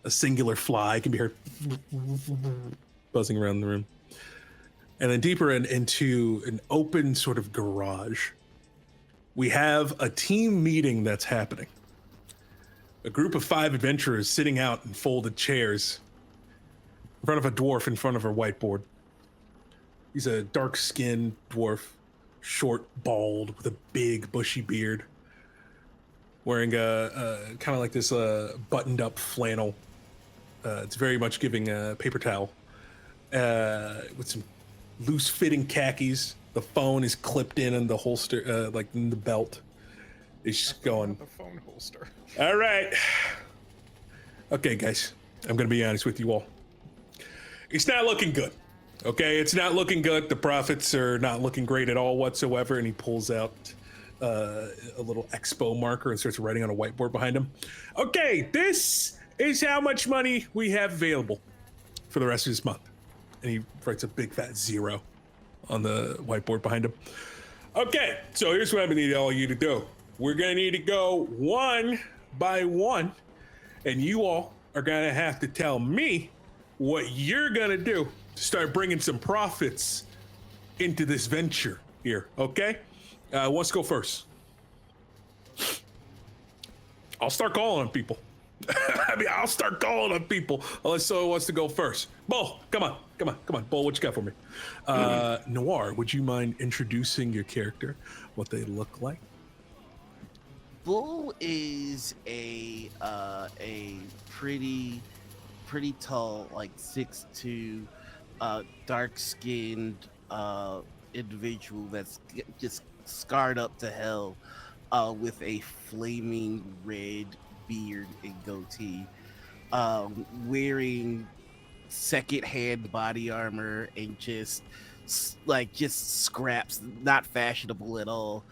a singular fly can be heard buzzing around the room. And then deeper into an open sort of garage, we have a team meeting that's happening. A group of 5 adventurers sitting out in folded chairs in front of a dwarf in front of a whiteboard. He's a dark-skinned dwarf, short, bald, with a big, bushy beard, wearing a kind of like this buttoned-up flannel. It's very much giving a paper towel, with some loose-fitting khakis. The phone is clipped in the holster, like in the belt. He's just going. The phone holster. All right. Okay, guys. I'm gonna be honest with you all. It's not looking good. Okay, it's not looking good. The profits are not looking great at all whatsoever. And he pulls out a little expo marker and starts writing on a whiteboard behind him. Okay, this is how much money we have available for the rest of this month. And he writes a big fat 0 on the whiteboard behind him. Okay, so here's what I need all you to do. We're gonna need to go one by one, and you all are gonna have to tell me what you're gonna do to start bringing some profits into this venture here, okay? Who wants to go first? I'll start calling on people. I'll start calling on people unless someone wants to go first. Bull, come on. Bull, what you got for me? Noir, would you mind introducing your character, what they look like? Bull is a pretty tall, like 6'2", dark-skinned individual that's just scarred up to hell, with a flaming red beard and goatee, wearing second-hand body armor and just scraps, not fashionable at all.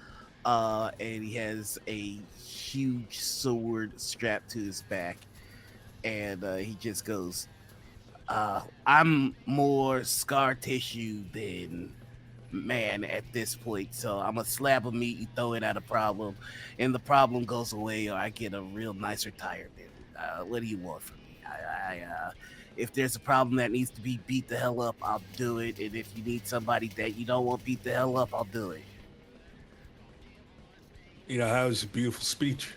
And he has a huge sword strapped to his back, and he just goes, I'm more scar tissue than man at this point, so I'm a slab of meat, you throw it at a problem, and the problem goes away, or I get a real nice retirement. What do you want from me? If there's a problem that needs to be beat the hell up, I'll do it, and if you need somebody that you don't want beat the hell up, I'll do it. You know, that was a beautiful speech.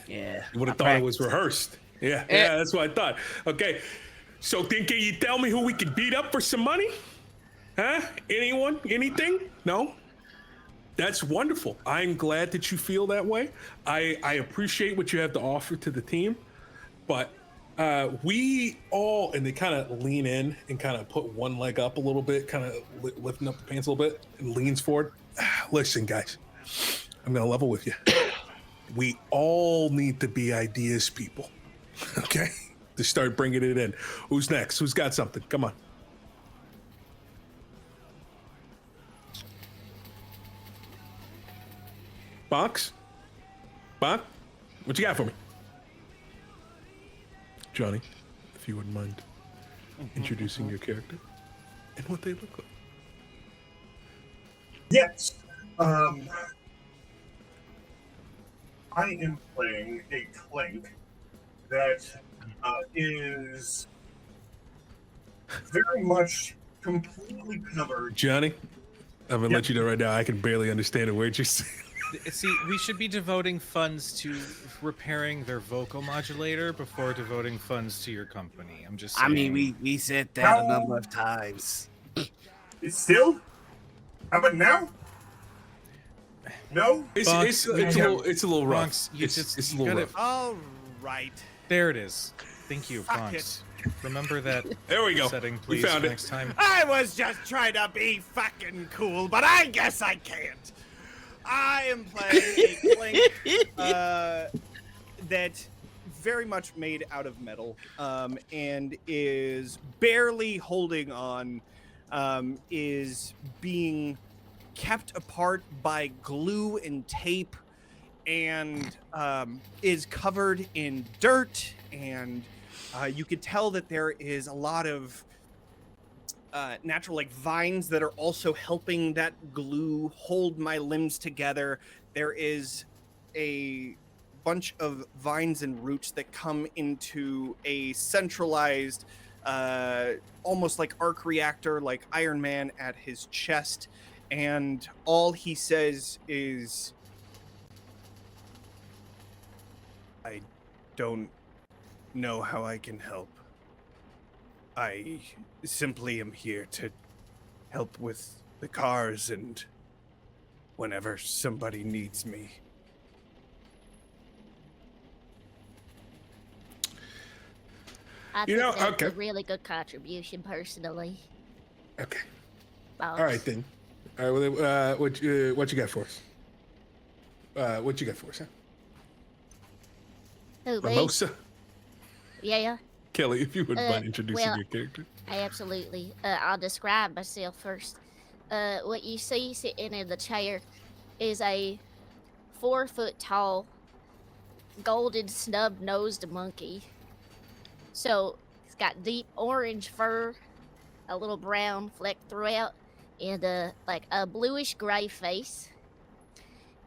Yeah. You would have thought it was rehearsed. Yeah, that's what I thought. Okay, so then can you tell me who we can beat up for some money? Huh? Anyone? Anything? No? That's wonderful. I'm glad that you feel that way. I appreciate what you have to offer to the team, but we all, and they kind of lean in and kind of put one leg up a little bit, kind of lifting up the pants a little bit, and leans forward. Listen, guys, I'm gonna level with you. We all need to be ideas people, okay? To start bringing it in. Who's next? Who's got something? Come on. Box? What you got for me? Johnny, if you wouldn't mind introducing your character and what they look like. Yes. I am playing a Clink that is very much completely covered. Johnny, I'm gonna let you know right now, I can barely understand a word you're saying. See, we should be devoting funds to repairing their vocal modulator before devoting funds to your company. I'm just saying. I mean, we said that a number of times. It's still? How about now? No? It's a little rough. Bronx, It's a little rough. All right. There it is. Thank you, Fuck Bronx. Remember that There we go. setting, We please, found for it. next time. I was just trying to be fucking cool, but I guess I can't. I am playing a Clink that very much made out of metal, and is barely holding on, is being kept apart by glue and tape, and is covered in dirt, and you could tell that there is a lot of natural vines that are also helping that glue hold my limbs together. There is a bunch of vines and roots that come into a centralized, almost like arc reactor, like Iron Man at his chest. And all he says is, I don't know how I can help. I simply am here to help with the cars and whenever somebody needs me. I You know, think that's okay. a really good contribution, personally. Okay. Boss. All right then. All right. Well, what you got for us? What you got for us? Huh? Who, me? Mimosa. Yeah, Kelly, if you wouldn't Uh, mind introducing well- your character. absolutely. I'll describe myself first. What you see sitting in the chair is a 4-foot-tall, golden snub-nosed monkey. So it's got deep orange fur, a little brown fleck throughout, and like a bluish gray face,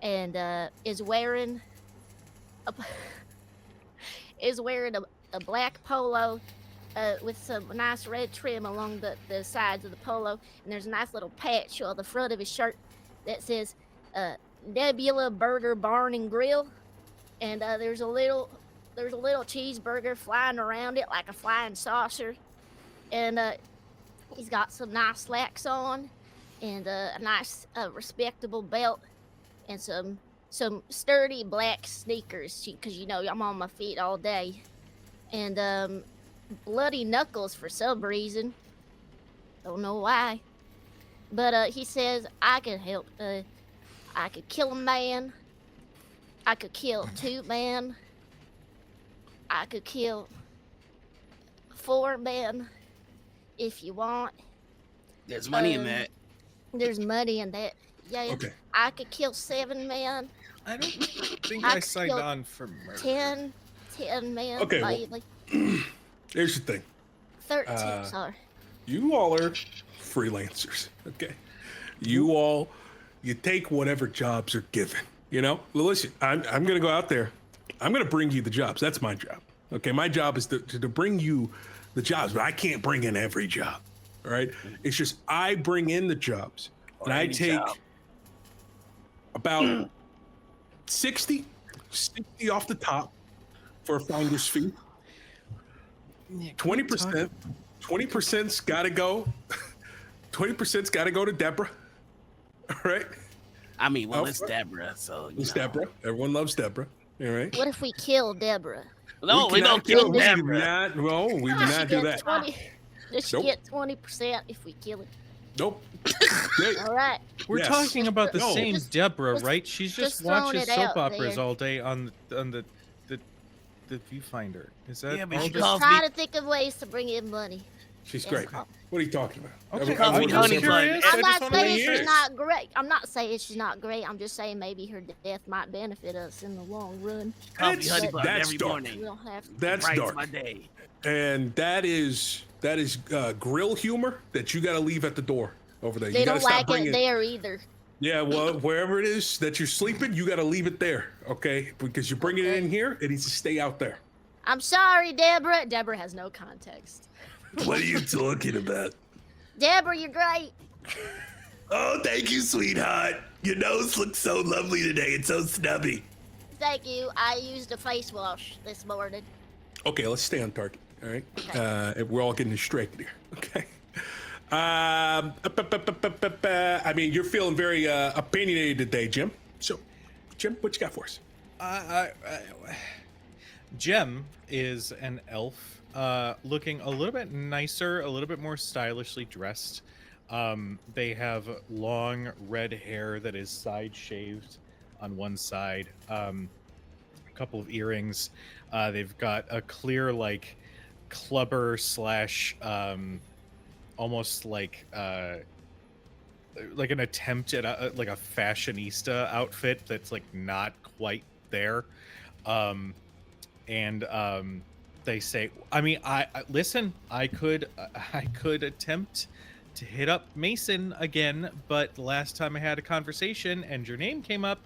and is wearing a a black polo with some nice red trim along the sides of the polo, and there's a nice little patch on the front of his shirt that says Nebula Burger Barn and Grill, and there's a little cheeseburger flying around it like a flying saucer, and he's got some nice slacks on, and a nice respectable belt, and some sturdy black sneakers, because you know I'm on my feet all day, and bloody knuckles for some reason. Don't know why, but he says I can help. I could kill a man. I could kill 2 men. I could kill 4 men if you want. There's money in that. There's money in that. Yeah, Okay. I could kill 7 men, I don't think I I signed killed on for murder. 10 men, Okay, well- maybe. Here's the thing. 13, sorry. You all are freelancers, okay? You take whatever jobs are given, you know? Well, listen, I'm going to go out there. I'm going to bring you the jobs. That's my job, okay? My job is to bring you the jobs, but I can't bring in every job, all right? It's just I bring in the jobs, and I any take job. about 60 off the top for a finder's fee. 20%'s got to go. 20%'s got to go to Deborah. All right, I mean, well, Oh, it's Deborah, so you it's know. Deborah. Everyone loves Deborah. All right. What if we kill Deborah? No, we cannot don't kill we do Deborah. not- No, we do Does she not do get that. 20? Does she Nope. get 20% if we kill her? Nope. Hey, All right. We're Yes. talking about the No. same Just- Deborah, just- right? She's just throwing watches it soap out operas there. all day on the viewfinder. Is that Yeah, but all she this- calls Trying me. to think of ways to bring in money. she's great. What are you talking about? Okay, Call I me was honey just- bun. curious. I'm I not just wanna saying make she's sure. not great. I'm not saying she's not great. I'm just saying maybe her death might benefit us in the long run. Coffee That's- honey bun that's every dark. We morning. don't have to. That's Brights dark. my day. And that is grill humor that you got to leave at the door over there. They you got don't to stop like bringing. it there either. Yeah, well, wherever it is that you're sleeping, you got to leave it there, okay? Because you're bringing it in here, it needs to stay out there. I'm sorry, Deborah. Deborah has no context. What are you talking about? Deborah, you're great. Oh, thank you, sweetheart. Your nose looks so lovely today. It's so snubby. Thank you. I used a face wash this morning. Okay, let's stay on target, all right? Okay. We're all getting distracted here, okay? I mean, you're feeling very opinionated today, Jim. So, Jim, what you got for us? Jem is an elf, looking a little bit nicer, a little bit more stylishly dressed. They have long red hair that is side shaved on one side, a couple of earrings. They've got a clear, like, clubber slash, almost like an attempt at a fashionista outfit that's like not quite there. They say, I mean, I listen, I could attempt to hit up Mason again, but last time I had a conversation and your name came up,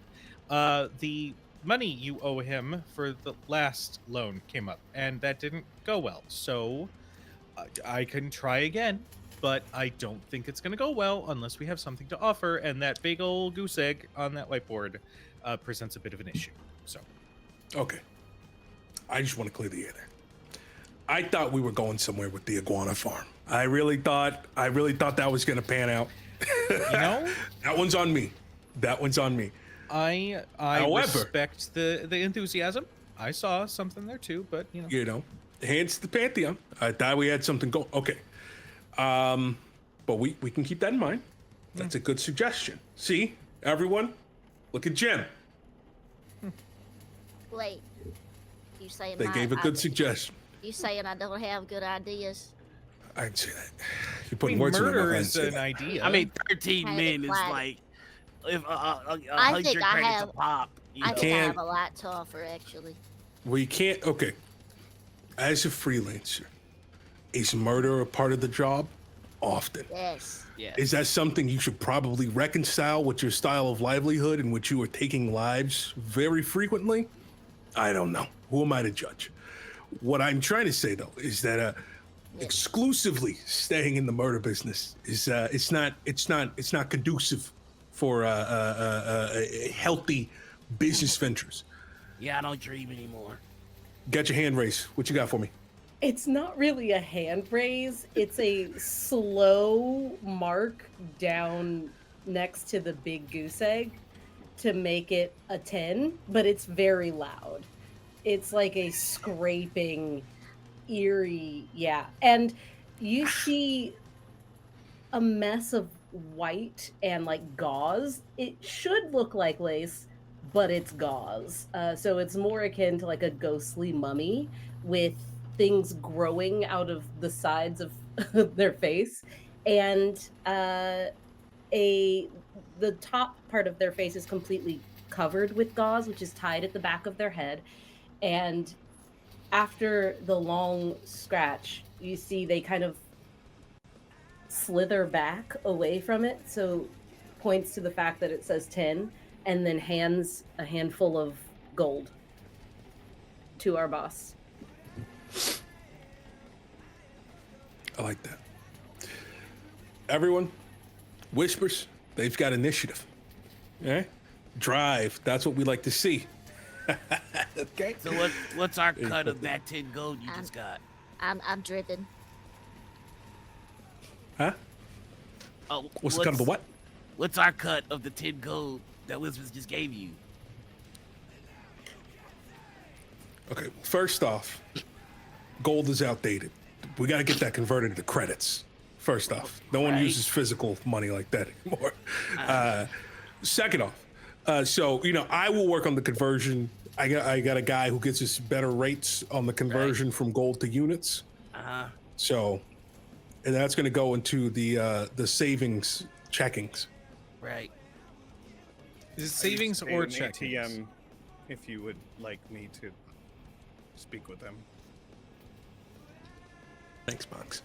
the money you owe him for the last loan came up, and that didn't go well. So I can try again, but I don't think it's going to go well unless we have something to offer, and that big old goose egg on that whiteboard presents a bit of an issue. So, Okay. I just want to clear the air there. I thought we were going somewhere with the iguana farm. I really thought that was going to pan out. you know, That one's on me. I However- respect the enthusiasm. I saw something there too, but Hands to the Pantheon. I thought we had something going. Okay. But we can keep that in mind. That's a good suggestion. See, everyone, look at Jim. Wait. You saying They gave a good suggestion. You saying I don't have good ideas? I'd say that. You're I putting mean, words in my mouth. murder I'd is say an that. idea. I mean, 13 Kind of men is flat. like if I 100 think I credits have- a pop. You I know? think I can't- have a lot to offer, actually. Well, you can't. Okay. As a freelancer, is murder a part of the job? Often. Yes. Yeah. Is that something you should probably reconcile with your style of livelihood in which you are taking lives very frequently? I don't know. Who am I to judge? What I'm trying to say though is that exclusively staying in the murder business is it's not conducive for healthy business ventures. Yeah, I don't dream anymore. Got your hand raised. What you got for me? It's not really a hand raise. It's a slow mark down next to the big goose egg to make it a 10, but it's very loud. It's like a scraping, eerie, yeah. And you see a mess of white and like gauze. It should look like lace, but it's gauze. So it's more akin to like a ghostly mummy with things growing out of the sides of their face, and the top part of their face is completely covered with gauze, which is tied at the back of their head. And after the long scratch, you see they kind of slither back away from it. So points to the fact that it says 10, and then hands a handful of gold to our boss. I like that. Everyone, whispers, they've got initiative. Okay? Drive, that's what we like to see. Okay? So what's our cut of that 10 gold you just got? I'm driven. Huh? Oh, What's the cut of the what? What's our cut of the 10 gold that Whispers just gave you? Okay, first off, gold is outdated. We got to get that converted into credits. First off, no one Right. uses physical money like that anymore. Second off, so I will work on the conversion. I got a guy who gets us better rates on the conversion from gold to units. So, and that's going to go into the savings checkings. Right. Is it savings An or checkings? ATM, if you would like me to speak with them. Thanks, Box.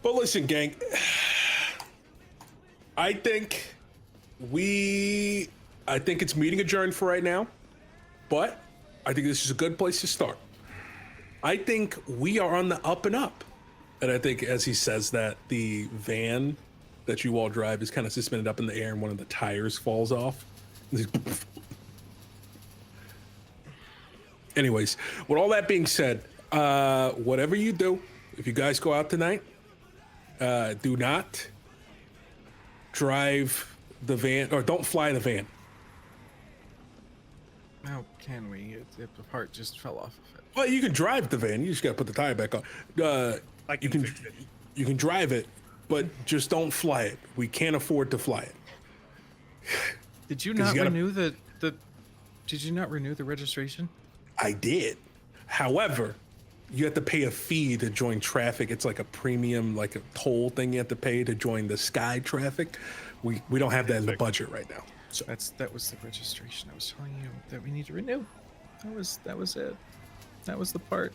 But listen, gang, I think it's meeting adjourned for right now, but I think this is a good place to start. I think we are on the up and up. And I think as he says that, the van that you all drive is kind of suspended up in the air and one of the tires falls off. Anyways, with all that being said, whatever you do, if you guys go out tonight, do not drive the van, or don't fly the van. How can we? The part just fell off of it. Well, you can drive the van. You just got to put the tire back on. I can fix it. You can drive it, but just don't fly it. We can't afford to fly it. Did you 'Cause not you gotta- renew the? Did you not renew the registration? I did. However, you have to pay a fee to join traffic. It's like a premium, like a toll thing you have to pay to join the sky traffic. We don't have that in the budget right now. So That was the registration I was telling you that we need to renew. That was it. That was the part.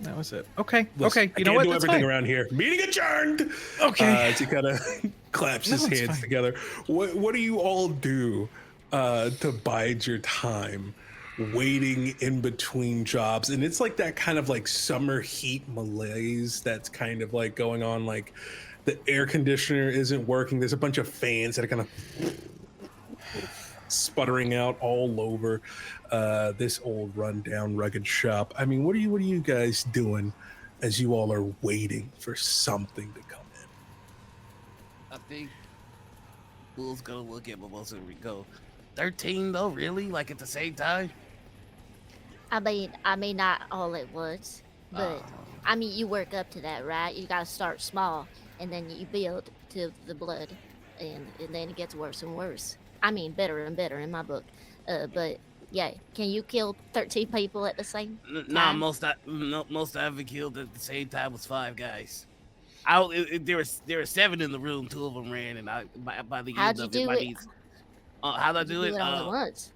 That was it. Okay. listen, Okay. I You know can't what? do That's everything fine. around here. Meeting adjourned. Okay. As he kind of claps No, his it's hands fine. together. What do you all do to bide your time waiting in between jobs. And it's like that kind of like summer heat malaise that's kind of like going on. Like the air conditioner isn't working. There's a bunch of fans that are kind of sputtering out all over this old rundown rugged shop. I mean, what are you guys doing as you all are waiting for something to come in? I think Bull's gonna look at Mimosa and go, 13 though, really? Like at the same time? I mean, not all at once, but I mean, you work up to that, right? You gotta start small, and then you build to the blood, and then it gets worse and worse. I mean, better and better in my book. But yeah, can you kill 13 people at the same time? Nah, most I ever killed at the same time was 5 guys. There were 7 in the room. 2 of them ran, and by the How'd end you of do it, it? how'd I do it? all at once.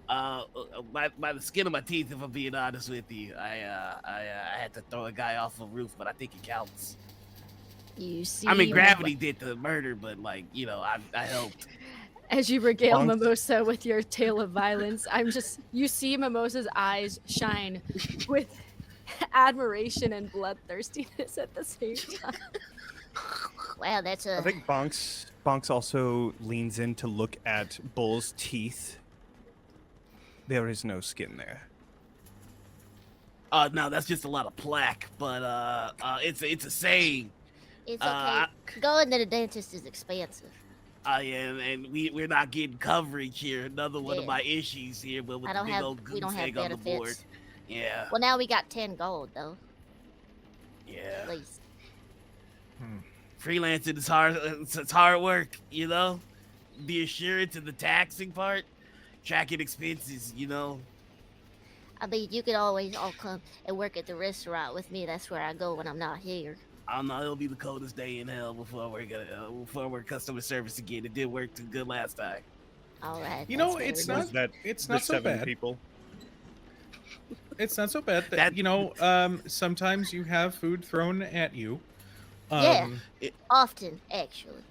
By the skin of my teeth, if I'm being honest with you, I had to throw a guy off a roof, but I think it counts. You see, I mean, gravity did the murder, but like, you know, I helped. As you regale Mimosa with your tale of violence, you see Mimosa's eyes shine with admiration and bloodthirstiness at the same time. Wow, that's I think Bonks also leans in to look at Bull's teeth. There is no skin there. No, that's just a lot of plaque, but it's a saying. It's okay. Going to the dentist is expensive. Yeah, and we're not getting coverage here. Another one of my issues here, but with the big old goose egg on the board. Yeah. Well, now we got 10 gold though. Yeah. At least. Freelancing is hard. It's hard work, you know. The assurance and the taxing part, tracking expenses, you know. I mean, you could always all come and work at the restaurant with me. That's where I go when I'm not here. I don't know. It'll be the coldest day in hell before I work customer service again. It did work too good last time. All right. You know, it's not so 7 bad. people. It's not so bad that you know. Sometimes you have food thrown at you. Often actually.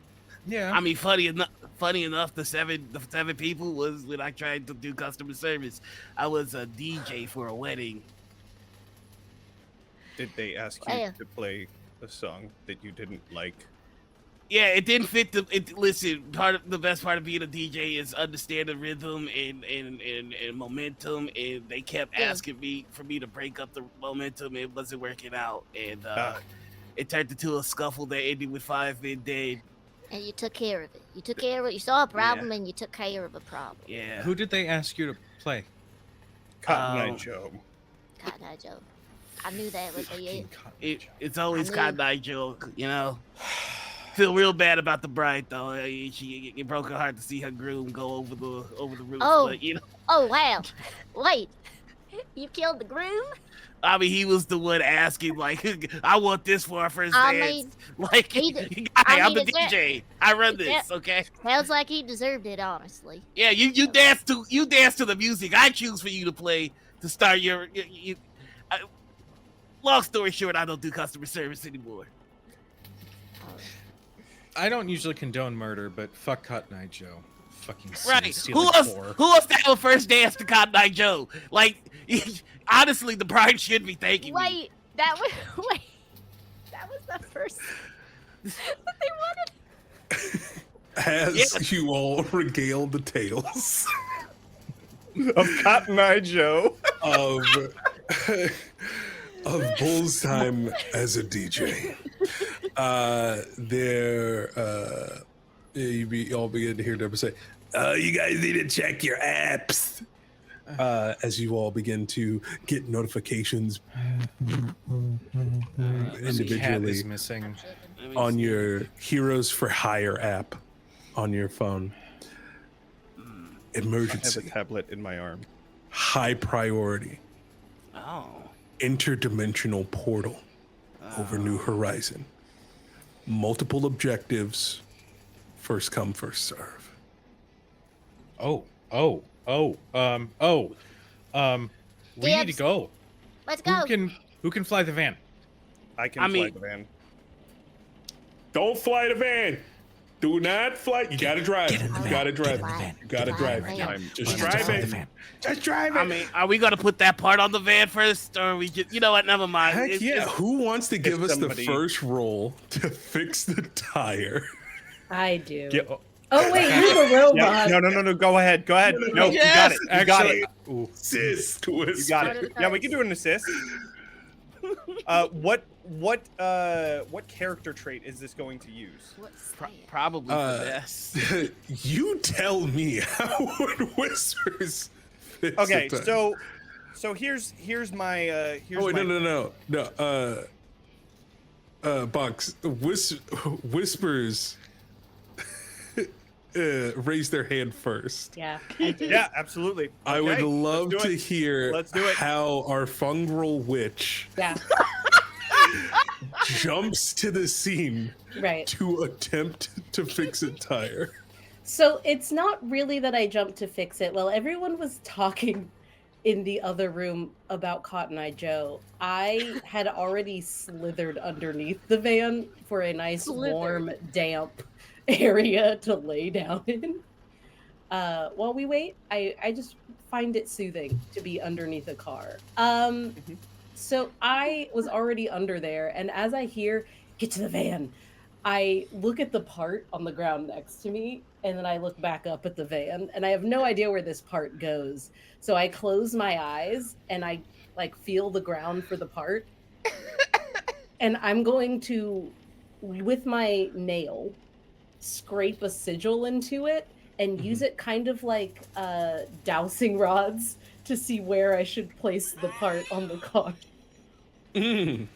Yeah. I mean, funny enough, the seven people was when I tried to do customer service. I was a DJ for a wedding. Did they ask you to play a song that you didn't like? Yeah, it didn't fit listen, the best part of being a DJ is understanding rhythm and momentum, and they kept asking me for me to break up the momentum. It wasn't working out, and it turned into a scuffle that ended with 5 men dead. And you took care of it. You took care of it. You saw a problem and you took care of a problem. Yeah. Who did they ask you to play? Cotton Eye Joe. Cotton Eye Joe. I knew that would be it. It's always Cotton Eye Joe, you know. Feel real bad about the bride though. It broke her heart to see her groom go over the roof. Oh, but, you know. Oh wow! Wait, you killed the groom? I mean, he was the one asking, like, I want this for our first dance. Like, I'm the DJ. I run this, okay? Sounds like he deserved it, honestly. Yeah, you dance to the music I choose for you to play to start your long story short, I don't do customer service anymore. I don't usually condone murder, but fuck Cotton Eye Joe. Fucking right. Who else to have a first dance to Cotton Eye Joe? Like, honestly, the bride should be thanking me. That was the first that they wanted. As you all regale the tales of Cotton Eye Joe of Bull's time as a DJ, you all begin to hear Deborah say, you guys need to check your apps. As you all begin to get notifications individually is missing on your Heroes for Hire app on your phone. Emergency. I have a tablet in my arm. High priority. Oh. Interdimensional portal over New Horizon. Multiple objectives. First come, first serve. We need to go. Let's go. Who can fly the van? I can fly the van. Don't fly the van. Do not fly. You gotta drive. in the You van. gotta drive. Get in the van. You gotta Get drive. in the van. Just Get drive in it. the van. Just drive it. I mean, are we gonna put that part on the van first, or we just? You know what? Never mind. Heck yeah. Who wants to give us the somebody- first roll to fix the tire? I do. Yeah, Oh wait, you're the robot. no. Go ahead. No, you got it. You got it. Assist. You got Part of it. the Yeah, we can cards. do an assist. What character trait is this going to use? What's Probably the best. You tell me. How would whispers fix Okay, the tire? so here's my here's Oh wait, my no. Box whispers raise their hand first. Yeah, I do. Yeah, absolutely. I would Okay, love let's do to it. hear Let's do it. how our fungal witch Yeah, jumps to the scene right. to attempt to fix a tire. So it's not really that I jumped to fix it. While everyone was talking in the other room about Cotton Eye Joe, I had already slithered underneath the van for a nice, warm, damp area to lay down in. While we wait, I just find it soothing to be underneath a car. So I was already under there, and as I hear, get to the van, I look at the part on the ground next to me, and then I look back up at the van, and I have no idea where this part goes. So I close my eyes, and I like feel the ground for the part. And I'm going to, with my nail, scrape a sigil into it and use it kind of like dowsing rods to see where I should place the part on the car. Heart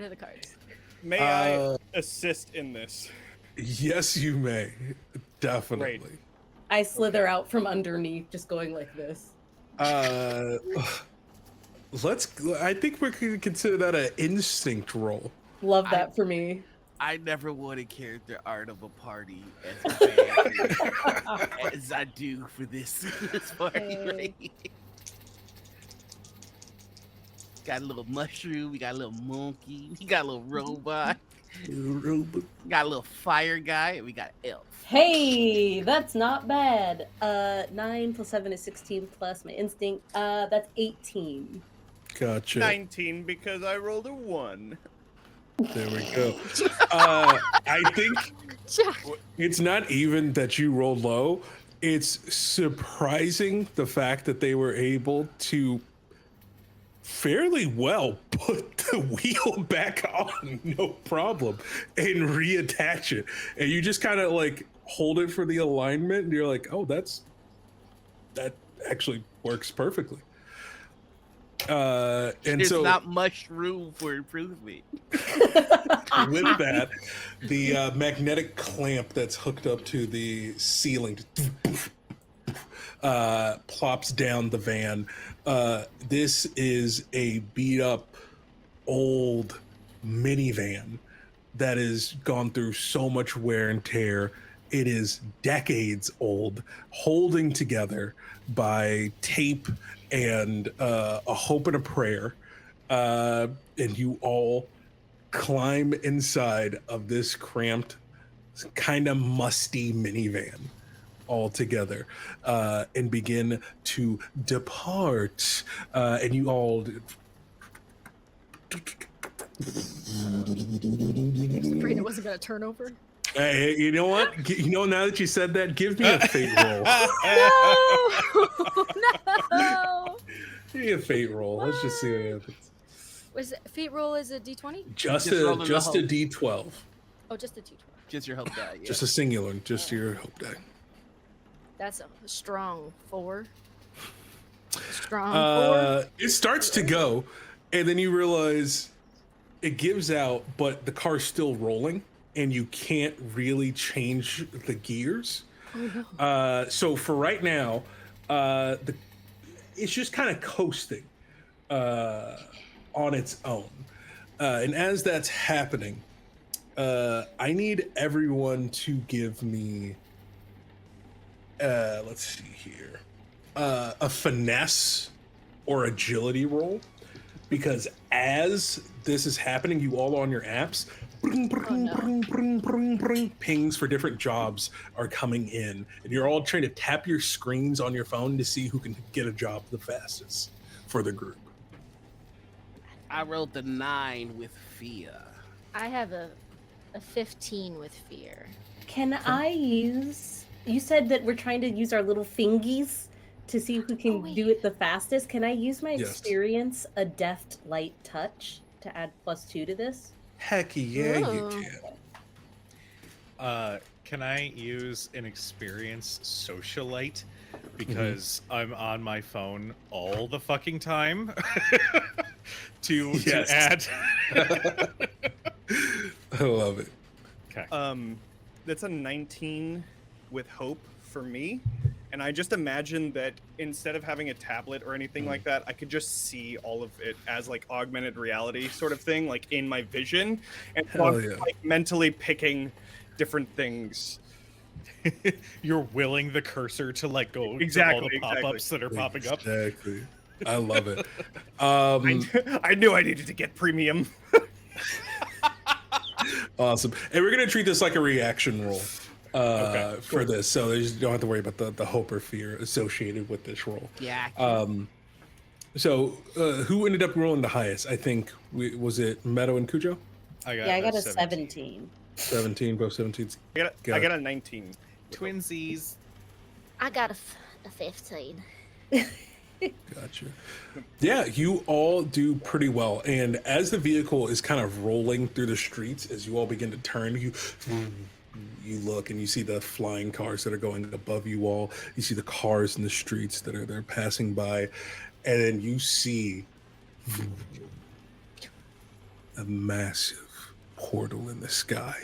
of the cards. May I assist in this? Yes, you may. Definitely. Great. I slither out from underneath, just going like this. I think we could consider that an instinct roll. Love that for me. I never wanted character art of a party as a fan as I do for this party. Right? Got a little mushroom, we got a little monkey, we got a little robot, we got a little fire guy, and we got elf. Hey, that's not bad. 9 plus 7 is 16 plus my instinct. That's 18. Gotcha. 19 because I rolled a 1. There we go. I think it's not even that you rolled low. It's surprising the fact that they were able to fairly well put the wheel back on, no problem, and reattach it. And you just kind of like hold it for the alignment, and you're like, oh, that actually works perfectly. And There's so not much room for improvement. with that, the magnetic clamp that's hooked up to the ceiling plops down the van. This is a beat up old minivan that has gone through so much wear and tear. It is decades old, holding together by tape and a hope and a prayer. And you all climb inside of this cramped, kind of musty minivan all together and begin to depart. And you all Afraid it wasn't gonna turn over. Hey, you know what? You know, now that you said that, give me a fate roll. No. Give me a fate roll. Let's just see what happens. Was it, fate roll is a d20? Just rolling a the hope. D12. Oh, just a d12. Just your hope die. Yeah. Just a singular. Just your hope die. That's a strong 4. Strong 4. It starts to go, and then you realize it gives out, but the car's still rolling, and you can't really change the gears. Oh, no. So for right now, it's just kind of coasting on its own. And as that's happening, I need everyone to give me, let's see here, a finesse or agility roll, because as this is happening, you all on your apps, Pings for different jobs are coming in, and you're all trying to tap your screens on your phone to see who can get a job the fastest for the group. I rolled the 9 with fear. I have a 15 with fear. Can I use? You said that we're trying to use our little fingies to see who can do it the fastest. Can I use my experience, a deft light touch, to add +2 to this? Heck yeah, you can. Can I use an experience socialite because I'm on my phone all the fucking time to add? I love it. Okay. That's a 19 with hope for me. And I just imagine that instead of having a tablet or anything like that, I could just see all of it as like augmented reality sort of thing, like in my vision. And so I'm like mentally picking different things. You're willing the cursor to like go Exactly, to all the pop-ups that are popping up. Exactly. I love it. I knew I needed to get premium. Awesome. And we're going to treat this like a reaction roll for this. So you don't have to worry about the hope or fear associated with this roll. Yeah. So who ended up rolling the highest? I think, was it Meadow and Kujo? I got a 17. 17, both 17s. I got a 19. Twinsies. I got a 15. Gotcha. Yeah, you all do pretty well. And as the vehicle is kind of rolling through the streets, as you all begin to turn, you look and you see the flying cars that are going above you all. You see the cars in the streets that they're passing by, and then you see a massive portal in the sky.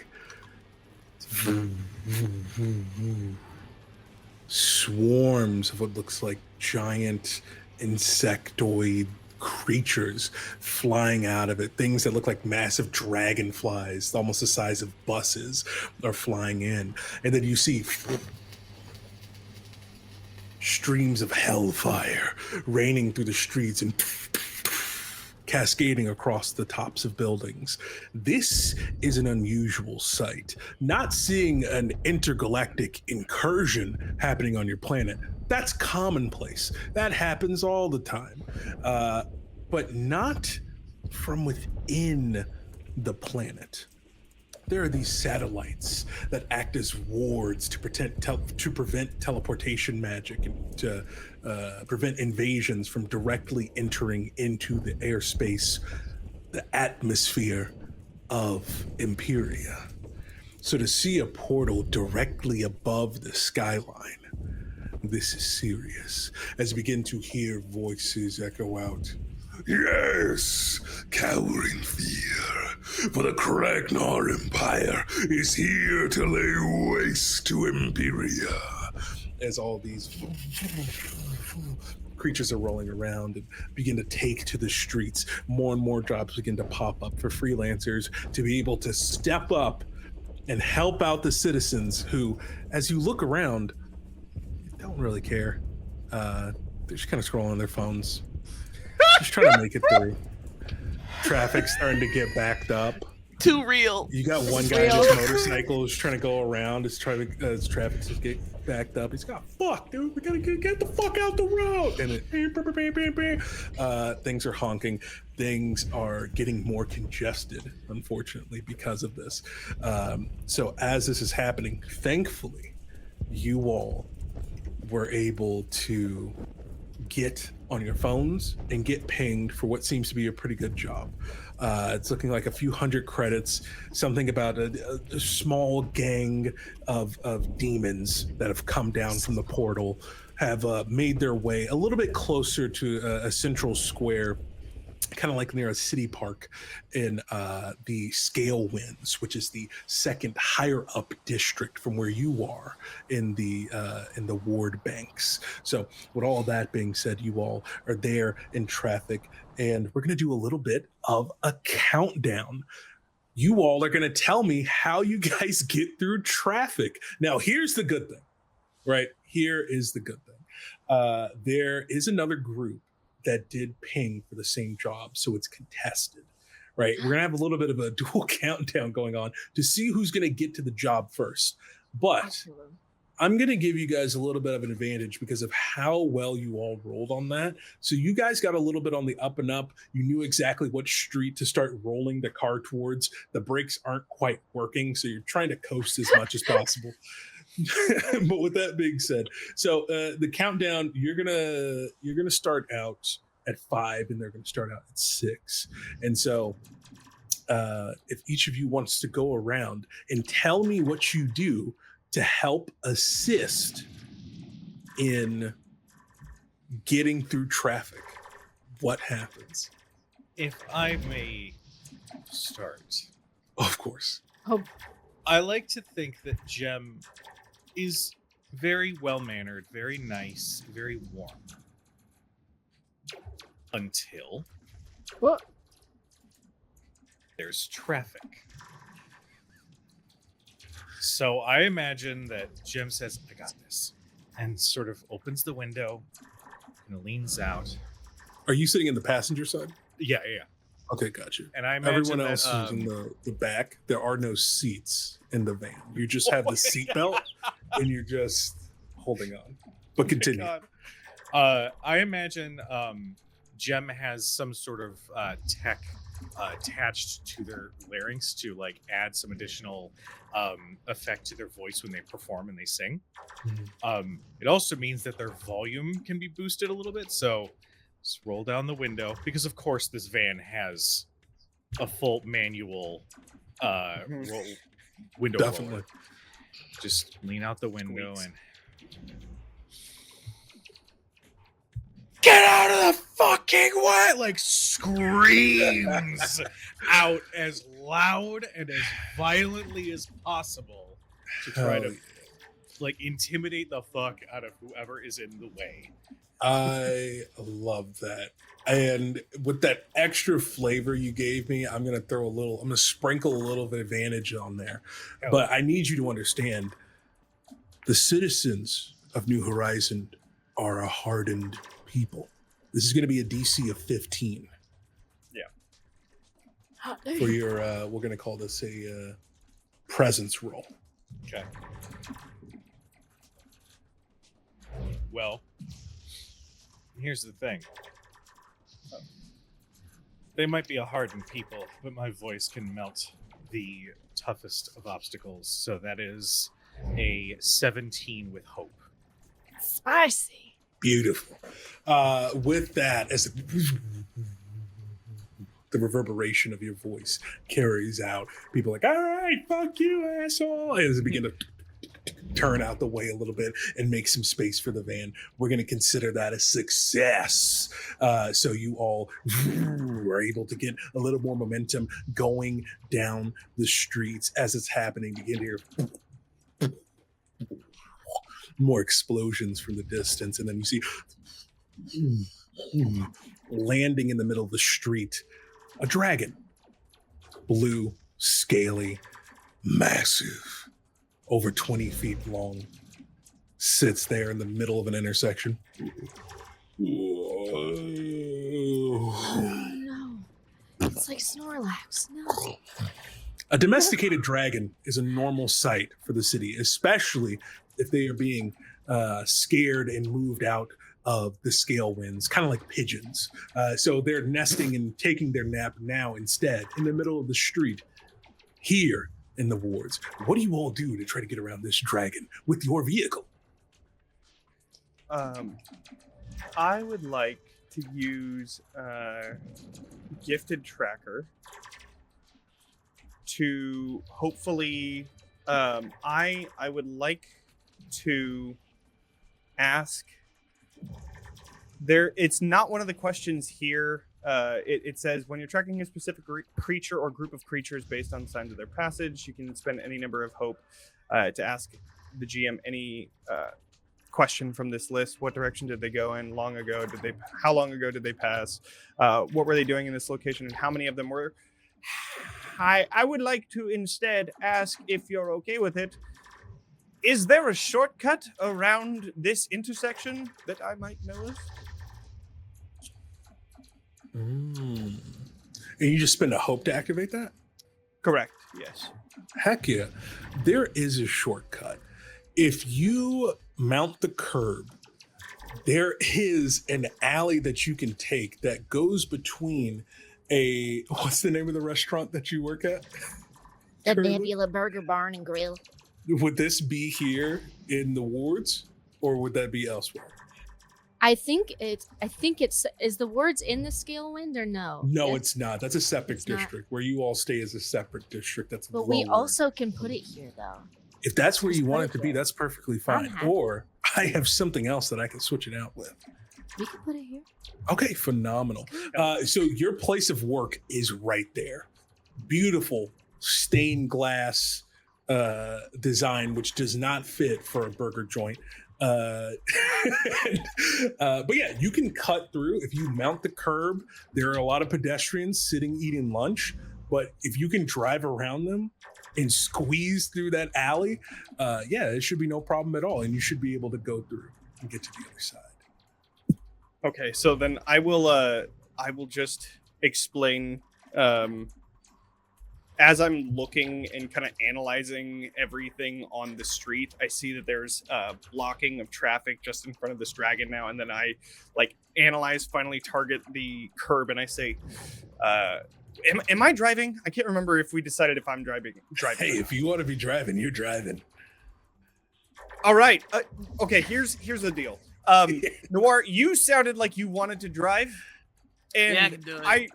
Swarms of what looks like giant insectoid creatures flying out of it. Things that look like massive dragonflies, almost the size of buses, are flying in. And then you see streams of hellfire raining through the streets and cascading across the tops of buildings. This is an unusual sight. Not seeing an intergalactic incursion happening on your planet, that's commonplace. That happens all the time. But not from within the planet. There are these satellites that act as wards to prevent teleportation magic and to prevent invasions from directly entering into the airspace, the atmosphere of Imperia. So to see a portal directly above the skyline, this is serious. As you begin to hear voices echo out, "Yes, cowering fear, for the Kragnar Empire is here to lay waste to Imperia." As all these creatures are rolling around and begin to take to the streets, more and more jobs begin to pop up for freelancers to be able to step up and help out the citizens who, as you look around, don't really care. They're just kind of scrolling on their phones. Just trying to make it through. Traffic's starting to get backed up. Too real. You got one guy on his motorcycle who's trying to go around. As traffic's just get backed up. He's got, fuck, dude, we gotta get the fuck out the road. And things are honking. Things are getting more congested, unfortunately, because of this. So as this is happening, thankfully, you all were able to get on your phones and get pinged for what seems to be a pretty good job. It's looking like a few hundred credits, something about a small gang of demons that have come down from the portal, have made their way a little bit closer to a central square, kind of like near a city park in the Scale Winds, which is the second higher up district from where you are in the ward banks. So with all that being said, you all are there in traffic, and we're going to do a little bit of a countdown. You all are going to tell me how you guys get through traffic. Now, here's the good thing, right? Here is the good thing. There is another group that did ping for the same job, so it's contested, right? We're gonna have a little bit of a dual countdown going on to see who's gonna get to the job first. But Absolutely. I'm going to give you guys a little bit of an advantage because of how well you all rolled on that. So you guys got a little bit on the up and up. You knew exactly what street to start rolling the car towards. The brakes aren't quite working, so you're trying to coast as much as possible. But with that being said, so the countdown, you're gonna start out at 5, and they're gonna start out at 6. And so if each of you wants to go around and tell me what you do to help assist in getting through traffic, what happens? If I may start. Of course. I like to think that Jem is very well-mannered, very nice, very warm. Until What? there's traffic. So I imagine that Jem says, I got this, and sort of opens the window and leans out. Are you sitting in the passenger side? Yeah. Okay, gotcha. And I imagine Everyone that, else is in the back. There are no seats in the van. You just have the seatbelt, and you're just holding on. But continue. I imagine Jem has some sort of tech attached to their larynx to like add some additional effect to their voice when they perform and they sing. It also means that their volume can be boosted a little bit. So just roll down the window, because of course this van has a full manual window Definitely. roller. Just lean out the window and get out of the fucking way! Like screams out as loud and as violently as possible to try to like intimidate the fuck out of whoever is in the way. I love that. And with that extra flavor you gave me, I'm going to sprinkle a little bit of advantage on there. But I need you to understand the citizens of New Horizon are a hardened people. This is going to be a DC of 15. For your, we're going to call this a presence roll. Okay. Well, here's the thing. They might be a hardened people, but my voice can melt the toughest of obstacles. So that is a 17 with hope. Spicy. Beautiful. With that, as the reverberation of your voice carries out, people are like, all right, fuck you, asshole. As they begin to turn out the way a little bit and make some space for the van, we're going to consider that a success. So you all are able to get a little more momentum going down the streets as it's happening. Begin to hear more explosions from the distance, and then you see landing in the middle of the street a dragon, blue, scaly, massive, over 20 feet long, sits there in the middle of an intersection. Oh, no. It's like Snorlax. No. A domesticated dragon is a normal sight for the city, especially if they are being scared and moved out of the scale winds, kind of like pigeons. So they're nesting and taking their nap now instead in the middle of the street here in the wards. What do you all do to try to get around this dragon with your vehicle? I would like to use Gifted Tracker to hopefully I would like to ask there. It's not one of the questions here. It says when you're tracking a specific creature or group of creatures based on the signs of their passage, you can spend any number of hope to ask the GM any question from this list. What direction did they go in? How long ago did they pass? What were they doing in this location, and how many of them were? I would like to instead ask, if you're okay with it, is there a shortcut around this intersection that I might know of? And you just spend a hope to activate that? Correct. Yes. Heck yeah. There is a shortcut. If you mount the curb, there is an alley that you can take that goes between what's the name of the restaurant that you work at? The Curb? Nebula Burger Barn and Grill. Would this be here in the wards, or would that be elsewhere? I think it's. Is the words in the scale wind or no? No, Yes? it's not. That's a separate It's not. district where you all stay as a separate district. That's But we lower. also can put it here though. If that's where Just you put want it it to be, there. that's perfectly fine. happy. Or I have something else that I can switch it out with. We can put it here. Okay, phenomenal. So your place of work is right there. Beautiful stained glass design, which does not fit for a burger joint. But yeah, you can cut through. If you mount the curb, there are a lot of pedestrians sitting eating lunch. But if you can drive around them and squeeze through that alley, yeah, it should be no problem at all. And you should be able to go through and get to the other side. Okay, so then I will just explain as I'm looking and kind of analyzing everything on the street. I see that there's blocking of traffic just in front of this dragon now, and then I analyze, finally target the curb, and I say, am I driving? I can't remember if we decided if I'm driving. Hey, if you want to be driving, you're driving. All right. Okay, here's the deal. Noir, you sounded like you wanted to drive, and Yeah, I can do it.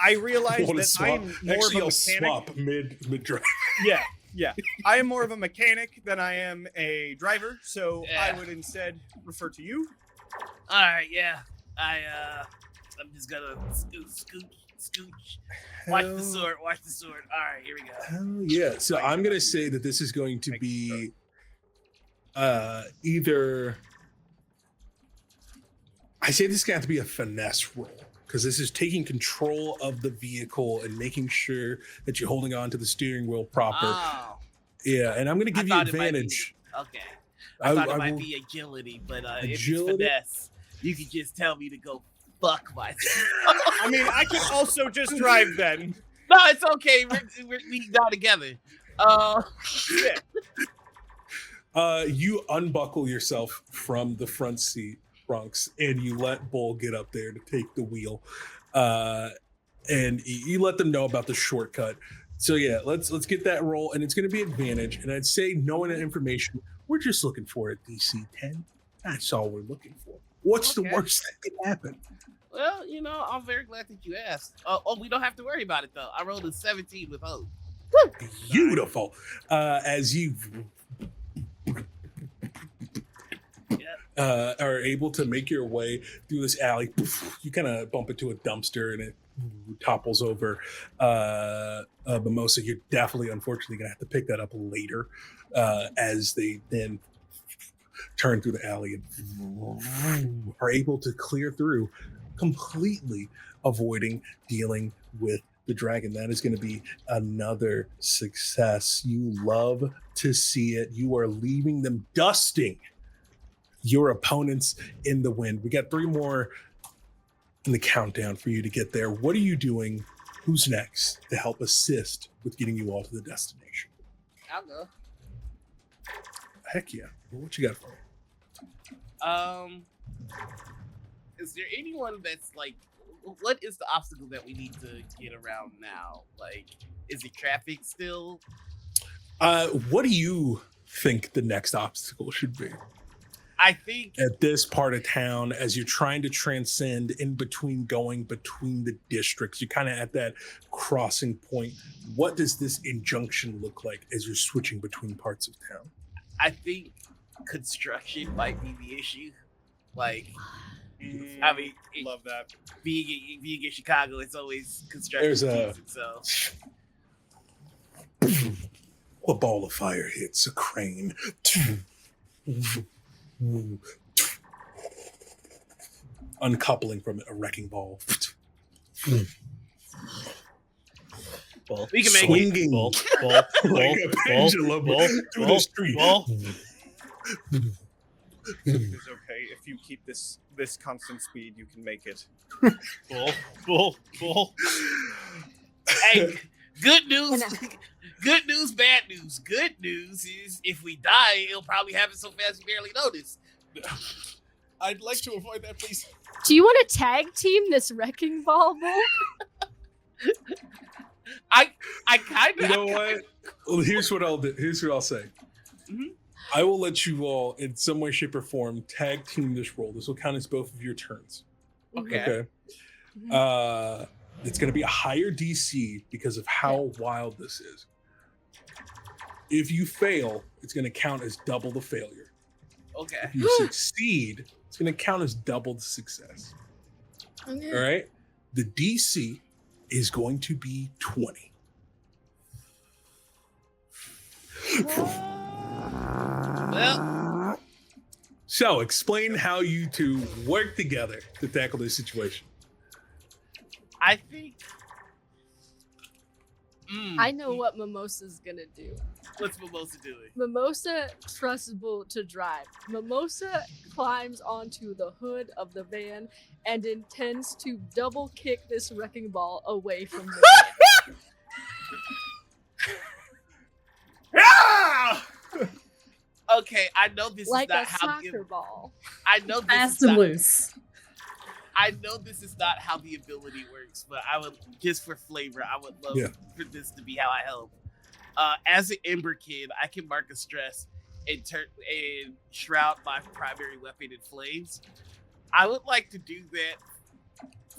I realized Wanna that swap? I'm more Actually, of I'll a mechanic. swap mid drive. Yeah. I am more of a mechanic than I am a driver, so I Yeah. would instead refer to you. All right, yeah. I'm just gonna scooch. Watch the sword. All right, here we go. Hell yeah. So I'm gonna say that this is going to be either. I say this is going to have to be a finesse roll, because this is taking control of the vehicle and making sure that you're holding on to the steering wheel proper. Oh, Yeah, and I'm going to give you thought it might be- advantage. okay. I thought it might will- be agility, but if Agility? it's finesse, you could just tell me to go fuck myself. I mean, I can also just drive then. No, it's okay. We down together. You unbuckle yourself from the front seat, Bronx, and you let Bull get up there to take the wheel, and you let them know about the shortcut. So yeah, let's get that roll, and it's going to be advantage. And I'd say, knowing that information, we're just looking for a DC 10. That's all we're looking for. What's the Okay. worst that could happen? Well, I'm very glad that you asked. We don't have to worry about it though. I rolled a 17 with hope. Beautiful. As you are able to make your way through this alley, you kind of bump into a dumpster and it topples over. Mimosa, you're definitely, unfortunately, gonna have to pick that up later, as they then turn through the alley and are able to clear through, completely avoiding dealing with the dragon. That is going to be another success. You love to see it. You are leaving them dusting your opponents in the wind. We got 3 more in the countdown for you to get there. What are you doing? Who's next to help assist with getting you all to the destination? I'll go. Heck yeah. Well, what you got for me? Is there anyone that's what is the obstacle that we need to get around now? Is it traffic still? What do you think the next obstacle should be I think at this part of town, as you're trying to transcend in between, going between the districts? You're kind of at that crossing point. What does this injunction look like as you're switching between parts of town? I think construction might be the issue. I mean, Love that. being in Chicago, it's always construction There's a- season, so A ball of fire hits a crane. Uncoupling from it, a wrecking ball. we can make Swinging Bull, like a pendulum through the street. It's okay. If you keep this constant speed, you can make it. Bull. Hey, good news. Good news, bad news. Good news is if we die, it'll probably happen so fast we barely notice. I'd like to avoid that, please. Do you want to tag team this wrecking ball, Bull? I kind of. You know what? Well, here's what I'll do. Here's what I'll say. Mhm. I will let you all, in some way, shape, or form, tag team this roll. This will count as both of your turns. Okay. It's going to be a higher DC because of how wild this is. If you fail, it's going to count as double the failure. Okay. If you succeed, it's going to count as double the success. Okay. All right? The DC is going to be 20. Well, So, explain how you two work together to tackle this situation. I think. I know what Mimosa's gonna do. What's Mimosa doing? Mimosa trusts Bull to drive. Mimosa climbs onto the hood of the van and intends to double kick this wrecking ball away from the van. Ah! Okay, I know this Like is a not how. soccer ball. I know this Fast is and not. loose. I know this is not how the ability works, but I would, just for flavor, I would love for this to be how I help. As an Ember Kid, I can mark a stress and shroud my primary weapon in flames. I would like to do that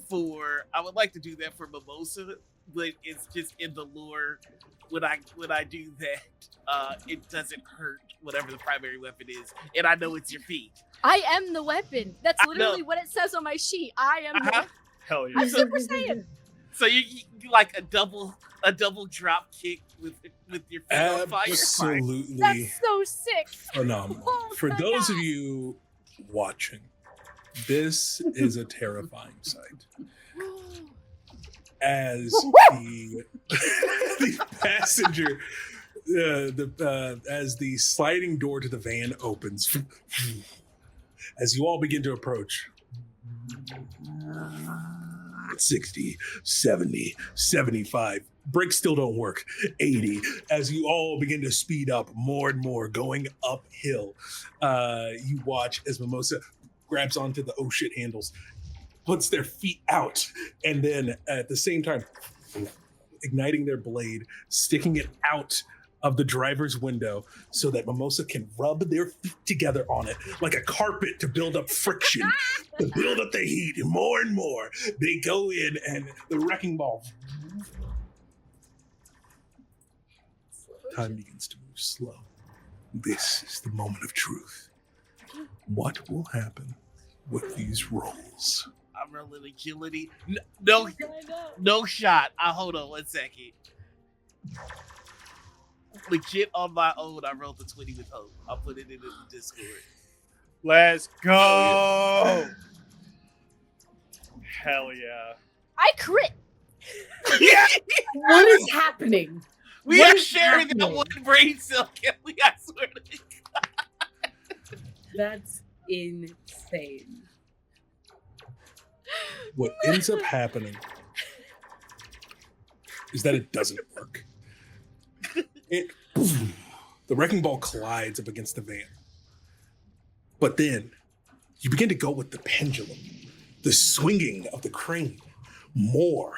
for Mimosa, but it's just in the lore. When I do that, it doesn't hurt whatever the primary weapon is, and I know it's your feet. I am the weapon. That's I know. literally what it says on my sheet. I am the weapon. Hell yeah. I'm Super Saiyan. So you do like a double drop kick with your feet on fire. Absolutely That's so sick. phenomenal. Oh For my those of God. you watching, this is a terrifying sight. As the passenger, as the sliding door to the van opens, as you all begin to approach, 60, 70, 75. Brakes still don't work. 80. As you all begin to speed up more and more, going uphill, you watch as Mimosa grabs onto the oh shit handles, puts their feet out, and then at the same time, igniting their blade, sticking it out of the driver's window so that Mimosa can rub their feet together on it like a carpet to build up friction, to build up the heat more and more. They go in and the wrecking ball. Time begins to move slow. This is the moment of truth. What will happen with these rolls? I'm rolling agility. No shot. Hold on 1 second. Legit on my own, I rolled the 20 with hope. I'll put it in the Discord. Let's go. Hell yeah. I crit. Yeah, What is happening? we What are is sharing that happening? one brain cell, Kelly. I swear to God. That's insane. What ends up happening is that it doesn't work. The wrecking ball collides up against the van. But then you begin to go with the pendulum, the swinging of the crane, more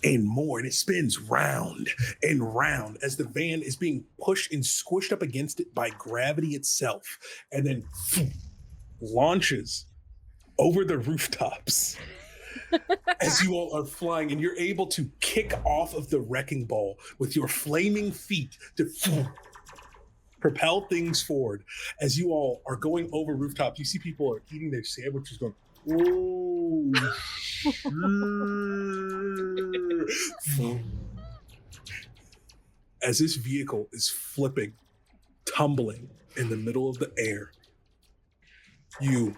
and more, and it spins round and round as the van is being pushed and squished up against it by gravity itself, and then launches over the rooftops as you all are flying, and you're able to kick off of the wrecking ball with your flaming feet to propel things forward. As you all are going over rooftops, you see people are eating their sandwiches going, oh, shit. As this vehicle is flipping, tumbling in the middle of the air, you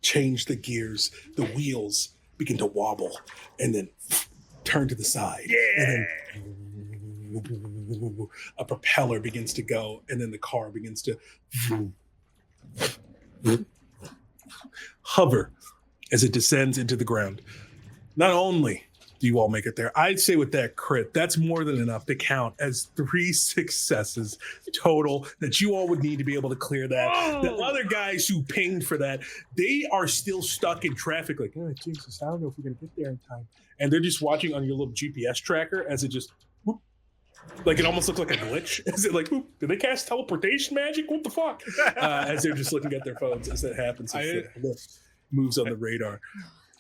change the gears, the wheels begin to wobble, and then turn to the side. And then a propeller begins to go, and then the car begins to hover as it descends into the ground. Not only do you all make it there, I'd say with that crit, that's more than enough to count as 3 successes total that you all would need to be able to clear that. The other guys who pinged for that, they are still stuck in traffic like, oh, Jesus, I don't know if we're going to get there in time. And they're just watching on your little GPS tracker as it just, whoop, like it almost looks like a glitch. Is it like, whoop, did they cast teleportation magic? What the fuck? As they're just looking at their phones as that happens. Moves on the radar.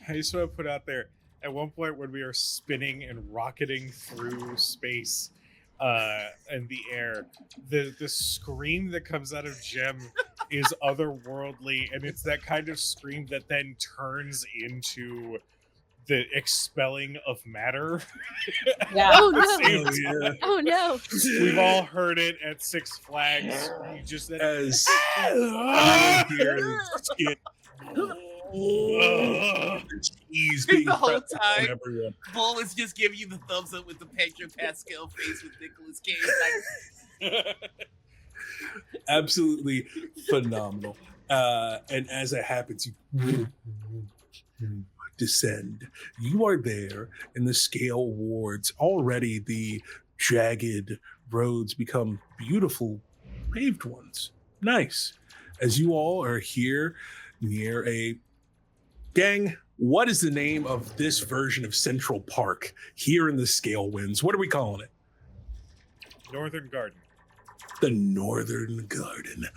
I just want to put out there, at one point when we are spinning and rocketing through space and the air, the scream that comes out of Jem is otherworldly, and it's that kind of scream that then turns into the expelling of matter. Yeah. Oh no! Oh no! We've all heard it at Six Flags. You just As he's being The whole pressed on time, everyone. Bull is just giving you the thumbs up with the Pedro Pascal face with Nicolas Cage. Absolutely phenomenal. And as that happens, you descend. You are there in the scale wards. Already the jagged roads become beautiful paved ones. Nice. As you all are here near a gang, what is the name of this version of Central Park here in the Scale Winds? What are we calling it? Northern Garden. The Northern Garden.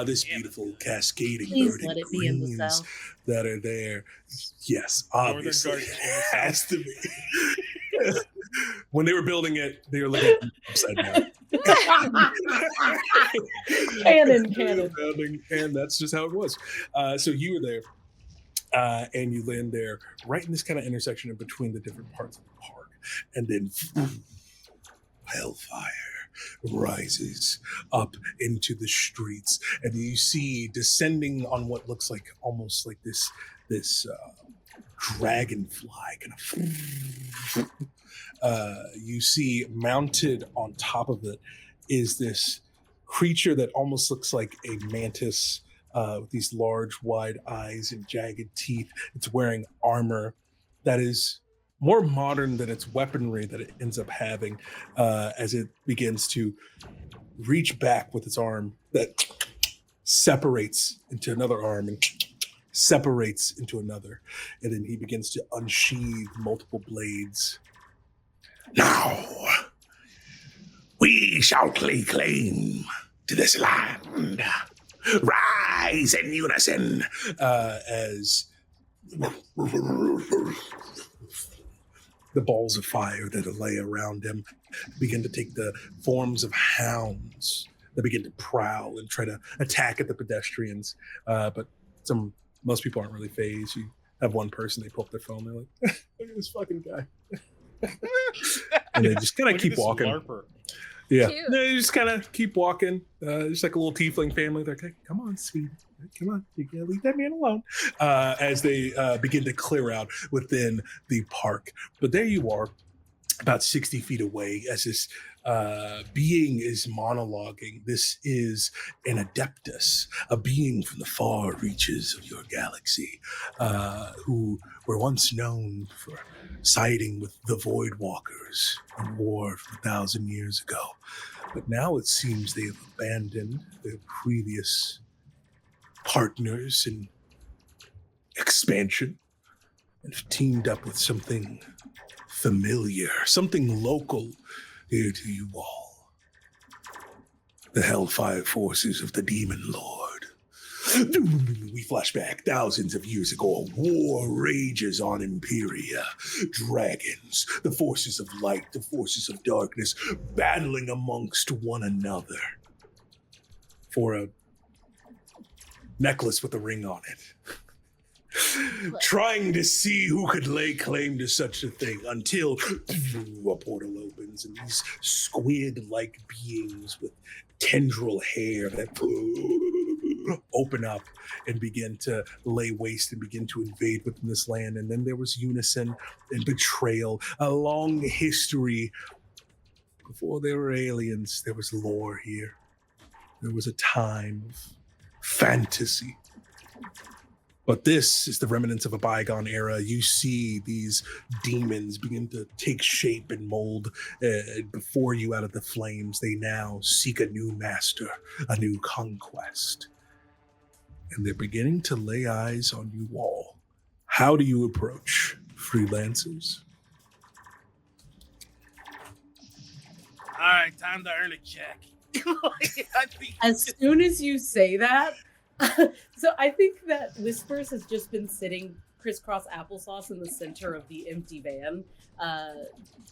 This beautiful cascading Please verdant let it be in the greens south. that are there. Yes, Northern obviously. Garden It has to be. When they were building it, they were looking upside down. Cannon. And that's just how it was. So you were there, and you land there right in this kind of intersection in between the different parts of the park. And then hellfire rises up into the streets, and you see descending on what looks like almost like this dragonfly kind of. You see mounted on top of it is this creature that almost looks like a mantis with these large, wide eyes and jagged teeth. It's wearing armor that is more modern than its weaponry that it ends up having as it begins to reach back with its arm that separates into another arm and separates into another. And then he begins to unsheathe multiple blades. Now, we shall lay claim to this land. Rise in unison as the balls of fire that lay around him begin to take the forms of hounds that begin to prowl and try to attack at the pedestrians. But most people aren't really phased. You have one person, they pull up their phone, they're like, look at this fucking guy. And they just kind of keep walking. LARPer. Yeah, Cute. they just kind of keep walking. Just like a little tiefling family. They're like, hey, come on, sweetie. Come on, you can't leave that man alone. As they begin to clear out within the park. But there you are, about 60 feet away, as this being is monologuing. This is an Adeptus, a being from the far reaches of your galaxy, who were once known for siding with the Void Walkers in war from 1,000 years ago. But now it seems they have abandoned their previous partners in expansion and have teamed up with something familiar, something local here to you all. The Hellfire forces of the Demon Lord. We flash back thousands of years ago. A war rages on Imperia. Dragons, the forces of light, the forces of darkness, battling amongst one another for a necklace with a ring on it. Trying to see who could lay claim to such a thing until a portal opens and these squid-like beings with tendril hair that open up and begin to lay waste and begin to invade within this land. And then there was unison and betrayal, a long history Before there were aliens, there was lore here. There was a time of fantasy. But this is the remnants of a bygone era. You see these demons begin to take shape and mold before you out of the flames. They now seek a new master, a new conquest. And they're beginning to lay eyes on you all. How do you approach, freelancers? All right, time to earn a check. I think As soon as you say that, so I think that Whispers has just been sitting crisscross applesauce in the center of the empty van,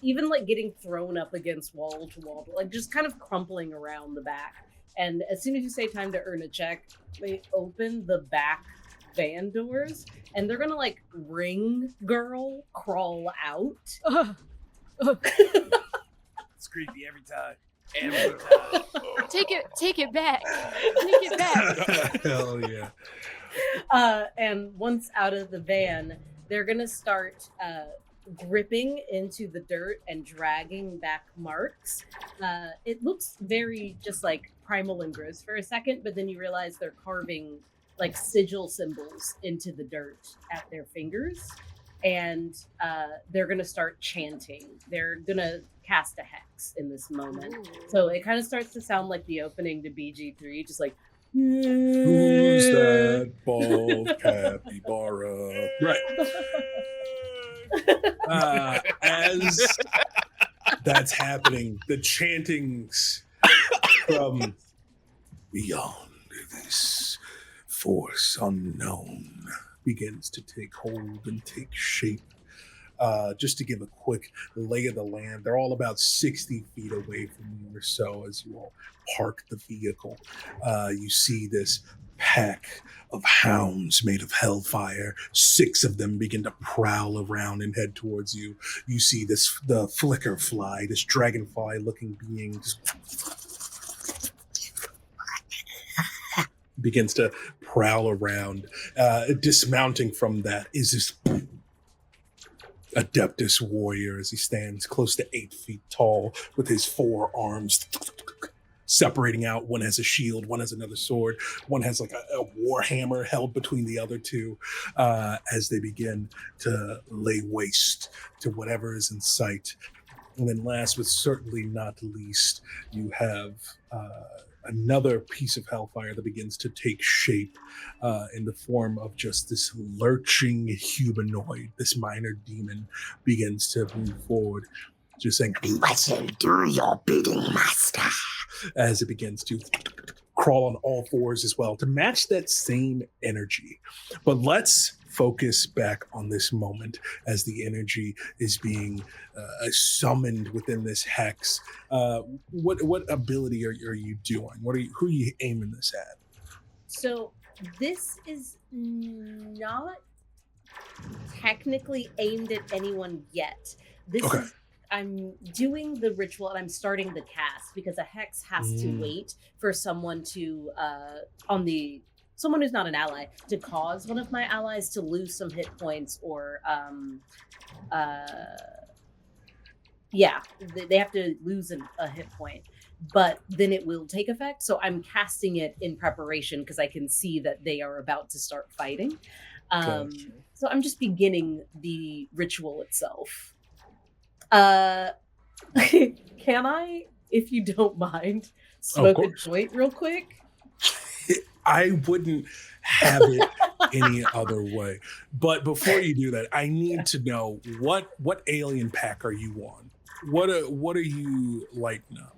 even like getting thrown up against wall to wall, like just kind of crumpling around the back. And as soon as you say time to earn a check, they open the back van doors and they're gonna like ring girl crawl out. it's creepy every time. Every time. Take it back. Take it back. Hell yeah. And once out of the van, they're gonna start gripping into the dirt and dragging back marks. It looks very just like primal and gross for a second, but then you realize they're carving like sigil symbols into the dirt at their fingers. And they're gonna start chanting. They're gonna cast a hex in this moment. Ooh. So it kind of starts to sound like the opening to BG3, just like Who's that bald capybara? Right. As that's happening, the chantings from beyond this force unknown begins to take hold and take shape. Just to give a quick lay of the land, they're all about 60 feet away from you or so as you all park the vehicle. You see this pack of hounds made of hellfire. 6 of them begin to prowl around and head towards you. You see the flicker fly, this dragonfly looking being just begins to prowl around. Dismounting from that is this Adeptus warrior as he stands close to 8 feet tall with his 4 arms separating out. One has a shield, one has another sword, one has like a war hammer held between the other two as they begin to lay waste to whatever is in sight. And then last but certainly not least, you have another piece of hellfire that begins to take shape in the form of just this lurching humanoid. This minor demon begins to move forward, just saying, "Let him do your bidding, master," as it begins to crawl on all 4s as well to match that same energy. But let's focus back on this moment as the energy is being summoned within this hex. What ability are you doing? Who are you aiming this at? So this is not technically aimed at anyone yet. This Okay. is I'm doing the ritual and I'm starting the cast because a hex has to wait for someone to someone who's not an ally to cause one of my allies to lose some hit points or they have to lose a hit point, but then it will take effect. So I'm casting it in preparation because I can see that they are about to start fighting. Gotcha. So I'm just beginning the ritual itself. Can I, if you don't mind, smoke a course. joint real quick? I wouldn't have it any other way. But before you do that, I need to know what alien pack are you on? What are you lighting up?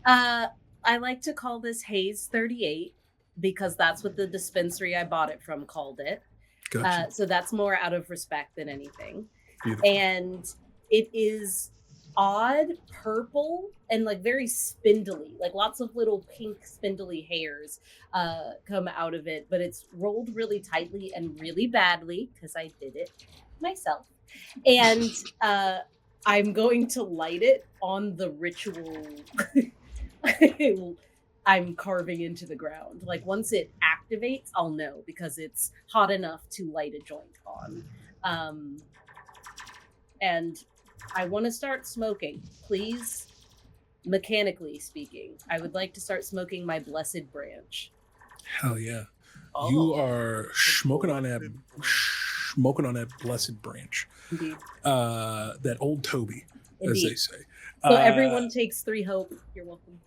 I like to call this Haze 38 because that's what the dispensary I bought it from called it. Gotcha. So that's more out of respect than anything. Beautiful. And it is odd purple and like very spindly, like lots of little pink spindly hairs come out of it, but it's rolled really tightly and really badly because I did it myself. And I'm going to light it on the ritual I'm carving into the ground. Like once it activates, I'll know because it's hot enough to light a joint on. And I want to start smoking. Please mechanically speaking, I would like to start smoking my blessed branch. Hell yeah. Oh. You are smoking on that blessed branch. Indeed. That old Toby, as they Indeed. say. So everyone takes 3 hope. You're welcome.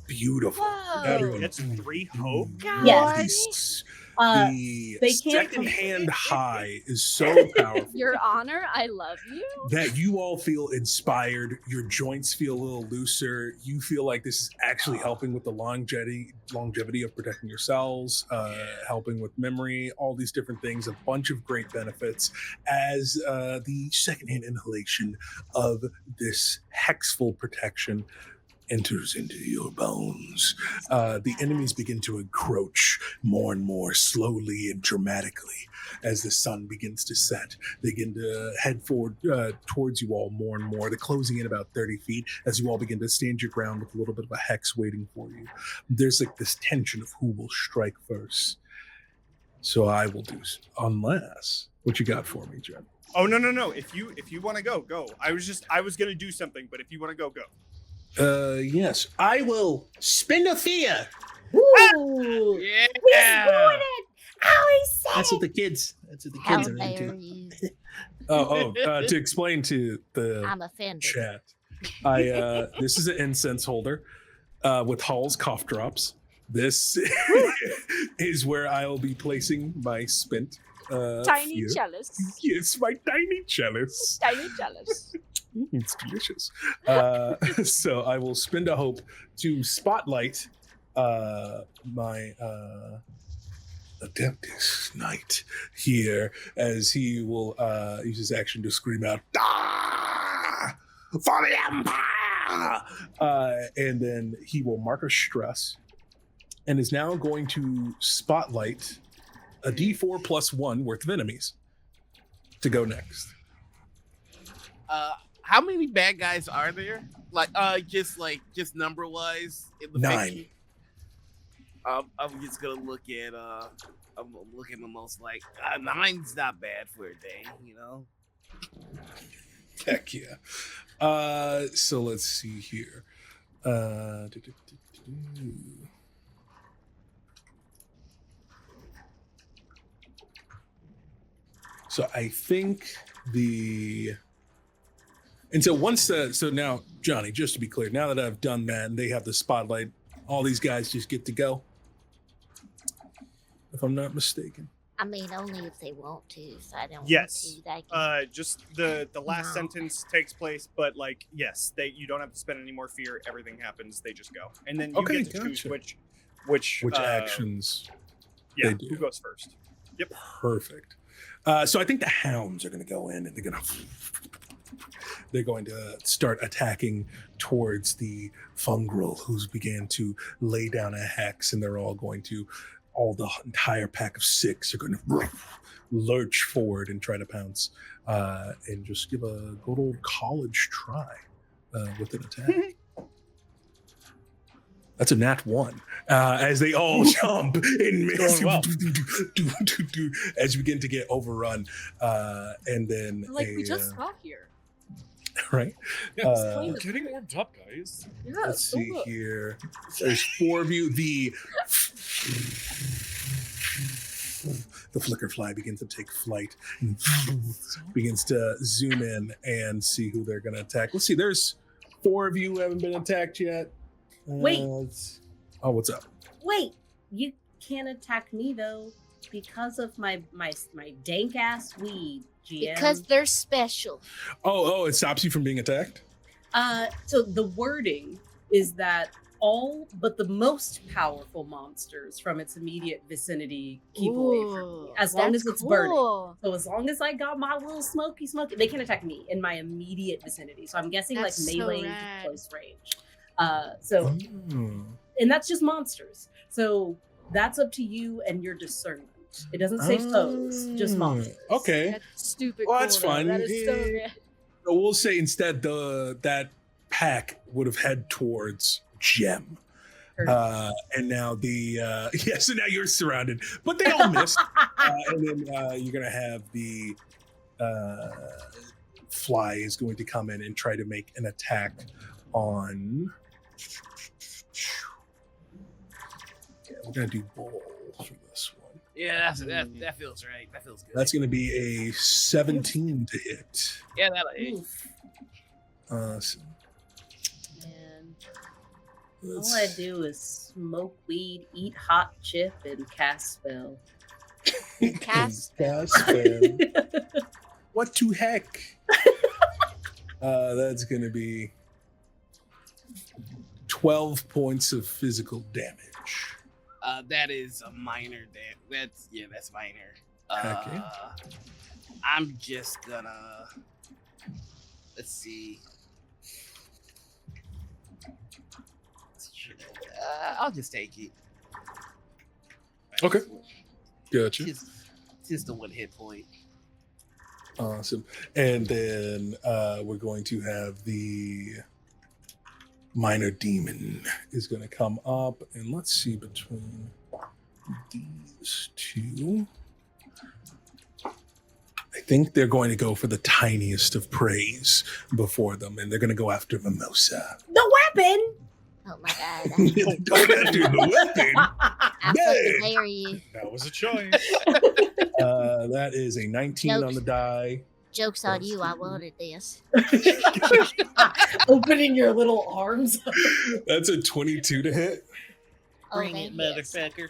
Beautiful. Whoa. Everyone Gets 3 hope. Yes. The They can't second hand high is so powerful Your Honor, I love you. that you all feel inspired. Your joints feel a little looser. You feel like this is actually helping with the longevity of protecting your cells, helping with memory, all these different things, a bunch of great benefits as the secondhand inhalation of this hexful protection enters into your bones. The enemies begin to encroach more and more slowly and dramatically as the sun begins to set. They begin to head forward towards you all more and more. They're closing in about 30 feet as you all begin to stand your ground with a little bit of a hex waiting for you. There's like this tension of who will strike first. So I will do, unless, what you got for me, Jen? Oh no! If you want to go. I was gonna do something, but if you want to go. Yes, I will spin a fear. Woo! Yeah. That's what the kids How are dare into. you? To explain to the I'm offended. chat, this is an incense holder with Hall's cough drops. This is where I'll be placing my spent Tiny fear. chalice. Yes, my tiny chalice. Tiny chalice. It's delicious. So I will spend a hope to spotlight my Adeptus knight here, as he will use his action to scream out, "Ah! For the Empire!" And then he will mark a stress and is now going to spotlight a D4 plus 1 worth of enemies to go next. How many bad guys are there? Just number wise in the 9. fiction? I'm just gonna look at I'm looking the most like 9's not bad for a day, you know. Heck yeah. So let's see here. So I think so now, Johnny, just to be clear, now that I've done that and they have the spotlight, all these guys just get to go, if I'm not mistaken. I mean, only if they want to. So I don't Yes. want to. They can... Just the last No. sentence takes place, but yes, you don't have to spend any more fear. Everything happens. They just go, and then you get to choose which actions. Yeah, they do. who goes first? Yep. Perfect. So I think the hounds are going to go in and they're going to start attacking towards the fungrel who's began to lay down a hex, and they're all going to, the entire pack of 6 are going to lurch forward and try to pounce and just give a good old college try with an attack. That's a nat 1. As they all jump and miss, as you begin to get overrun, and then We just got here. right. We're getting warmed up, guys. Yeah, Let's so see look. here. There's 4 of you. The flicker fly begins to take flight and begins to zoom in and see who they're going to attack. Let's see. There's 4 of you who haven't been attacked yet. Wait. What's up? Wait, you can't attack me though because of my dank ass weed, GM. Because they're special. Oh, it stops you from being attacked? So the wording is that all but the most powerful monsters from its immediate vicinity keep away from me, as long as it's burning. So as long as I got my little smoky, they can attack me in my immediate vicinity. So I'm guessing That's so melee to rad. close range. And that's just monsters. So that's up to you and your discernment. It doesn't say foes, just monsters. Okay. That's stupid. Well, that's cool, though. fine. That is so Yeah. rad. So we'll say instead that pack would have head towards Gem. And now so now you're surrounded, but they all missed. And then you're gonna have the fly is going to come in and try to make an attack on Okay, we're gonna do bowl for this one. Yeah, that feels right. That feels good. That's gonna be a 17 to hit. Yeah, that'll hit. Awesome. And Let's- all I do is smoke weed, eat hot chip, and cast spell. Cast. Cast spell. What to heck? That's gonna be 12 points of physical damage. That is a minor. That's minor. Okay. I'm just gonna. Let's see. I'll just take it. Okay. Gotcha. Just the 1 hit point. Awesome. And then we're going to have the minor demon is going to come up, and let's see between these two. I think they're going to go for the tiniest of preys before them, and they're going to go after Mimosa. The weapon! Oh my god. Go after the weapon. I fucking dare you. That was a choice. That is a 19 on the die. Joke's on you, I wanted this. Opening your little arms. That's a 22 to hit. Oh, Bring it, motherfucker.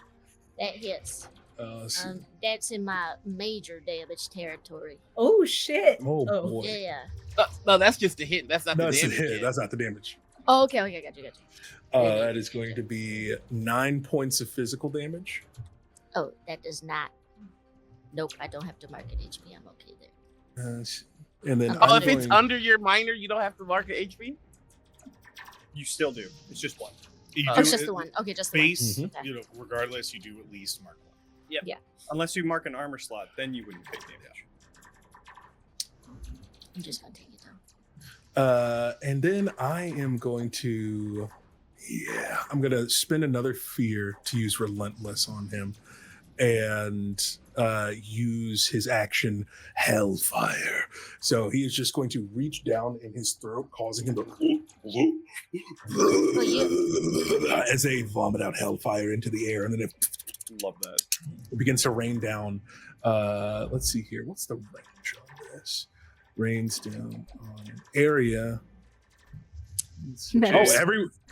That hits. So- That's in my major damage territory. Oh shit. oh boy. Yeah. No, that's just the hit. That's not That's the the damage. hit. That's not the damage. Oh, okay, got you. That is going to be 9 points of physical damage. Oh, that does not. Nope, I don't have to mark it HP. I'm okay there. And then Oh, I'm if it's going- under your minor, you don't have to mark an HP? You still do. It's just 1. You Oh, do it's just it- the one. Okay, just the base. one. Okay. You know, regardless, you do at least mark 1. Unless you mark an armor slot, then you wouldn't take damage. I'm just gonna take it down. And then I am going to, I'm going to spend another fear to use Relentless on him and use his action Hellfire. So he is just going to reach down in his throat, causing him to as they vomit out Hellfire into the air, and then Love that. it begins to rain down. Let's see here. What's the range on this? Rains down on an area. Meadows.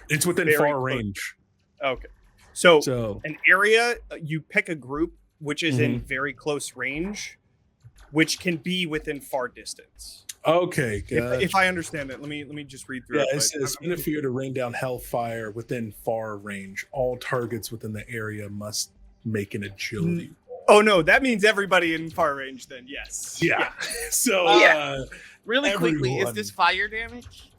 It's within Very far close. range. Okay. So, So an area, you pick a group which is in very close range, which can be within far distance. okay, If I understand it, let me just read through yeah, it. it says spend a fear to rain down Hellfire within far range. All targets within the area must make an agility roll. Oh no, that means everybody in far range. Then yes. Yeah. So Really quickly, is Everyone. this fire damage?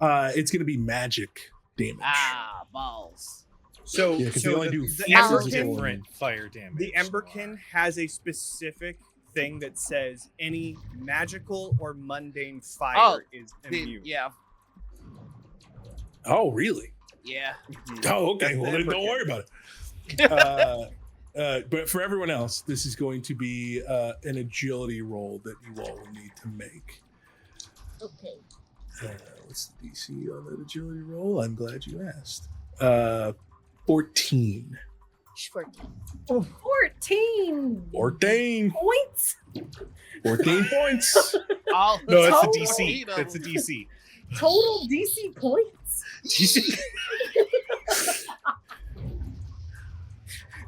it's going to be magic damage. Ah, balls. So, Yeah, 'cause they so only the, do the physical Emberkin, Different fire damage. the Emberkin has a specific thing that says any magical or mundane fire Oh, is Then, immune. yeah, Oh, really? yeah. Oh, okay. That's Well, the then don't Emberkin. worry about it. But for everyone else, this is going to be an agility roll that you all will need to make. Okay. What's the DC on that agility roll? I'm glad you asked. 14. 14. 14 14. points. 14 points. All No, it's Total- a DC. It's a DC. Total DC points.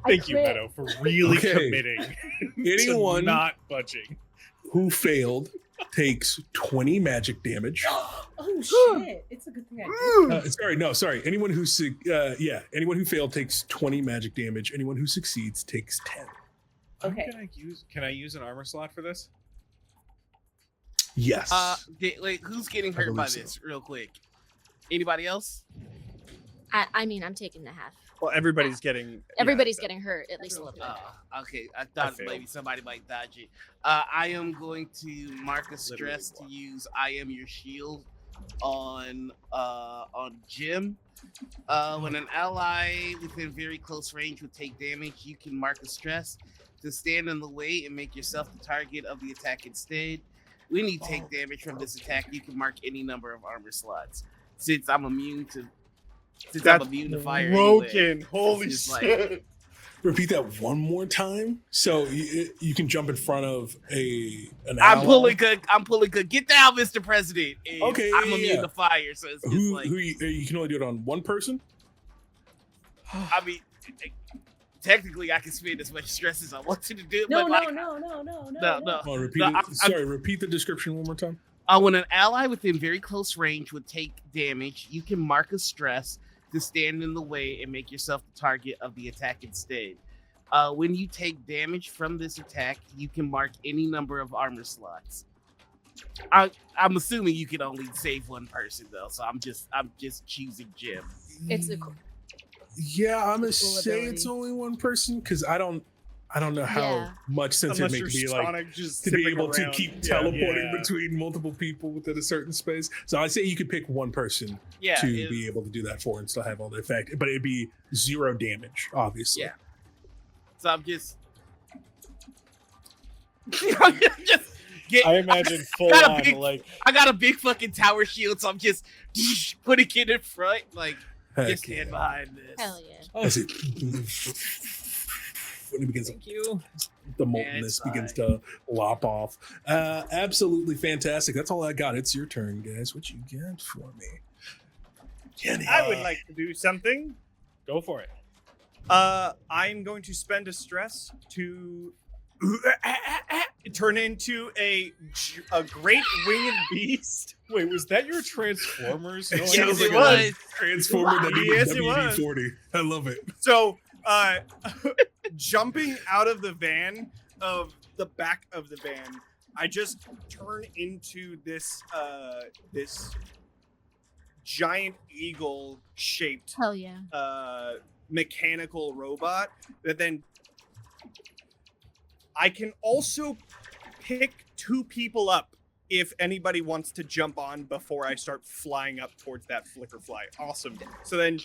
Thank you, quit. Meadow, for really Okay. committing Anyone to not budging. who failed takes 20 magic damage. Oh shit! It's a good thing I did. Sorry. Anyone who anyone who failed takes 20 magic damage. Anyone who succeeds takes 10. Okay. Can I use an armor slot for this? Yes. Wait, who's getting I hurt by believe so. this? Real quick. Anybody else? I mean, I'm taking the half. Well, everybody's getting. Everybody's yeah, getting hurt at least a little bit. Okay. I thought failed. maybe somebody might dodge it. I am going to mark a stress to use I am your shield on Jim. When an ally within very close range would take damage, you can mark a stress to stand in the way and make yourself the target of the attack instead. When you take damage from this attack, you can mark any number of armor slots. Since I'm immune to Since That's I'm immune to fire broken. anyway, Holy it's just shit. Repeat that one more time. So you can jump in front of an I'm ally. pulling good. Get down, Mr. President. And Okay, I'm yeah, immune yeah. to fire, so it's just You can only do it on one person. I mean, technically, I can spend as much stress as I want to do it. No, but no, like, no, no, no, no, no, no. Oh, repeat No, it. Repeat the description one more time. When an ally within very close range would take damage, you can mark a stress to stand in the way and make yourself the target of the attack instead. When you take damage from this attack, you can mark any number of armor slots. I'm assuming you can only save one person though, so I'm just choosing Jim. It's Yeah, I'm gonna say ability. it's only one person because I don't know how much sense Unless it you're makes to be like Sonic just to be zipping able to around. keep Yeah, teleporting yeah. between multiple people within a certain space. So I say you could pick one person Yeah, to be able to do that for and still have all the effect, but it'd be 0 damage, obviously. Yeah. So I'm just I imagine full got a on, big- like I got a big fucking tower shield, so I'm just putting it in front, like Heck just stand behind this. Hell yeah. I see. When it begins, thank you. the moltenness begins to lop off. Absolutely fantastic. That's all I got. It's your turn, guys. What you got for me? Jenny. I would like to do something. Go for it. I'm going to spend a stress to turn into a great winged beast. Wait, was that your Transformers? No, It I sounds didn't like think a Transformer that needed Yes, it was. WD-40. I love it. So, jumping out of the van, of the back of the van, I just turn into this this giant eagle shaped Hell yeah. mechanical robot that then I can also pick 2 people up if anybody wants to jump on before I start flying up towards that flicker fly. Awesome. So then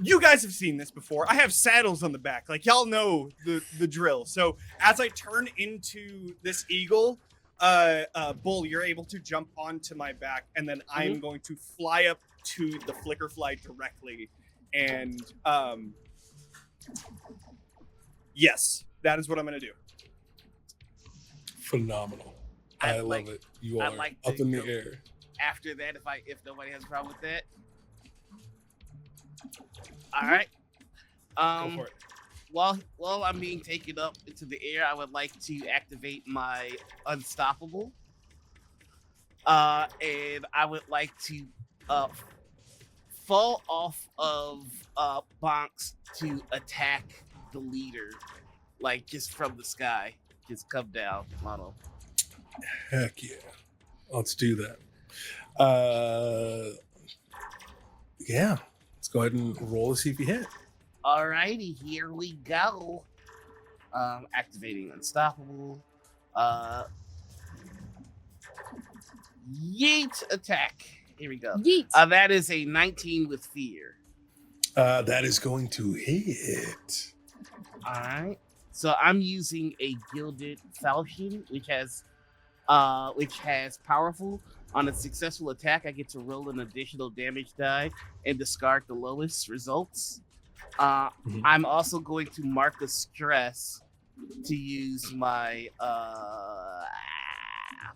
you guys have seen this before. I have saddles on the back. Like y'all know the drill. So as I turn into this eagle, Bull, you're able to jump onto my back, and then I'm going to fly up to the flicker fly directly. And yes, that is what I'm gonna do. Phenomenal. I love it. You I'd are like up to in the go air. After that, if nobody has a problem with that. All right. Go for it. While I'm being taken up into the air, I would like to activate my unstoppable. And I would like to fall off of Bonks to attack the leader, like just from the sky. Just come down on him. Heck yeah. Let's do that. Yeah. Let's go ahead and roll to see if you hit. Alrighty, here we go. Activating unstoppable. Yeet attack. Here we go. Yeet. That is a 19 with fear. That is going to hit. All right. So I'm using a gilded falchion, which has powerful. On a successful attack, I get to roll an additional damage die and discard the lowest results. I'm also going to mark a stress to use my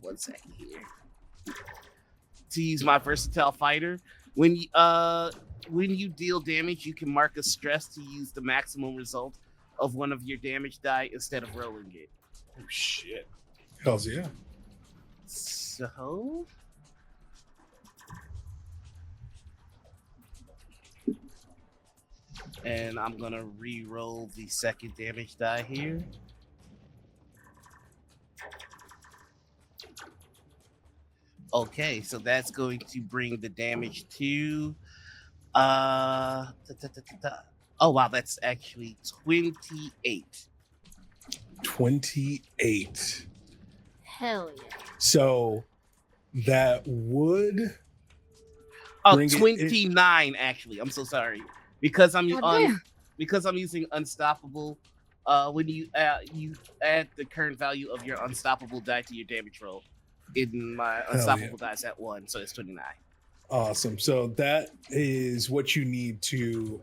1 second here. To use my versatile fighter. When you deal damage, you can mark a stress to use the maximum result of one of your damage die instead of rolling it. Oh shit. Hells yeah. So and I'm gonna re-roll the second damage die here. Okay, so that's going to bring the damage to oh wow, that's actually 28. 28. Hell yeah. So that would Oh, bring it- 29 actually. I'm so sorry. Because I'm Goddamn. because I'm using unstoppable. When you add the current value of your unstoppable die to your damage roll. In my unstoppable dice at 1, so it's 29. Awesome. So that is what you need to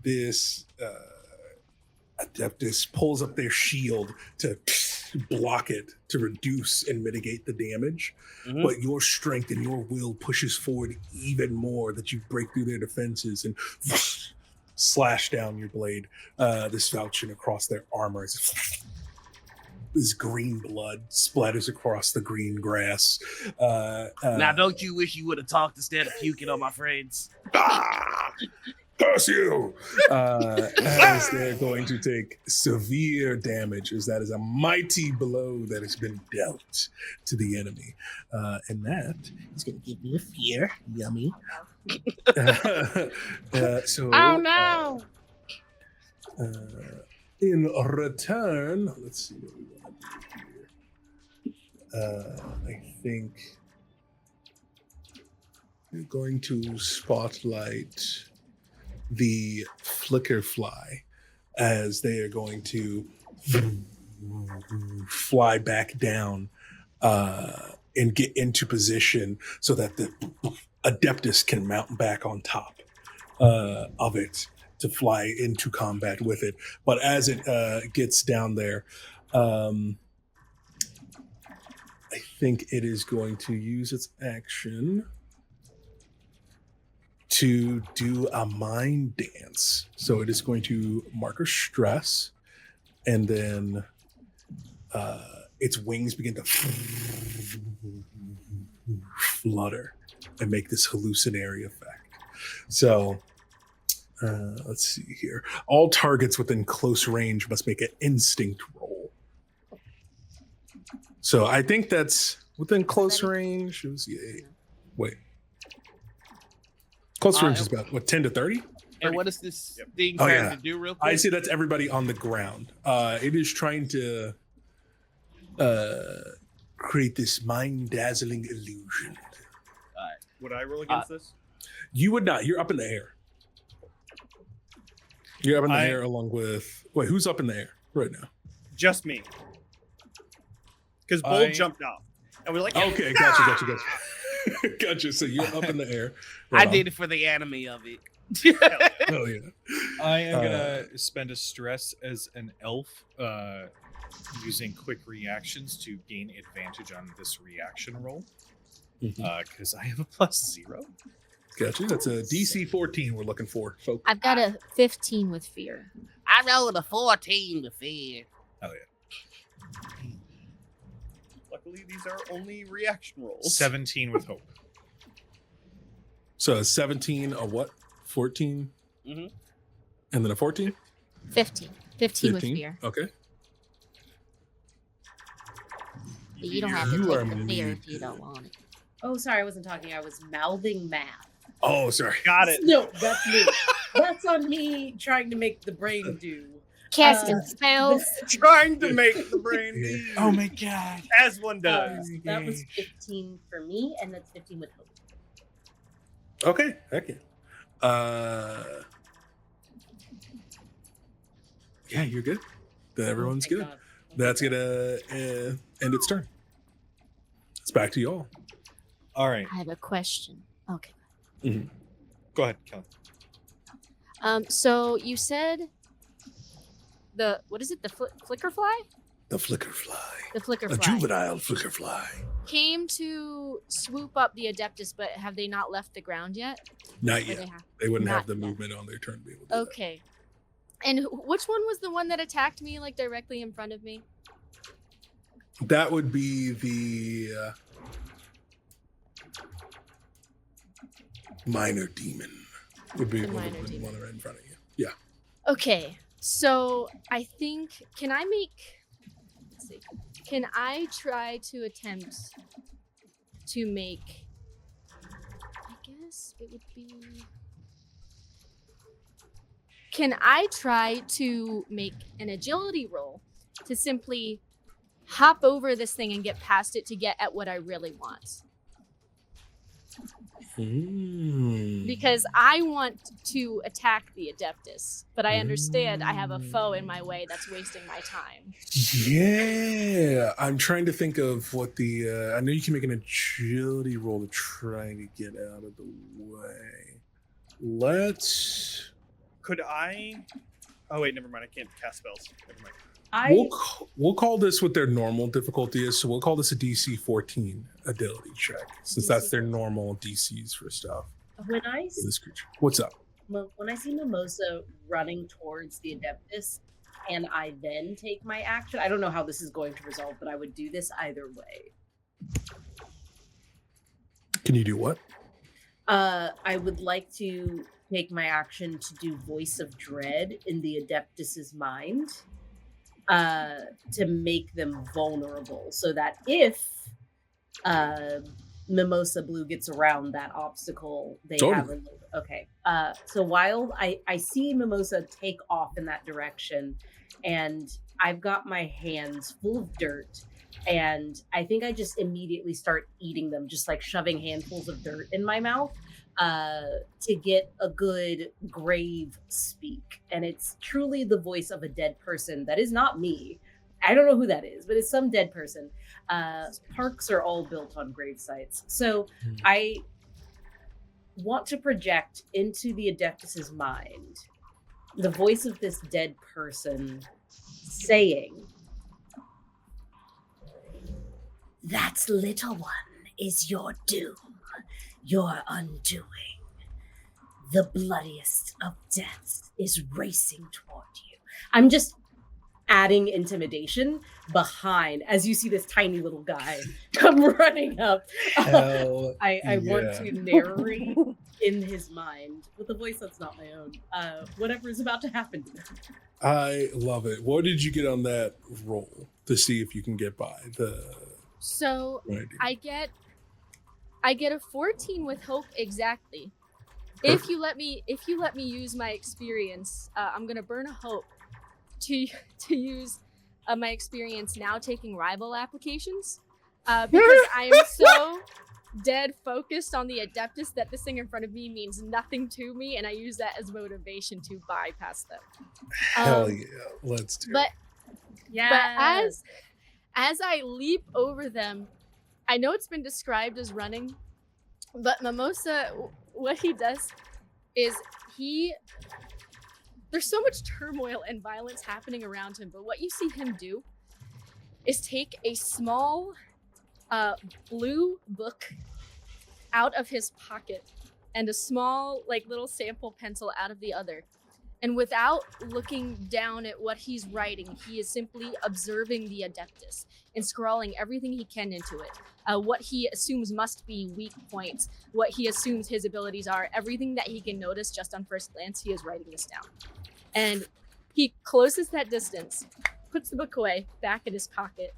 this Adeptus pulls up their shield to block it to reduce and mitigate the damage. Mhm. But your strength and your will pushes forward even more that you break through their defenses and slash down your blade, this falchion across their armor. This green blood splatters across the green grass. Now, don't you wish you would have talked instead of puking on my friends? Curse you! As they're going to take severe damage, as that is a mighty blow that has been dealt to the enemy. And that is going to give me a fear. Yummy. Oh, no! In return, let's see what we want to do here. I think we're going to spotlight the flicker fly as they are going to fly back down and get into position so that the Adeptus can mount back on top of it to fly into combat with it. But as it gets down there, I think it is going to use its action to do a mind dance. So it is going to mark a stress, and then its wings begin to flutter and make this hallucinatory effect. So let's see here. All targets within close range must make an instinct roll. So I think that's within close range. It was, wait. Close range is about, what, 10 to 30? And what is this thing Oh, trying yeah. to do real quick? I see that's everybody on the ground. It is trying to create this mind-dazzling illusion. Would I roll against this? You would not. You're up in the air. You're up in the air along with... Wait, who's up in the air right now? Just me. Because Bull jumped off. And we're like, Okay, gotcha. Gotcha. So you're up in the air. I did it for the anime of it. Oh, yeah. I am gonna spend a stress as an elf, using quick reactions to gain advantage on this reaction roll. Because I have a +0. Gotcha. That's a DC 14 we're looking for, folks. I've got a 15 with fear. I rolled a 14 with fear. Oh, yeah. Luckily, these are only reaction rolls. 17 with hope. So a 17, a what? 14? Mhm. And then a 14? 15. 15 with fear. Okay. You don't have to You take are the fear muted. if you don't want it. Oh, sorry, I wasn't talking. I was mouthing math. Oh, sorry. Got it. No, that's me. That's on me trying to make the brain do. Casting spells. Trying to make the brain do. Oh, my God. As one does. That was 15 for me, and that's 15 with hope. Okay. Heck yeah. Yeah, you're good. Everyone's Thank good. God. That's gonna end its turn. It's back to y'all. All right. I have a question. Okay. Go ahead, Kelly. So you said what is it? The flicker fly? The flicker fly. The flicker A fly juvenile flicker fly. came to swoop up the Adeptus, but have they not left the ground yet? Not Or yet. they have? They wouldn't have Not the yet. movement on their turn to be able to do Okay. And which one was the one that attacked me, like directly in front of me? that. That would be the minor demon. Would be The one minor of the demon. one right in front of you. Yeah. Okay, so I think can I try to attempt to make? I guess it would be. Can I try to make an agility roll to simply hop over this thing and get past it to get at what I really want? because I want to attack the Adeptus, but I understand I have a foe in my way that's wasting my time. Yeah, I'm trying to think of what the. I know you can make an agility roll to try to get out of the way. Let's. Could I? Oh wait, never mind. I can't cast spells. Never mind. We'll call this what their normal difficulty is. So we'll call this a DC 14 ability check, since that's their normal DCs for stuff. When I For this creature. What's up? when I see Mimosa running towards the Adeptus, and I then take my action, I don't know how this is going to resolve, but I would do this either way. Can you do what? I would like to take my action to do Voice of Dread in the Adeptus's mind, to make them vulnerable, so that if Mimosa Blue gets around that obstacle, they have a little. Okay. So while I see Mimosa take off in that direction, and I've got my hands full of dirt, and I think I just immediately start eating them, just like shoving handfuls of dirt in my mouth, to get a good grave speak. And it's truly the voice of a dead person that is not me. I don't know who that is, but it's some dead person. Parks are all built on grave sites. So I want to project into the Adeptus's mind the voice of this dead person saying, "That little one is your doom, your undoing. The bloodiest of deaths is racing toward you." I'm just adding intimidation behind as you see this tiny little guy come running up. I want to narrate in his mind with a voice that's not my own whatever is about to happen to him. I love it. What did you get on that roll to see if you can get by the? So I get a 14 with hope exactly. If you let me use my experience, I'm gonna burn a hope to use my experience now taking rival applications, because I am so dead focused on the Adeptus that this thing in front of me means nothing to me, and I use that as motivation to bypass them. Hell yeah, let's do it. But as I leap over them, I know it's been described as running, but Mimosa, what he does is there's so much turmoil and violence happening around him, but what you see him do is take a small blue book out of his pocket and a small little sample pencil out of the other. And without looking down at what he's writing, he is simply observing the Adeptus and scrawling everything he can into it. What he assumes must be weak points, what he assumes his abilities are, everything that he can notice just on first glance, he is writing this down. And he closes that distance, puts the book away, back in his pocket,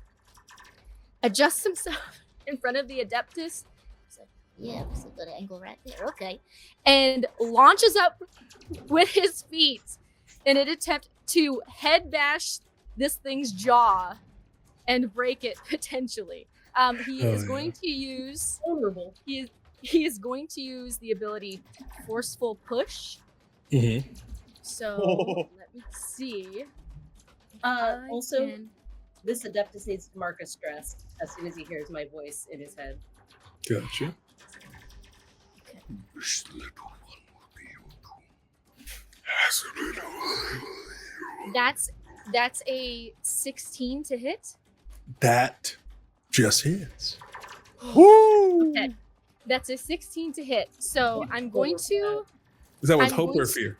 adjusts himself in front of the Adeptus. He's like, yeah, that's a good angle right there, okay. And launches up with his feet in an attempt to head bash this thing's jaw and break it potentially. He is going to use vulnerable. He is going to use the ability Forceful Push. Mm-hmm. So let me see. This Adeptus needs to mark a stress as soon as he hears my voice in his head. Gotcha. Okay. This little one will be your doom. That's a 16 to hit. That just hits. Woo! Okay. That's a 16 to hit. So I'm going to. Is that with hope or fear?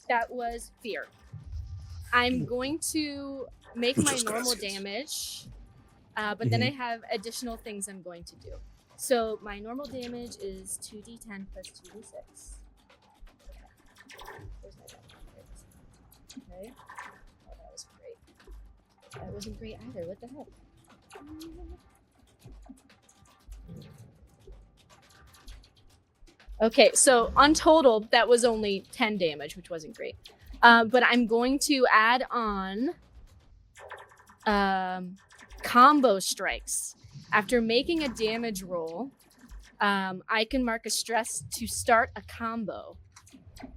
That was fear. I'm going to make my normal damage, but then I have additional things I'm going to do. So my normal damage is 2d10 plus 2d6. Where's my damage? Okay. Oh, that was great. That wasn't great either. What the heck? Okay, so on total, that was only 10 damage, which wasn't great. But I'm going to add on combo strikes. After making a damage roll, I can mark a stress to start a combo.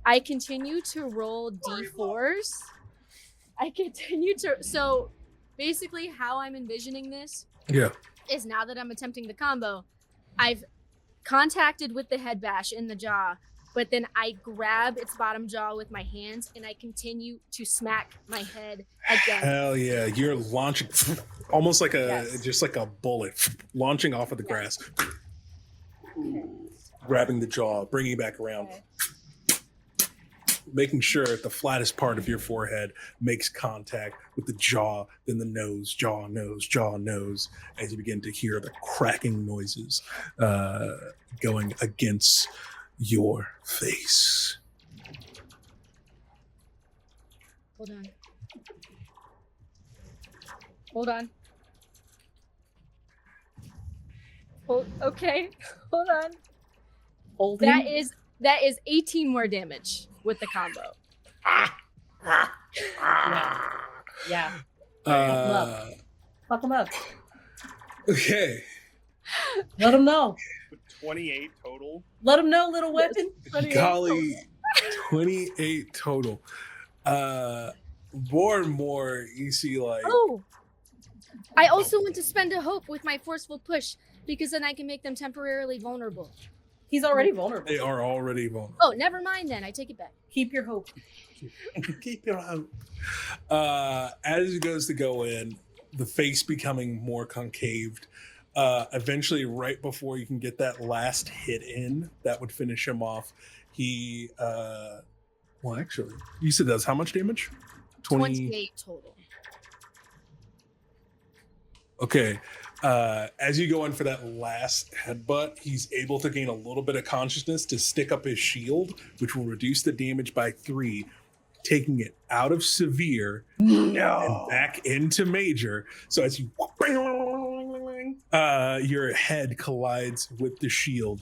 I continue to roll d4s. So basically how I'm envisioning this is now that I'm attempting the combo, I've contacted with the head bash in the jaw, but then I grab its bottom jaw with my hands and I continue to smack my head again. Hell yeah, you're launching almost like Yes. just like a bullet launching off of the grass, grabbing the jaw, bringing it back around, making sure the flattest part of your forehead makes contact with the jaw, then the nose, jaw, nose, as you begin to hear the cracking noises going against your face. Hold on. Okay. Hold on. That is 18 more damage with the combo. Yeah. Fuck him up. Okay. Let him know. 28 total. Let him know, little weapon. Golly, 28 total. More and more you see like I also want to spend a hope with my forceful push because then I can make them temporarily vulnerable. He's already vulnerable. They are already vulnerable. Oh, never mind then. I take it back. Keep your hope. Keep your hope. As it goes to go in, the face becoming more concaved. Eventually, right before you can get that last hit in, that would finish him off. He, well, actually, you said that's how much damage? 28 total. Okay. As you go in for that last headbutt, he's able to gain a little bit of consciousness to stick up his shield, which will reduce the damage by 3, taking it out of severe and back into major. So as you your head collides with the shield.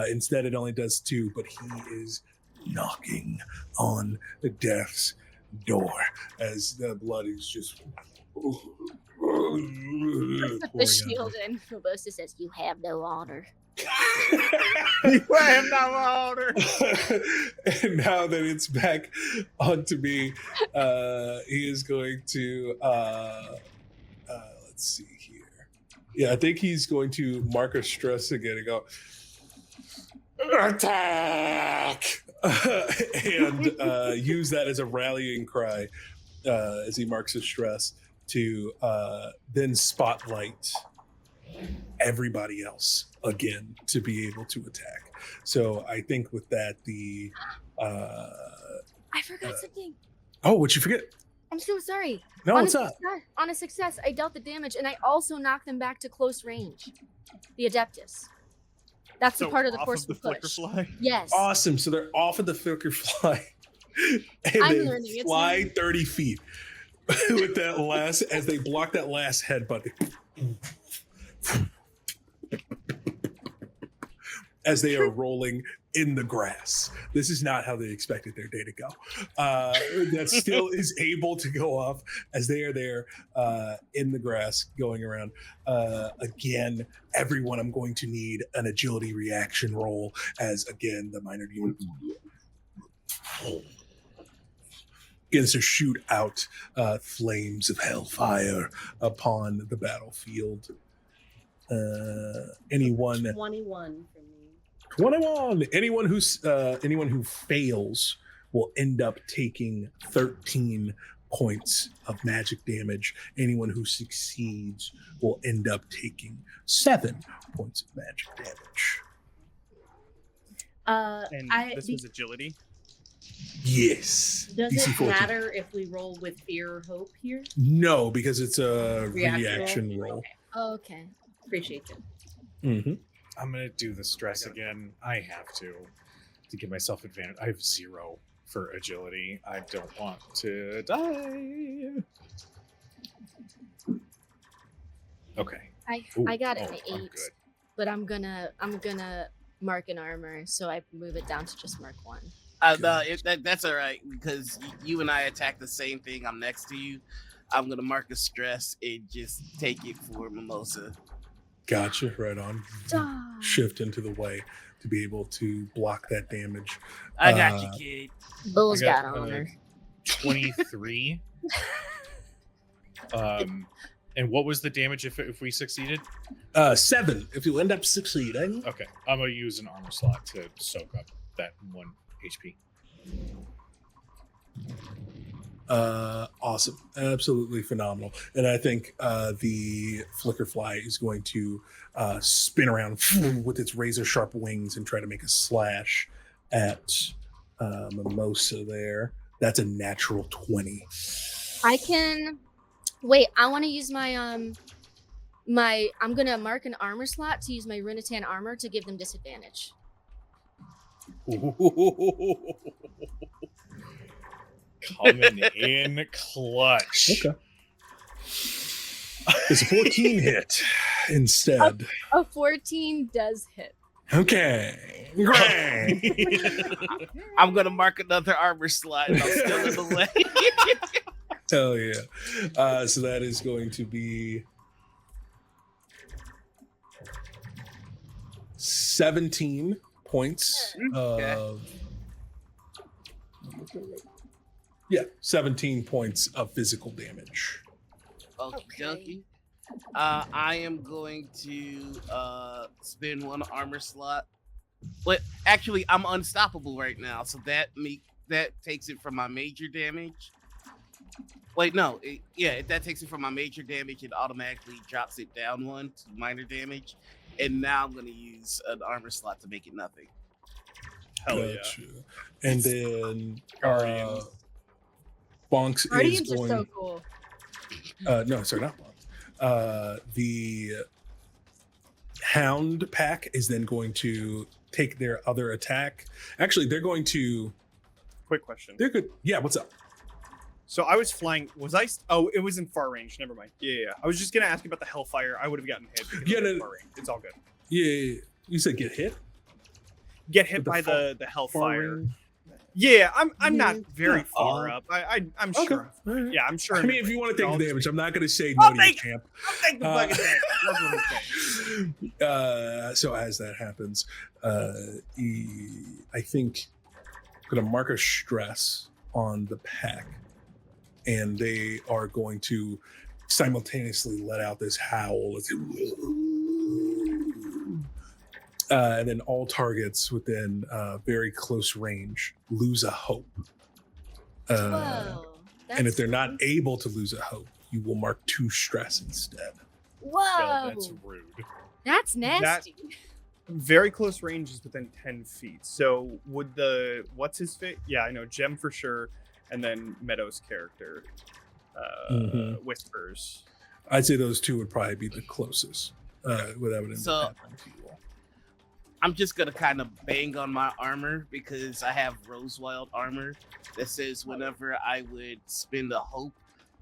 Instead, it only does 2, but he is knocking on the death's door as the blood is just The shield in. Robusta says, "You have no honor." You have no honor. And now that it's back onto me, he is going to let's see here. Yeah, I think he's going to mark a stress again and go attack and use that as a rallying cry as he marks his stress to then spotlight everybody else again to be able to attack. So I think with that, the I forgot something. Oh, what'd you forget? I'm so sorry. No, on what's up? On a success, I dealt the damage, and I also knocked them back to close range. The Adeptus. That's the part of the forceful push. Yes. Awesome. So they're off of the flicker fly, and I'm they learning. It's fly learning. 30 feet with that last as they block that last headbutt. As they are rolling in the grass. This is not how they expected their day to go. That still is able to go off as they are there in the grass going around. Again, everyone, I'm going to need an agility reaction roll as, again, the minor demon begins to shoot out flames of hellfire upon the battlefield. Anyone 21 for me. 21. Anyone who fails will end up taking 13 points of magic damage. Anyone who succeeds will end up taking 7 points of magic damage. And this was agility. Yes. Does DC it 14. matter if we roll with fear or hope here? No, because it's a Reaction reaction roll? roll. Okay. Appreciate it. Mm-hmm. I'm gonna do the stress again. I have to give myself advantage. I have 0 for agility. I don't want to die. Okay. I got an I'm 8, good. but I'm gonna mark an armor, so I move it down to just mark 1. No, that's all right because you and I attack the same thing. I'm next to you. I'm gonna mark a stress and just take it for Mimosa. Gotcha. Right on. Ah. Shift into the way to be able to block that damage. I got you, kid. Bull's I got got, honor. 23. And what was the damage if we succeeded? 7 if you end up succeeding. Okay, I'm gonna use an armor slot to soak up that 1 HP. Awesome. Absolutely phenomenal. And I think the Flickerfly is going to spin around with its razor sharp wings and try to make a slash at Mimosa there. That's a natural 20. I can wait. I want to use my I'm gonna mark an armor slot to use my Runatan armor to give them disadvantage. Coming in clutch. Okay. It's a 14 hit instead. A 14 does hit. Okay. Great. I'm gonna mark another armor slot and I'll steal it away. Hell yeah. So that is going to be 17 points of 17 points of physical damage. Okie dokie. I am going to spend 1 armor slot. But actually, I'm unstoppable right now, so that takes it from my major damage. Wait, no, that takes it from my major damage. It automatically drops it down 1 to minor damage, and now I'm gonna use an armor slot to make it nothing. Hell Gotcha. And then Guardians. Bonks is Guardians are going. so cool. No, sorry, not Bonks. The Hound pack is then going to take their other attack. Actually, they're going to. Quick question. They're good. Yeah, what's up? So I was flying. Oh, it was in far range. Never mind. Yeah. I was just gonna ask about the Hellfire. I would have gotten hit. Because Yeah, it was no, far range. It's all good. Yeah. You said get hit? Get hit With by the the Hellfire. Yeah, I'm not very far Oh. up. I'm Okay. sure. All right. Yeah, I'm sure. I mean, if you want to take the damage, I'm not going to say I'll no to you, take- champ. I'll take the fucking damage. That's what I'm saying. So as that happens, I think I'm going to mark a stress on the pack, and they are going to simultaneously let out this howl. And then all targets within very close range lose a hope. Whoa. And if they're not able to lose a hope, you will mark 2 stress instead. Whoa. Well, that's rude. That's nasty. Very close range is within 10 feet. So would what's his face? Yeah, I know Gem for sure, and then Meadow's character, Whispers. I'd say those 2 would probably be the closest without it So- happening to you all. I'm just gonna kind of bang on my armor because I have Rosewild armor that says whenever I would spend a hope,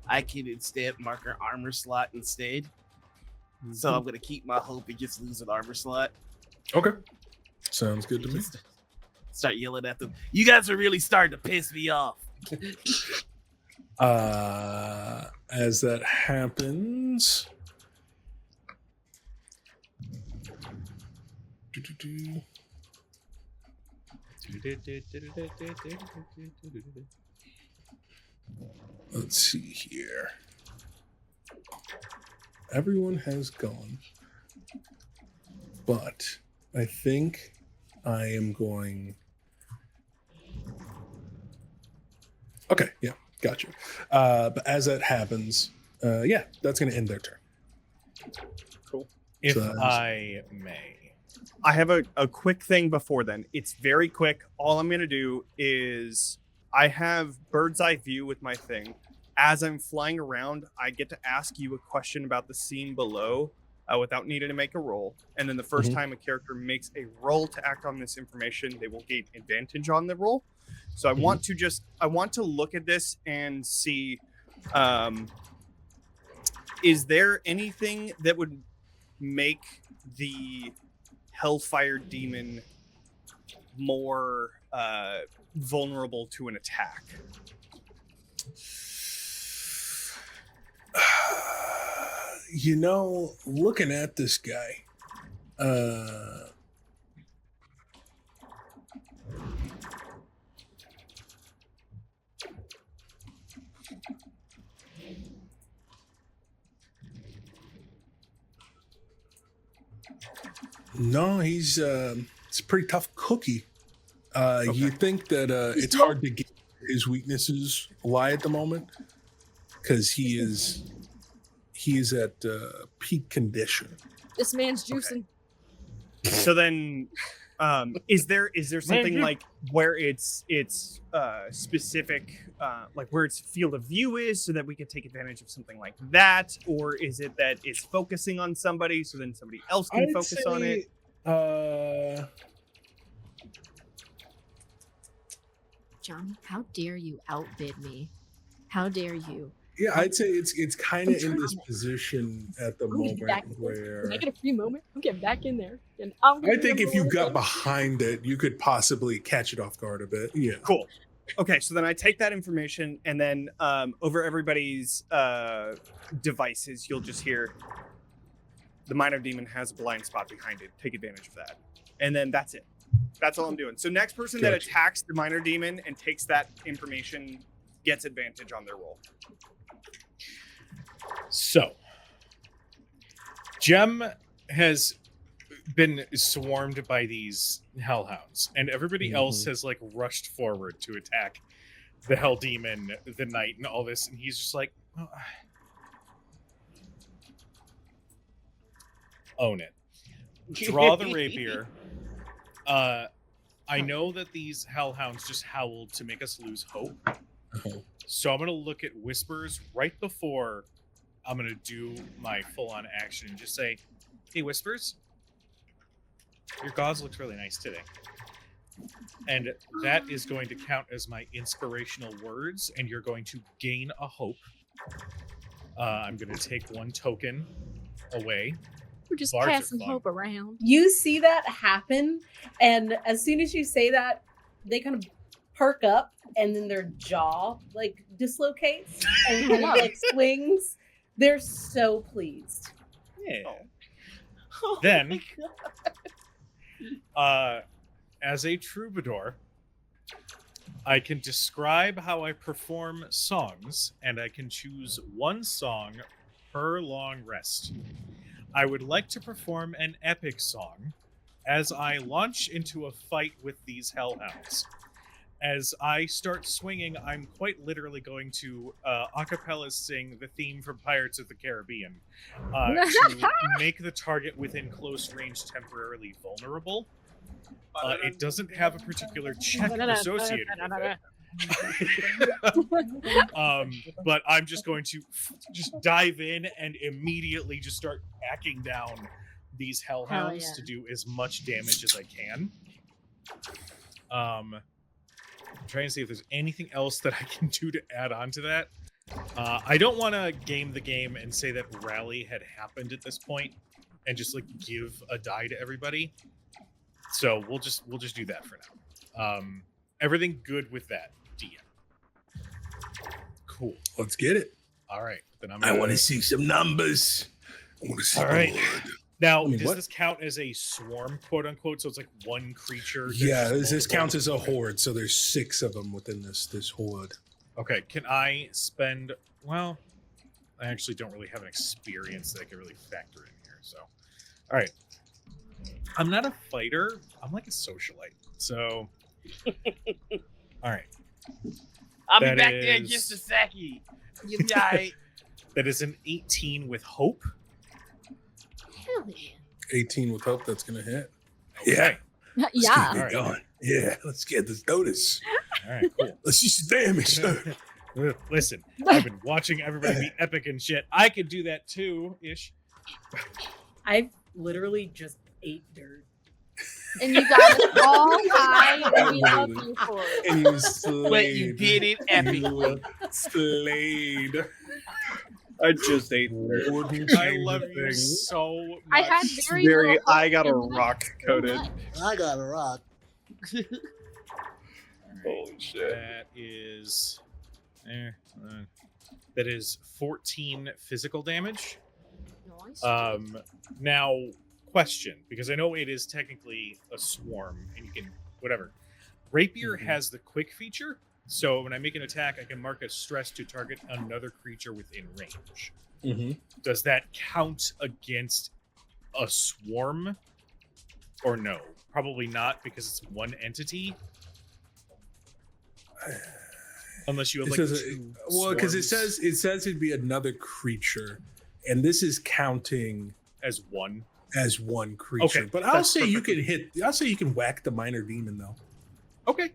I can instead mark an armor slot instead. So I'm gonna keep my hope and just lose an armor slot. Okay. Sounds good to me. Just start yelling at them. You guys are really starting to piss me off. As that happens, let's see here. Everyone has gone, but I think I am going. Okay, yeah, gotcha. But as that happens, that's going to end their turn. Cool. If So- I may. I have a quick thing before then. It's very quick. All I'm gonna do is I have bird's eye view with my thing. As I'm flying around, I get to ask you a question about the scene below without needing to make a roll. And then the first time a character makes a roll to act on this information, they will gain advantage on the roll. So I want to look at this and see, is there anything that would make the Hellfire Demon more vulnerable to an attack? You know, looking at this guy, no, he's it's a pretty tough cookie. You think that it's hard to get his weaknesses lie at the moment because he is at peak condition. This man's juicing. So then, is there something like where it's specific, like where its field of view is, so that we could take advantage of something like that, or is it that it's focusing on somebody, so then somebody else can focus on it? John, how dare you outbid me? How dare you? Yeah, I'd say it's kind of in this position at the moment where Can I get a free moment? I'm getting back in there. And I think if you got behind it, you could possibly catch it off guard a bit. Yeah. Cool. Okay, so then I take that information, and then over everybody's devices, you'll just hear the minor demon has a blind spot behind it. Take advantage of that. And then that's it. That's all I'm doing. So next person that attacks the minor demon and takes that information gets advantage on their roll. So, Jem has been swarmed by these hellhounds, and everybody else has like rushed forward to attack the hell demon, the knight, and all this, and he's just like, oh, own it. Draw the rapier. I know that these hellhounds just howled to make us lose hope. So I'm going to look at Whispers right before I'm going to do my full-on action and just say, hey, Whispers, your gauze looks really nice today. And that is going to count as my inspirational words, and you're going to gain a hope. I'm going to take one token away. We're just Bars are passing fun. hope around. You see that happen, and as soon as you say that, they kind of perk up, and then their jaw like dislocates and kind of like swings. They're so pleased. Yeah. Oh Then, as a troubadour, I can describe how I perform songs, and I can choose one song per long rest. I would like to perform an epic song as I launch into a fight with these hellhounds. As I start swinging, I'm quite literally going to a cappella sing the theme from Pirates of the Caribbean to make the target within close range temporarily vulnerable. It doesn't have a particular check associated with it. But I'm just going to just dive in and immediately just start hacking down these hellhounds to do as much damage as I can. I'm trying to see if there's anything else that I can do to add on to that. I don't want to game the game and say that rally had happened at this point and just like give a die to everybody. So we'll just do that for now. Everything good with that, DM. Cool. Let's get it. All right. Then I want to see some numbers. I want to see All right. blood. Now, I mean, does what? this count as a swarm, quote unquote? So it's like one creature. Yeah, this counts as a horde. So there's 6 of them within this horde. Okay. Can I spend? Well, I actually don't really have an experience that I can really factor in here. So, all right. I'm not a fighter. I'm like a socialite. So, all right. I'll be That back there in is- just a second. You'll be all right. That is an 18 with hope. Hell yeah. 18 with hope, that's going to hit. Okay. Let's Yeah. keep it going. Yeah, let's get this notice. All right. Cool. Let's see some damage, sir. Listen, I've been watching everybody be epic and shit. I could do that too, ish. I've literally just ate dirt. And you got it all high, and we love you for it. And you slayed. But you did it epically. You slayed. I just ate. I love you so much. I had very, Very. little I got a hope in rock life. coated. I got a rock. Holy shit. That is, that is 14 physical damage. Nice. Now, question, because I know it is technically a swarm, and you can whatever. Rapier has the quick feature, so when I make an attack, I can mark a stress to target another creature within range. Does that count against a swarm, or no? Probably not, because it's one entity. Unless you have like because it says it'd be another creature, and this is counting as one creature. Okay, But I'll that's say you perfectly- can hit. I'll say you can whack the minor demon though. Okay.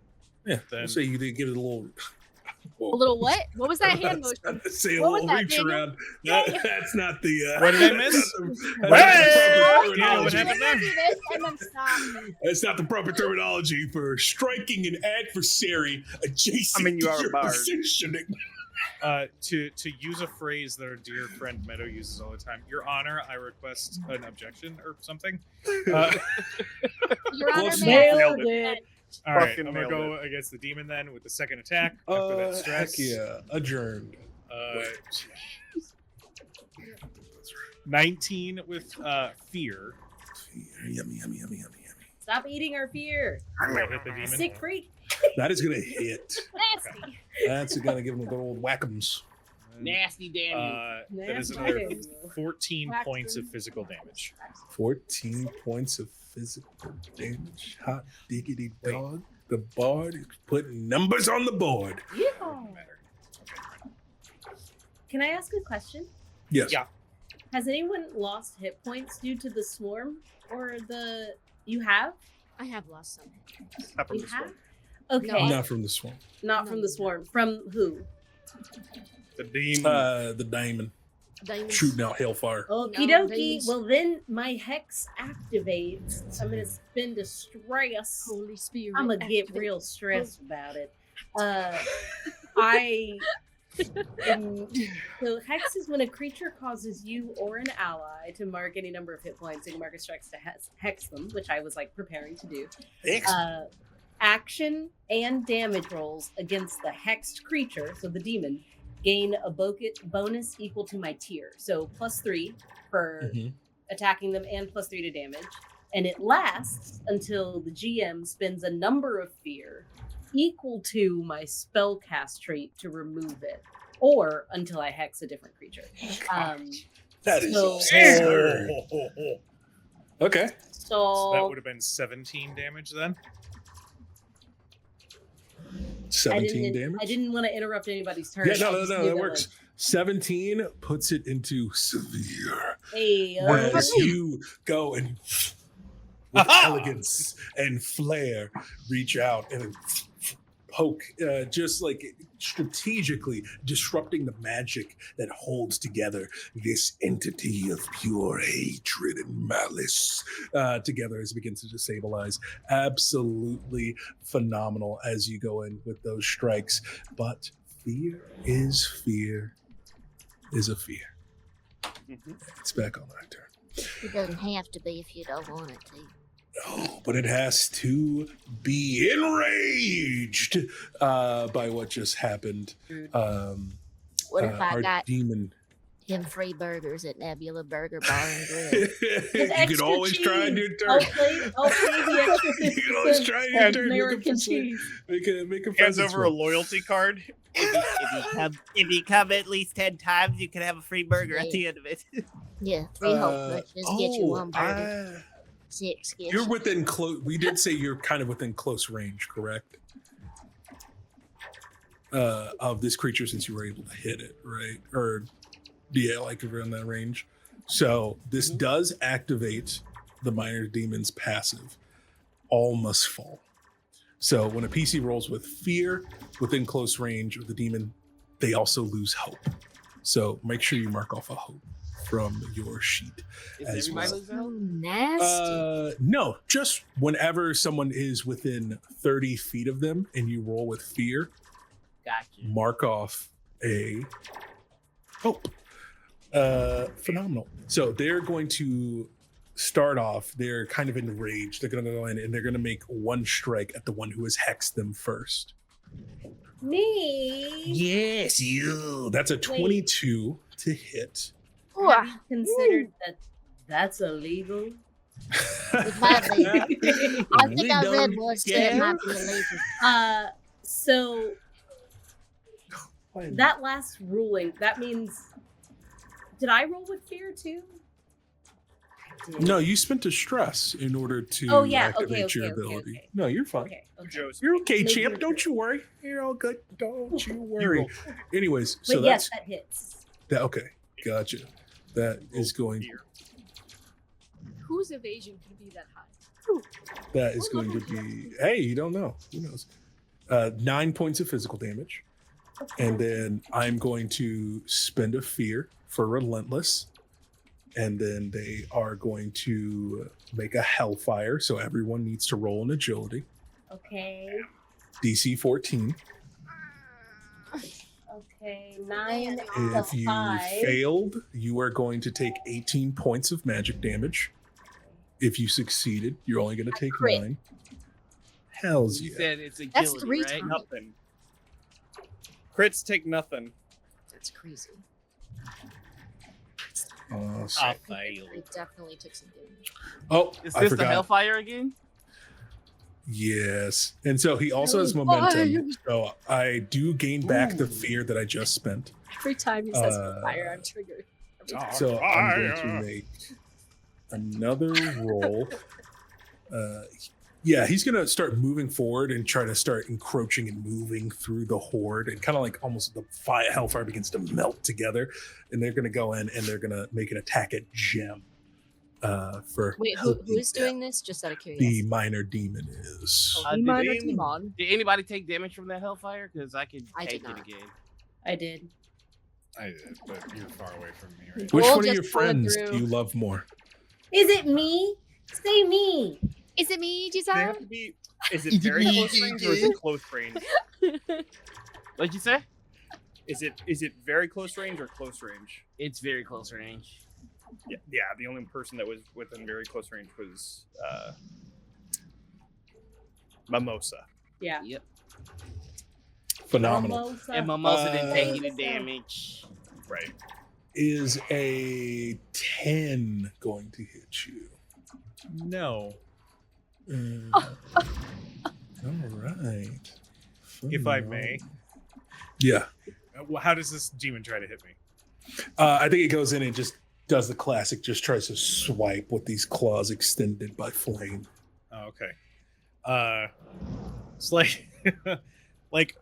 Yeah. Then- I'll say you did give it a little. A little what? What was that hand motion? Say a What was little that, reach Daniel? around. Yeah, That's not the. What did I miss? That's not the proper Yeah, what terminology. happened there? Do this and then stop. That's not the proper terminology for striking an adversary adjacent I mean, you to are a your bard. positioning. To use a phrase that our dear friend Meadow uses all the time, Your Honor, I request an objection or something. Your Honor, Close may I- Nailed it. All right, Fucking I'm gonna nailed go against the demon then with the second attack after that stress. Heck yeah, adjourned. 19 with fear. Yummy, yummy, yummy, yummy, yummy. Stop eating our fear. Do I hit the demon? Sick freak. That is gonna hit. Nasty. That's gonna give him a good old whack'ems. Nasty Daniel. That is Nasty another Daniel. 14 Whack points them. of physical damage. 14 points of physical damage. Hot diggity dog. The bard is putting numbers on the board. Yeah. Doesn't matter. Can I ask a question? Yes. Yeah. Has anyone lost hit points due to the swarm or the? You have? I have lost some. Not from You this have? one. Okay. Not from the swamp. Not from the swarm. From who? The demon. The diamond Diamonds. shooting out hellfire. Okie No, dokie. these- Well, then my hex activates. I'm gonna spend a stress. Holy Spirit. I'm gonna get activate. real stressed about it. I so hex is when a creature causes you or an ally to mark any number of hit points. You can mark a stress to hex them, which I was like preparing to do. Action and damage rolls against the hexed creature, so the demon, gain a bonus equal to my tier. So +3 for attacking them and +3 to damage. And it lasts until the GM spends a number of fear equal to my spellcast trait to remove it, or until I hex a different creature. That is so- absurd. Okay. So that So would have been 17 damage then. 17 damage. I didn't want to interrupt anybody's turn. Yeah, I no, just no, knew that that, works. 17 puts it into severe. Hey, As you go and with elegance and flair reach out and poke, just like strategically disrupting the magic that holds together this entity of pure hatred and malice together as it begins to destabilize. Absolutely phenomenal as you go in with those strikes. But fear is a fear. It's back on my turn. It doesn't have to be if you don't want it to. No, but it has to be enraged by what just happened. What if I our got demon? him free burgers at Nebula Burger Bar and Grill? You can always try and do a I'll turn. play the extra You can always 50% try and do a turn. American cheese. Make a Hands presence over a roll. loyalty card. If you come at least 10 times, you can have a free burger at the end of it. Yeah, 3 whole punches get you 1 burger. 6 get You're you. within close. We did say you're kind of within close range, correct? Of this creature, since you were able to hit it, right? Or yeah, like around that range. So this does activate the minor demon's passive. All must fall. So when a PC rolls with fear within close range of the demon, they also lose hope. So make sure you mark off a hope from your sheet. Is as everybody well. losing So hope? nasty. No, just whenever someone is within 30 feet of them and you roll with fear, Gotcha. mark off a hope. Phenomenal. So they're going to start off, they're kind of enraged. They're going to go in and they're going to make 1 strike at the one who has hexed them first. Me. Yes, you. That's a 22 to hit. have you considered that that's illegal? It might be. I think I read more shit might be illegal. So that last ruling, that means, did I roll with fear too? I did. No, you spent a stress in order to activate your ability. Okay. No, you're fine. Okay. You're okay, Maybe champ. you're Don't good. you worry. You're all good. Don't you worry. Anyways, But so yes, that's that hits. that. Okay, gotcha. That is going. Whose evasion could be that high? That is going to be. Hey, you don't know. Who knows? 9 points of physical damage, and then I'm going to spend a fear for relentless, and then they are going to make a hellfire. So everyone needs to roll an agility. Okay. DC 14. Okay. 9 If plus you 5. failed, you are going to take 18 points of magic damage. If you succeeded, you're only going to take crit. 9. Hells You yeah. said it's That's agility, 3 right? times. Nothing. Crits take nothing. That's crazy. Awesome. I'll fail. It definitely took some damage. Oh, Is I this the forgot. Hellfire again? Yes. And so he also has momentum. So I do gain back the fear that I just spent. Every time he says fire, I'm triggered. Every time. So I'm going to make another roll. Yeah, he's going to start moving forward and try to start encroaching and moving through the horde, and kind of like almost the hellfire begins to melt together. And they're going to go in and they're going to make an attack at Gem. For Wait, who is doing this? Just out of the curiosity. minor demon is. The minor demon. Did anybody take damage from that Hellfire? Because I could I take did it not. again. I did. I did, but you're far away from me right Which We'll one of just your pull it friends through. do you love more? Is it me? Say me. Is it me, They Giselle? have to be. Is it very close range or is it close range? What'd you say? Is it very close range or close range? It's very close range. Yeah, the only person that was within very close range was Mimosa. Yeah. Yep. Phenomenal. Mimosa. And Mimosa didn't take any Mimosa. damage. Right. Is a 10 going to hit you? No. All right. If I may. Yeah. Well, how does this demon try to hit me? I think it goes in and just does the classic, just tries to swipe with these claws extended by flame. Oh, okay. It's like like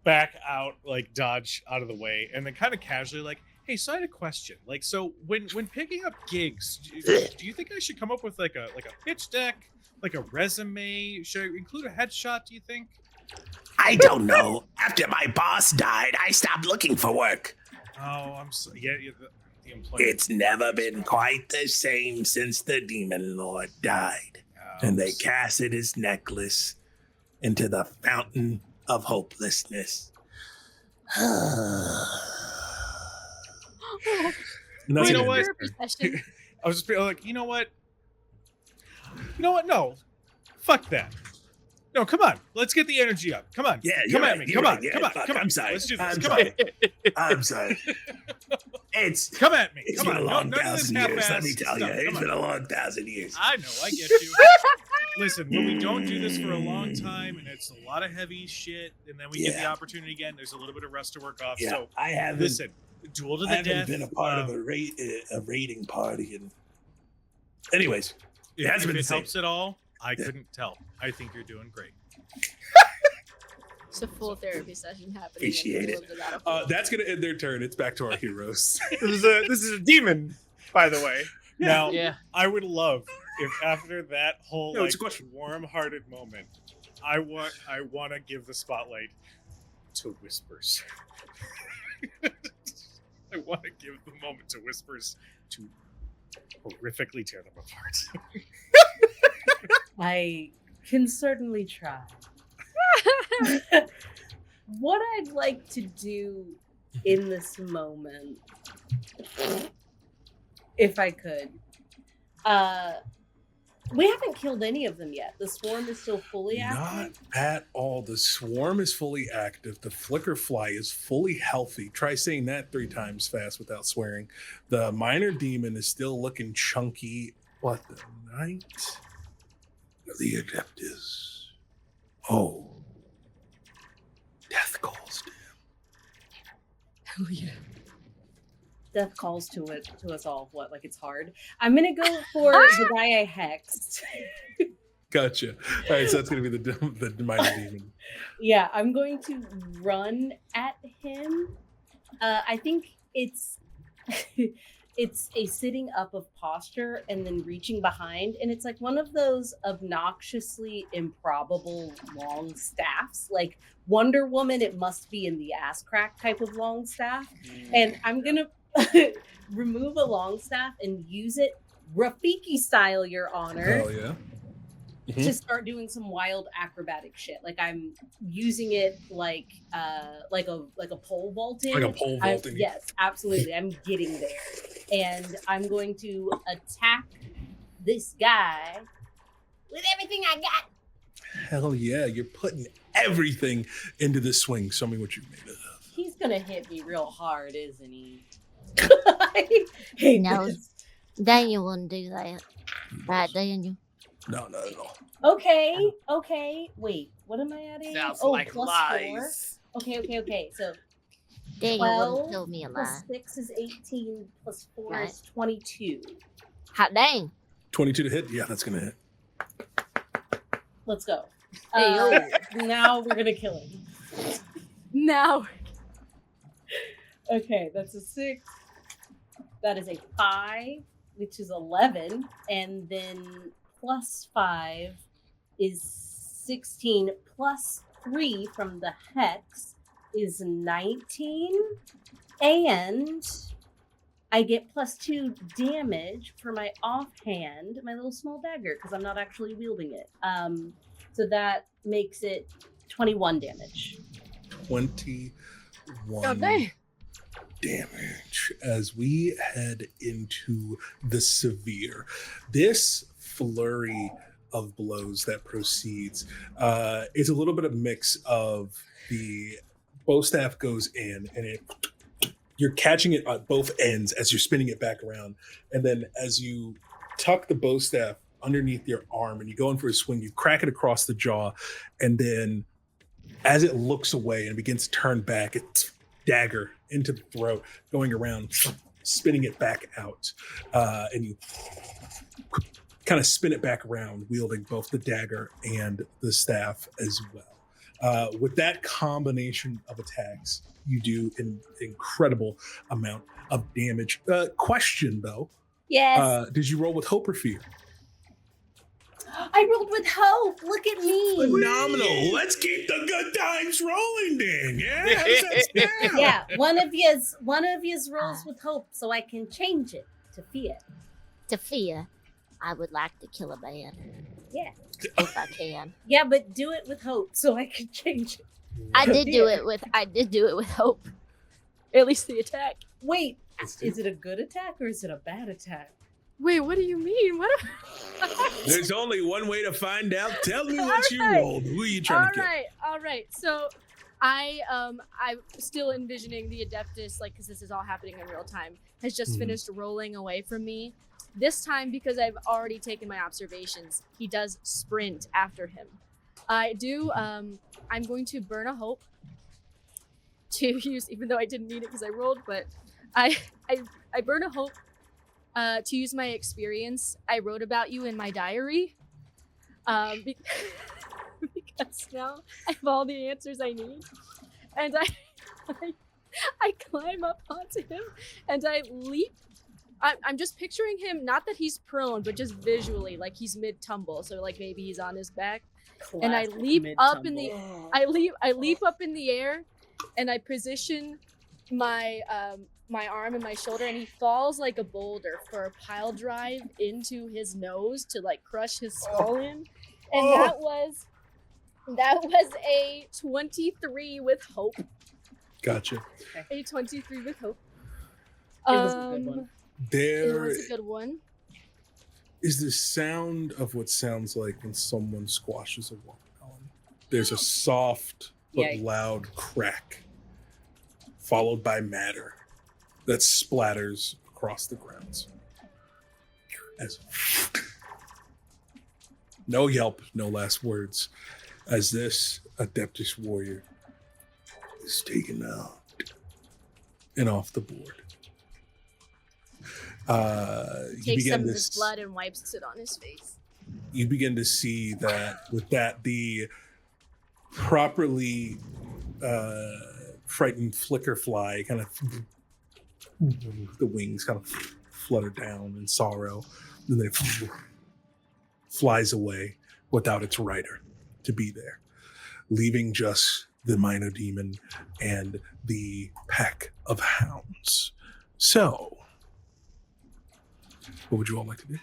back out, like dodge out of the way, and then kind of casually like, hey, so I had a question. Like, so when picking up gigs, do you think I should come up with like a pitch deck, like a resume? Should I include a headshot, do you think? I don't know. After my boss died, I stopped looking for work. Oh, I'm so yeah, the employment. It's never been quite the same since the demon lord died. Oh, And they casted his necklace into the fountain of hopelessness. And that's You know it. what? Therapy session. I was just like, you know what? No, fuck that. No, come on. Let's get the energy up. Come on. Yeah, come you're at right, me. you're Come right. on. Yeah, Come on. fuck, Come on. I'm sorry. Let's do this. I'm Come sorry. on. I'm sorry. It's Come at me. It's Come been on. a long None of this 1,000 years, let half-ass me tell you. stuff. It's Come been on. a long 1,000 years. I know. I get you. Listen, when we don't do this for a long time and it's a lot of heavy shit, and then we get the Yeah. opportunity again, there's a little bit of rest to work off. Yeah, So I haven't. listen, duel to I the haven't death. been a part of a raiding party, and anyways, it If, hasn't if been the it same. helps at all, I couldn't tell. I think you're doing great. It's a full therapy session happening. Appreciate it. That's going to end their turn. It's back to our heroes. This is a demon, by the way. Now, Yeah. I would love if after that whole No, like it's a question. warm-hearted moment, I want to give the spotlight to Whispers. I want to give the moment to Whispers to horrifically tear them apart. I can certainly try. What I'd like to do in this moment, if I could, We haven't killed any of them yet. The swarm is still fully Not active. at all. The swarm is fully active. The flicker fly is fully healthy. Try saying that 3 times fast without swearing. The minor demon is still looking chunky. What the night? The Adeptus. Oh. Death calls to him. Hell yeah. Death calls to us all. What? Like it's hard. I'm gonna go for the guy I hexed. Gotcha. All right, so that's gonna be the minor demon. Yeah, I'm going to run at him. I think it's it's a sitting up of posture and then reaching behind, and it's like one of those obnoxiously improbable long staffs, like Wonder Woman. It must be in the ass crack type of long staff, and I'm gonna remove a long staff and use it Rafiki style, Your Honor. Hell yeah. To start doing some wild acrobatic shit. Like I'm using it like a pole vaulting. Like a pole vaulting. Yes, absolutely. I'm getting there. And I'm going to attack this guy with everything I got. Hell yeah, you're putting everything into this swing. Show me what you made it of. He's gonna hit me real hard, isn't he? No, Daniel wouldn't do that. Right, Daniel? No, not at all. Okay. Wait, what am I adding? Sounds like plus lies. 4. Okay. So Daniel 12 wouldn't tell me a lie. plus 6 is 18, plus 4 Right. is 22. Hot dang. 22 to hit? Yeah, that's gonna hit. Let's go. Hey, Now we're gonna kill him. Now. Okay, that's a 6. That is a 5, which is 11, and then plus 5 is 16, plus 3 from the hex is 19, and I get plus 2 damage for my offhand, my little small dagger, because I'm not actually wielding it. So that makes it 21 damage. 21 Oh, dang. damage as we head into the severe. This flurry of blows that proceeds is a little bit of mix of the bow staff goes in and you're catching it at both ends as you're spinning it back around, and then as you tuck the bow staff underneath your arm and you go in for a swing, you crack it across the jaw, and then as it looks away and begins to turn back, it's dagger into the throat, going around, spinning it back out, and you kind of spin it back around, wielding both the dagger and the staff as well. With that combination of attacks, you do an incredible amount of damage. Question though, Yes. did you roll with hope or fear? I rolled with hope. Look at me. Phenomenal. Let's keep the good times rolling, then. Yeah. How's that sound? Yeah, one of yous rolls with hope, so I can change it to fear. To fear, I would like to kill a man. Yeah. If I can. Yeah, but do it with hope, so I can change it. I did do it with hope. At least the attack. Wait, is it a good attack or is it a bad attack? Wait, what do you mean? What? There's only one way to find out. Tell me what All you right. rolled. Who are you trying to kill? All right. So, I'm still envisioning the Adeptus, like, because this is all happening in real time, has just finished rolling away from me. This time, because I've already taken my observations, he does sprint after him. I do. I'm going to burn a hope to use, even though I didn't need it because I rolled, but I burn a hope. To use my experience I wrote about you in my diary, because now I have all the answers I need, and I climb up onto him and I leap. I'm just picturing him, not that he's prone, but just visually, like he's mid-tumble, so like maybe he's on his back. Classic And I leap up in the mid-tumble. I leap up in the air, and I position my my arm and my shoulder, and he falls like a boulder for a pile drive into his nose to like crush his skull in. And that was a 23 with hope. Gotcha. A 23 with hope. It was a good one. It There, was a good one. is the sound of what sounds like when someone squashes a watermelon. There's a soft but Yikes. loud crack, followed by matter that splatters across the grounds. As no yelp, no last words, as this Adeptus warrior is taken out and off the board. You Takes begin some of to his blood and wipes it on his face. you begin to see that with that the properly frightened flicker fly kind of the wings kind of flutter down in sorrow, and then it flies away without its rider to be there, leaving just the minor demon and the pack of hounds. So what would you all like to do?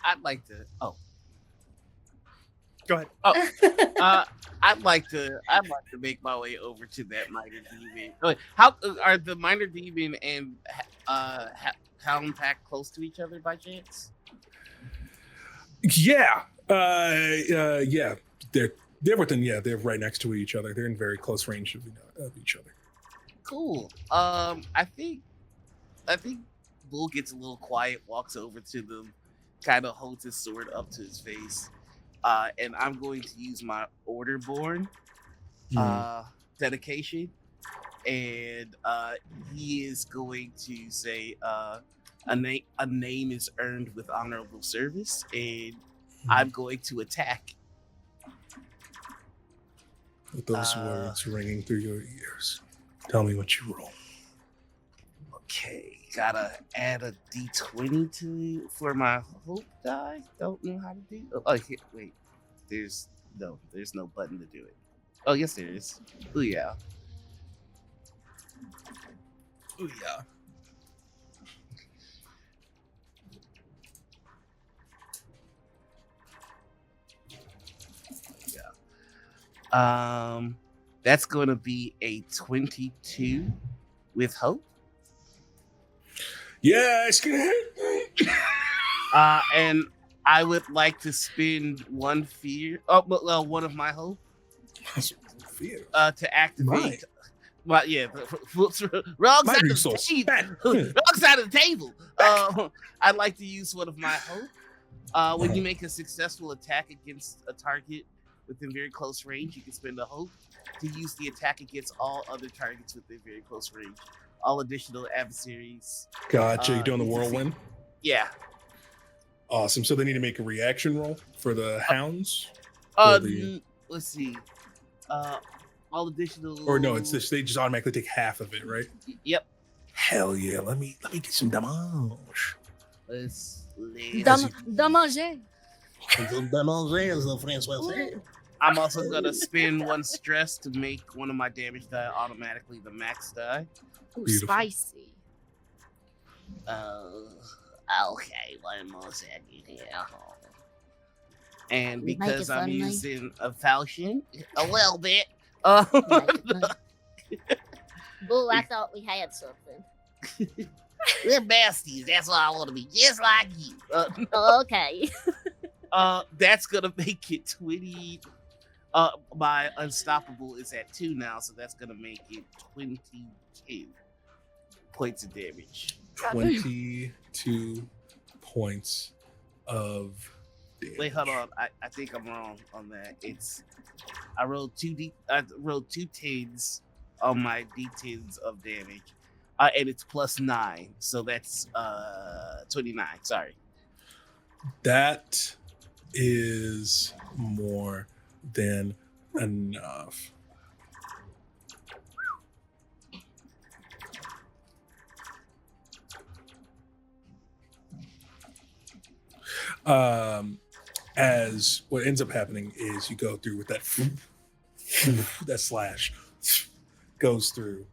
I'd like to. Oh, Go ahead. I'd like to make my way over to that minor demon. Wait, how are the minor demon and hound pack close to each other by chance? Yeah. They're within, they're right next to each other. They're in very close range of each other. Cool. I think Bull gets a little quiet, walks over to them, kind of holds his sword up to his face, and I'm going to use my Orderborn dedication, and he is going to say a name is earned with honorable service, and I'm going to attack. With those words ringing through your ears, tell me what you roll. Okay, gotta add a d20 to for my hope die. Don't know how to do. Oh, wait. There's no button to do it. Oh, yes, there is. Oh yeah. Oh yeah. That's going to be a 22 with hope. Yeah, it's gonna hit. And I would like to spend one fear. Oh, well, one of my hope. Fear. To activate. Well, yeah, wrong side of the table. Wrong side of the table. I'd like to use one of my hope. When you make a successful attack against a target within very close range, you can spend a hope to use the attack against all other targets within very close range. All additional adversaries. Gotcha. You're doing the whirlwind? Yeah. Awesome. So they need to make a reaction roll for the hounds? Let's see. All additional. Or no, it's this. They just automatically take half of it, right? Yep. Hell yeah! Let me get some damage. Damager. I'm also gonna spend one stress to make one of my damage die automatically the max die. Ooh, spicy. Okay, one more second here. And because I'm using a falchion a little bit. Bull, I thought we had something. We're besties. That's why I want to be just like you. Okay. That's gonna make it 20. My unstoppable is at 2 now, so that's gonna make it 22 points of damage. 22 points of damage. Wait, hold on. I think I'm wrong on that. I rolled two 10s on my d10s of damage. And it's plus 9, so that's 29. Sorry. That is more than enough. As what ends up happening is you go through with that slash goes through,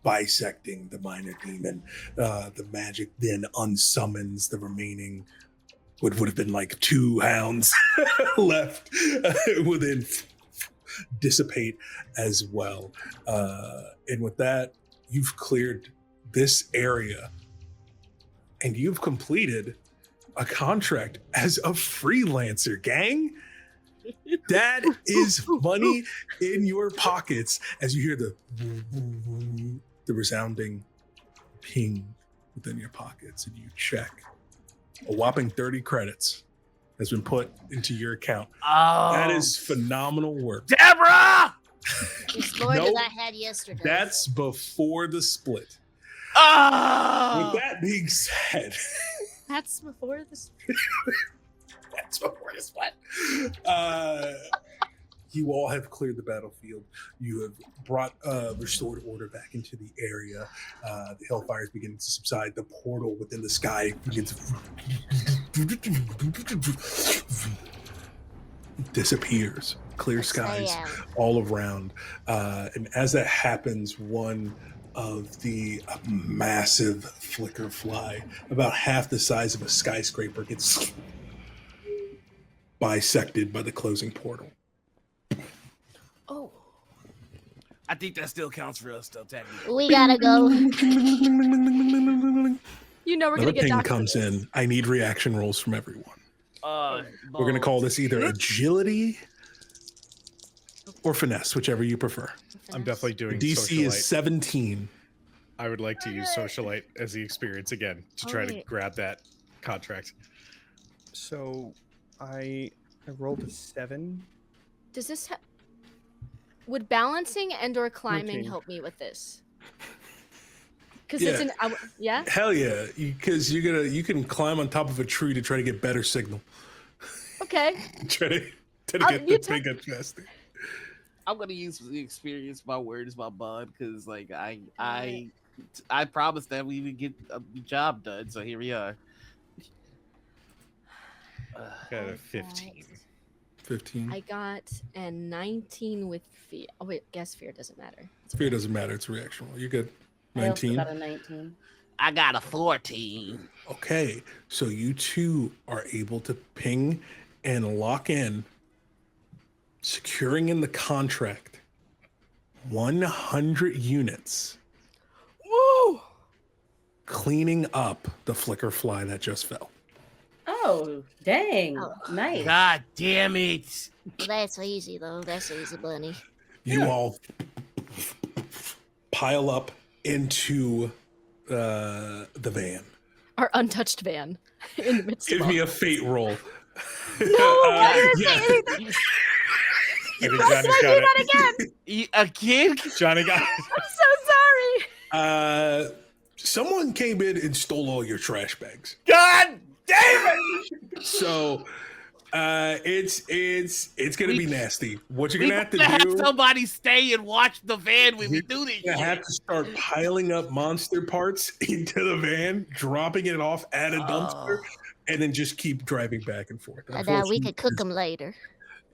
bisecting the minor demon. The magic then unsummons the remaining, what would have been like 2 hounds left, will then dissipate as well. And with that, you've cleared this area and you've completed a contract as a freelancer, gang. That is money in your pockets as you hear the resounding ping within your pockets, and you check. A whopping 30 credits has been put into your account. Oh, That is phenomenal work. Deborah! It's more than I had yesterday. That's before the split. Oh! With that being said, That's before this. that's before the split. You all have cleared the battlefield. You have brought restored order back into the area. The hellfire is beginning to subside. The portal within the sky begins disappears. Clear skies all around. And as that happens, one of the massive flicker fly, about half the size of a skyscraper, gets bisected by the closing portal. Oh. I think that still counts for us, though, technically. We gotta go. You know we're Another gonna get ping docked for comes this. in. I need reaction rolls from everyone. We're going to balls. call this either agility or finesse, whichever you prefer. I'm definitely doing DC socialite. is 17. I would like to use socialite as the experience again to try to grab that contract. So I rolled a 7. Does this would balancing and or climbing 13. help me with this? Because it's an yeah. Hell yeah, because you can climb on top of a tree to try to get better signal. Okay. try to get the ping up faster. I'm gonna use the experience. My word is my bond, because like I promised that we would get a job done. So here we are. Got a 15. 15. I got a 19 with fear. Oh wait, guess fear doesn't matter. Fear doesn't matter. It's a reaction roll. You're good. I also 19. got a 19. I got a 14. Okay, so you two are able to ping and lock in, securing in the contract 100 units. Woo! Cleaning up the flicker fly that just fell. Oh, dang. Nice. God damn it. Well, that's easy, though. That's easy, bunny. You all pile up into the van. Our untouched van in the midst Give of me all. a fate roll. No, yeah. I think Johnny's got it. A kid? Johnny got it. I'm so sorry. Someone came in and stole all your trash bags. God damn it! So it's gonna be nasty. What you're We gonna have to gotta do? have somebody stay and watch the van when we do this. You're gonna have to start piling up monster parts into the van, dropping it off at a dumpster, and then just keep driving back and forth. We could cook them later.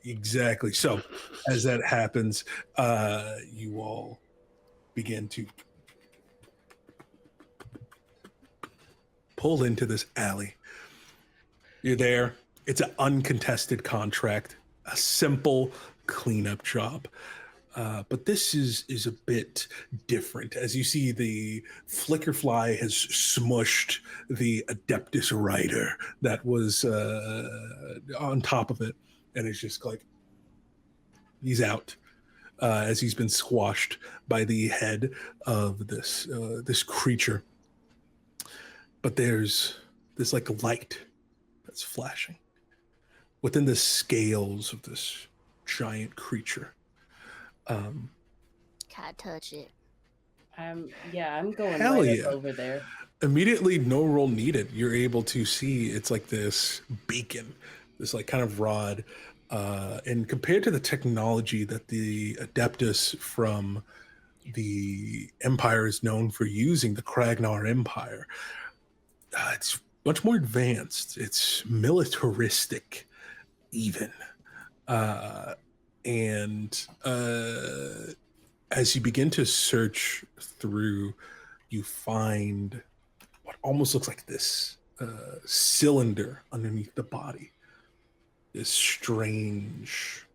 Exactly. So as that happens, you all begin to pull into this alley. You're there. It's an uncontested contract, a simple cleanup job. But this is a bit different. As you see, the flicker fly has smushed the Adeptus rider that was on top of it. And it's just like, he's out as he's been squashed by the head of this creature. But there's this like light that's flashing within the scales of this giant creature. Can't touch it. I'm going Hell right yeah. up over there. Immediately, no roll needed. You're able to see it's like this beacon, this like kind of rod. And compared to the technology that the Adeptus from the Empire is known for using, the Kragnar Empire, it's much more advanced. It's militaristic, even. And as you begin to search through, you find what almost looks like this cylinder underneath the body. This strange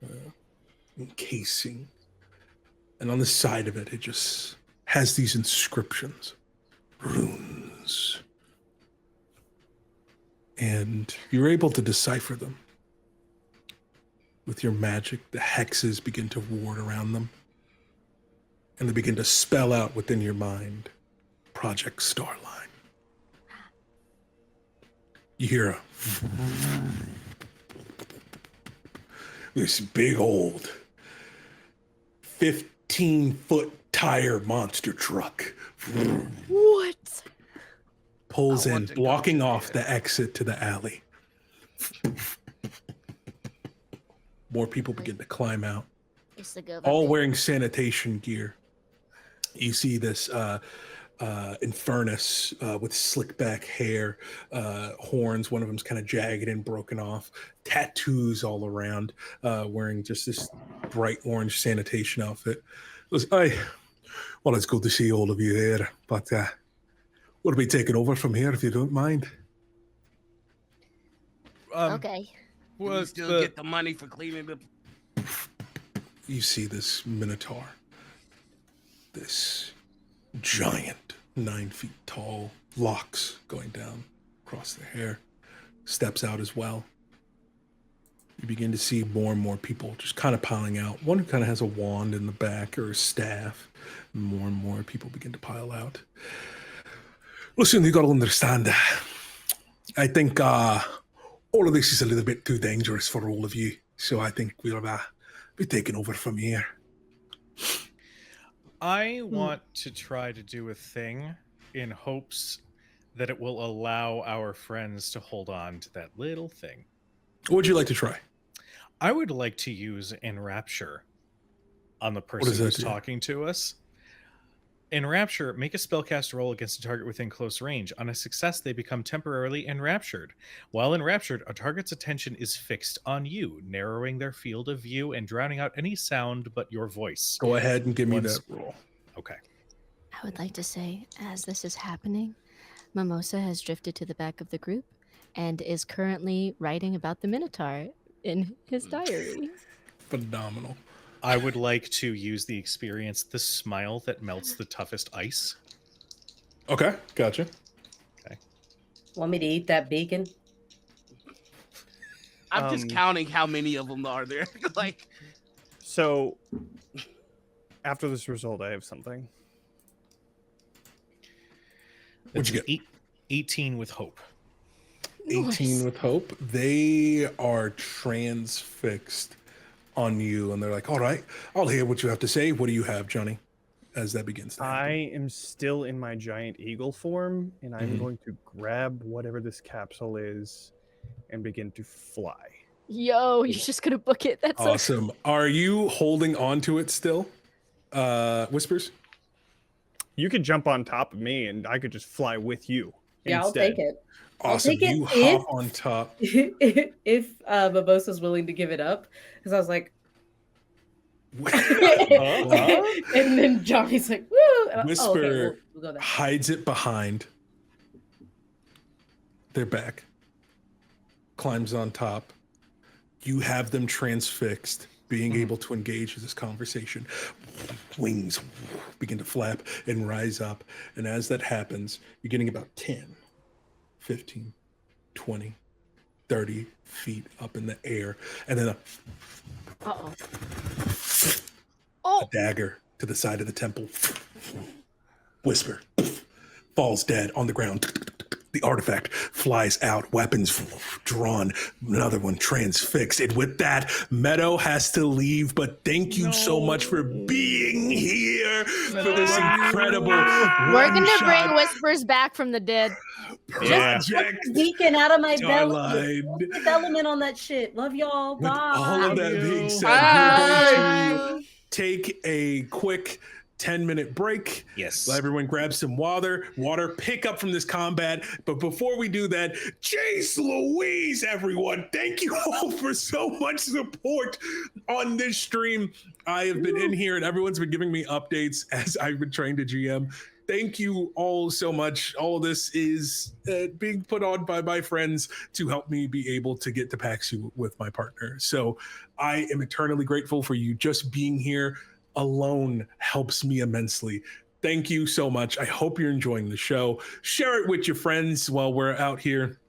encasing. And on the side of it, it just has these inscriptions, runes. and you're able to decipher them. With your magic, the hexes begin to ward around them, and they begin to spell out within your mind, Project Starline. You hear this big old 15-foot tire monster truck What? pulls I in, want to go blocking to off there. the exit to the alley. More people begin to climb out, It's the government. all wearing sanitation gear. You see this Infernus with slick back hair, horns. One of them's kind of jagged and broken off. Tattoos all around, wearing just this bright orange sanitation outfit. Goes, well, it's good to see all of you there, but we'll be taking over from here if you don't mind. Okay. Do we still get the money for cleaning the? You see this Minotaur, this giant, 9 feet tall, locks going down across the hair, steps out as well. You begin to see more and more people just kind of piling out. One who kind of has a wand in the back or a staff. More and more people begin to pile out. Listen, you got to understand, I think all of this is a little bit too dangerous for all of you. So I think we'll be taking over from here. I want to try to do a thing in hopes that it will allow our friends to hold on to that little thing. What would you like to try? I would like to use Enrapture on the person who's talking to us. Enrapture, make a spellcast roll against a target within close range. On a success, they become temporarily enraptured. While enraptured, a target's attention is fixed on you, narrowing their field of view and drowning out any sound but your voice. Go ahead and give me that roll. Okay. I would like to say, as this is happening, Mimosa has drifted to the back of the group and is currently writing about the Minotaur in his diary. Phenomenal. I would like to use the experience, the smile that melts the toughest ice. Okay, gotcha. Okay. Want me to eat that bacon? I'm just counting how many of them are there. Like, so after this result, I have something. What'd you get? 18 with hope. 18 with hope. They are transfixed on you, and they're like, all right, I'll hear what you have to say. What do you have, Jonny, as that begins to happen? I am still in my giant eagle form, and I'm going to grab whatever this capsule is and begin to fly. Yo, you're just gonna book it. That's Awesome. Are you holding on to it still, Whispers? You could jump on top of me, and I could just fly with you. Yeah, instead. I'll take it. Awesome. I'll take You it hop on top. if Mimosa's willing to give it up, because I was like, and then Johnny's like, woo! And Whisper okay, we'll go that way. hides it behind their back, climbs on top. You have them transfixed, being able to engage in this conversation. Wings begin to flap and rise up. And as that happens, you're getting about 10, 15, 20, 30 feet up in the air. And then a dagger to the side of the temple. Whisper falls dead on the ground. The artifact flies out, weapons drawn, another one transfixed. And with that, Meadow has to leave, but thank you so much for being here for this incredible We're gonna one-shot bring Whispers back from the dead. project. Beacon out of my belly. Starline. What's the element on that shit? Love y'all. With Bye. all of that being said, Bye. we're going to take a quick 10-minute break. Yes. Let everyone grab some water, pick up from this combat. But before we do that, Jace Louise, everyone, thank you all for so much support on this stream. I have been in here and everyone's been giving me updates as I've been trying to GM. Thank you all so much. All of this is being put on by my friends to help me be able to get to PAXU with my partner. So I am eternally grateful for you just being here. Alone helps me immensely. Thank you so much. I hope you're enjoying the show. Share it with your friends while we're out here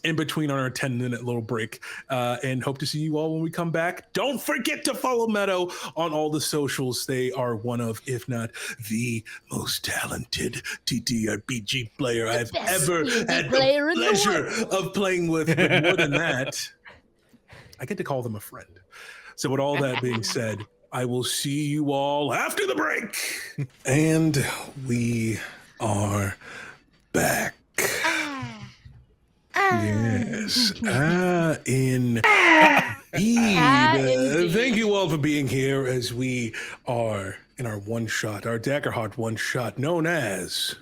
in between on our 10-minute little break, and hope to see you all when we come back. Don't forget to follow Meadow on all the socials. They are one of, if not the most talented ttrpg player I've ever had the pleasure of playing with. But more than that, I get to call them a friend. So with all that being said, I will see you all after the break. And we are back. Yes. Indeed. Thank you all for being here as we are in our one-shot, our Daggerheart one-shot, known as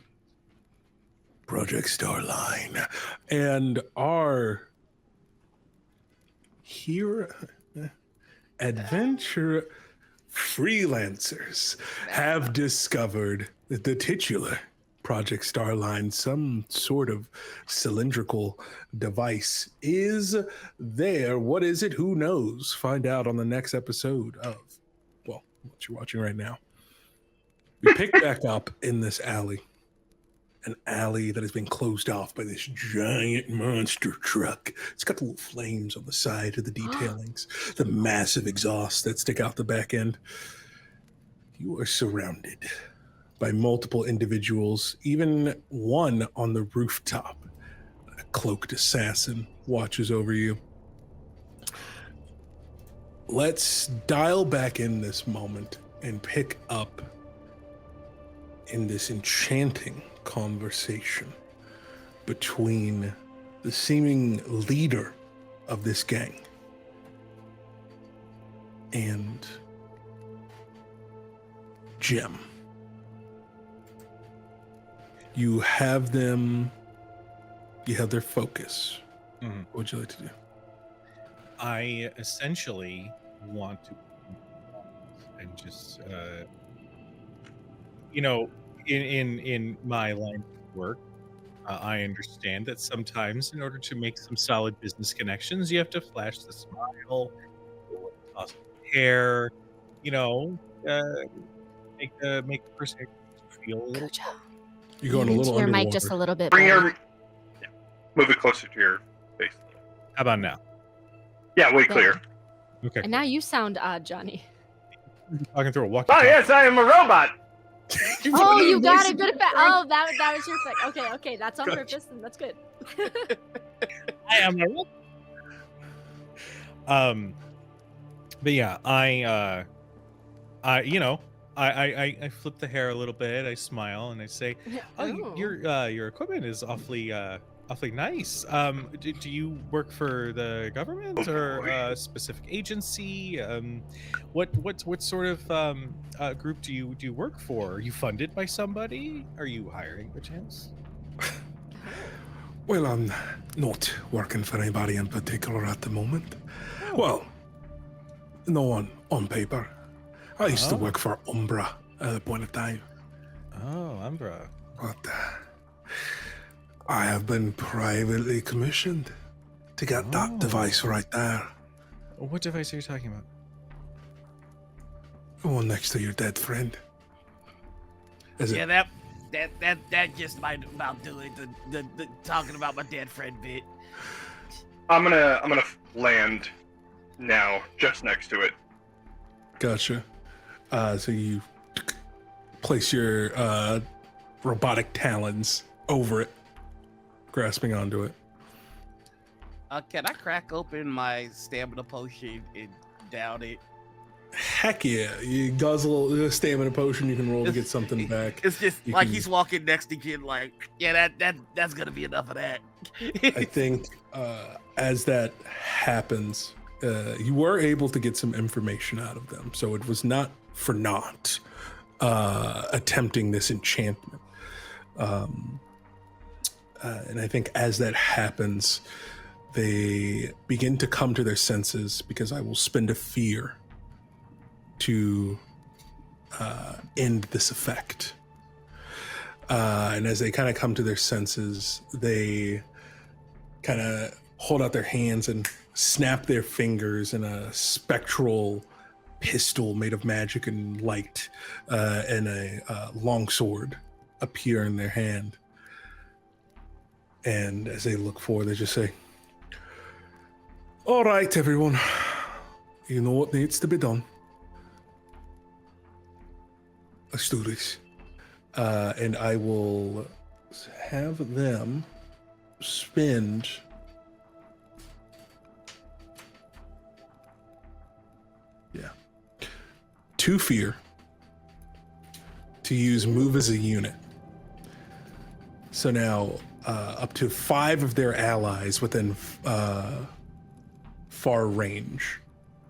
Project Starline. And our adventure freelancers have discovered the titular Project Starline, some sort of cylindrical device is there. What is it? Who knows? Find out on the next episode of, well, what you're watching right now. We pick back up in this alley, an alley that has been closed off by this giant monster truck. It's got the little flames on the side of the detailings, the massive exhaust that stick out the back end. You are surrounded by multiple individuals, even one on the rooftop. A cloaked assassin watches over you. Let's dial back in this moment and pick up in this enchanting conversation between the seeming leader of this gang and Jim. You have them, you have their focus. Mm-hmm. What would you like to do? I essentially want to, and just, in my line of work, I understand that sometimes in order to make some solid business connections, you have to flash the smile, toss the hair, make the person feel a little. You're going a little your underwater. mic just a little bit. Bring better. move it closer to your face. How about now? Yeah, way clear. Okay. And now you sound odd, Johnny. Talking through a walkie. Oh yes, I am a robot. Oh, you got it. Good. Oh, that was your effect. Okay. That's on purpose, and that's good. I am a robot. But yeah, I flip the hair a little bit. I smile and I say, "Oh, your equipment is awfully nice. Do you work for the government or a specific agency? What sort of group do you work for? Are you funded by somebody? Are you hiring perchance?" Well, I'm not working for anybody in particular at the moment. Well, no one on paper. I used to work for Umbra at a point of time. Oh, Umbra. But I have been privately commissioned to get that device right there. What device are you talking about? The one next to your dead friend. That just might about do it. The talking about my dead friend bit. I'm gonna land now, just next to it. Gotcha. So you place your robotic talons over it, grasping onto it. Can I crack open my stamina potion and down it? Heck yeah. You guzzle a stamina potion, you can roll to get something back. It's just You like can- he's walking next to kid like, yeah, that's gonna be enough of that. I think as that happens, you were able to get some information out of them. So it was not for naught attempting this enchantment. And I think as that happens, they begin to come to their senses, because I will spend a fear to end this effect. And as they kind of come to their senses, they kind of hold out their hands and snap their fingers, and a spectral pistol made of magic and light and a long sword appear in their hand. And as they look forward, they just say, All right, everyone. You know what needs to be done. Let's do this. And I will have them spend... Yeah. 2 fear to use move as a unit. So now up to 5 of their allies within far range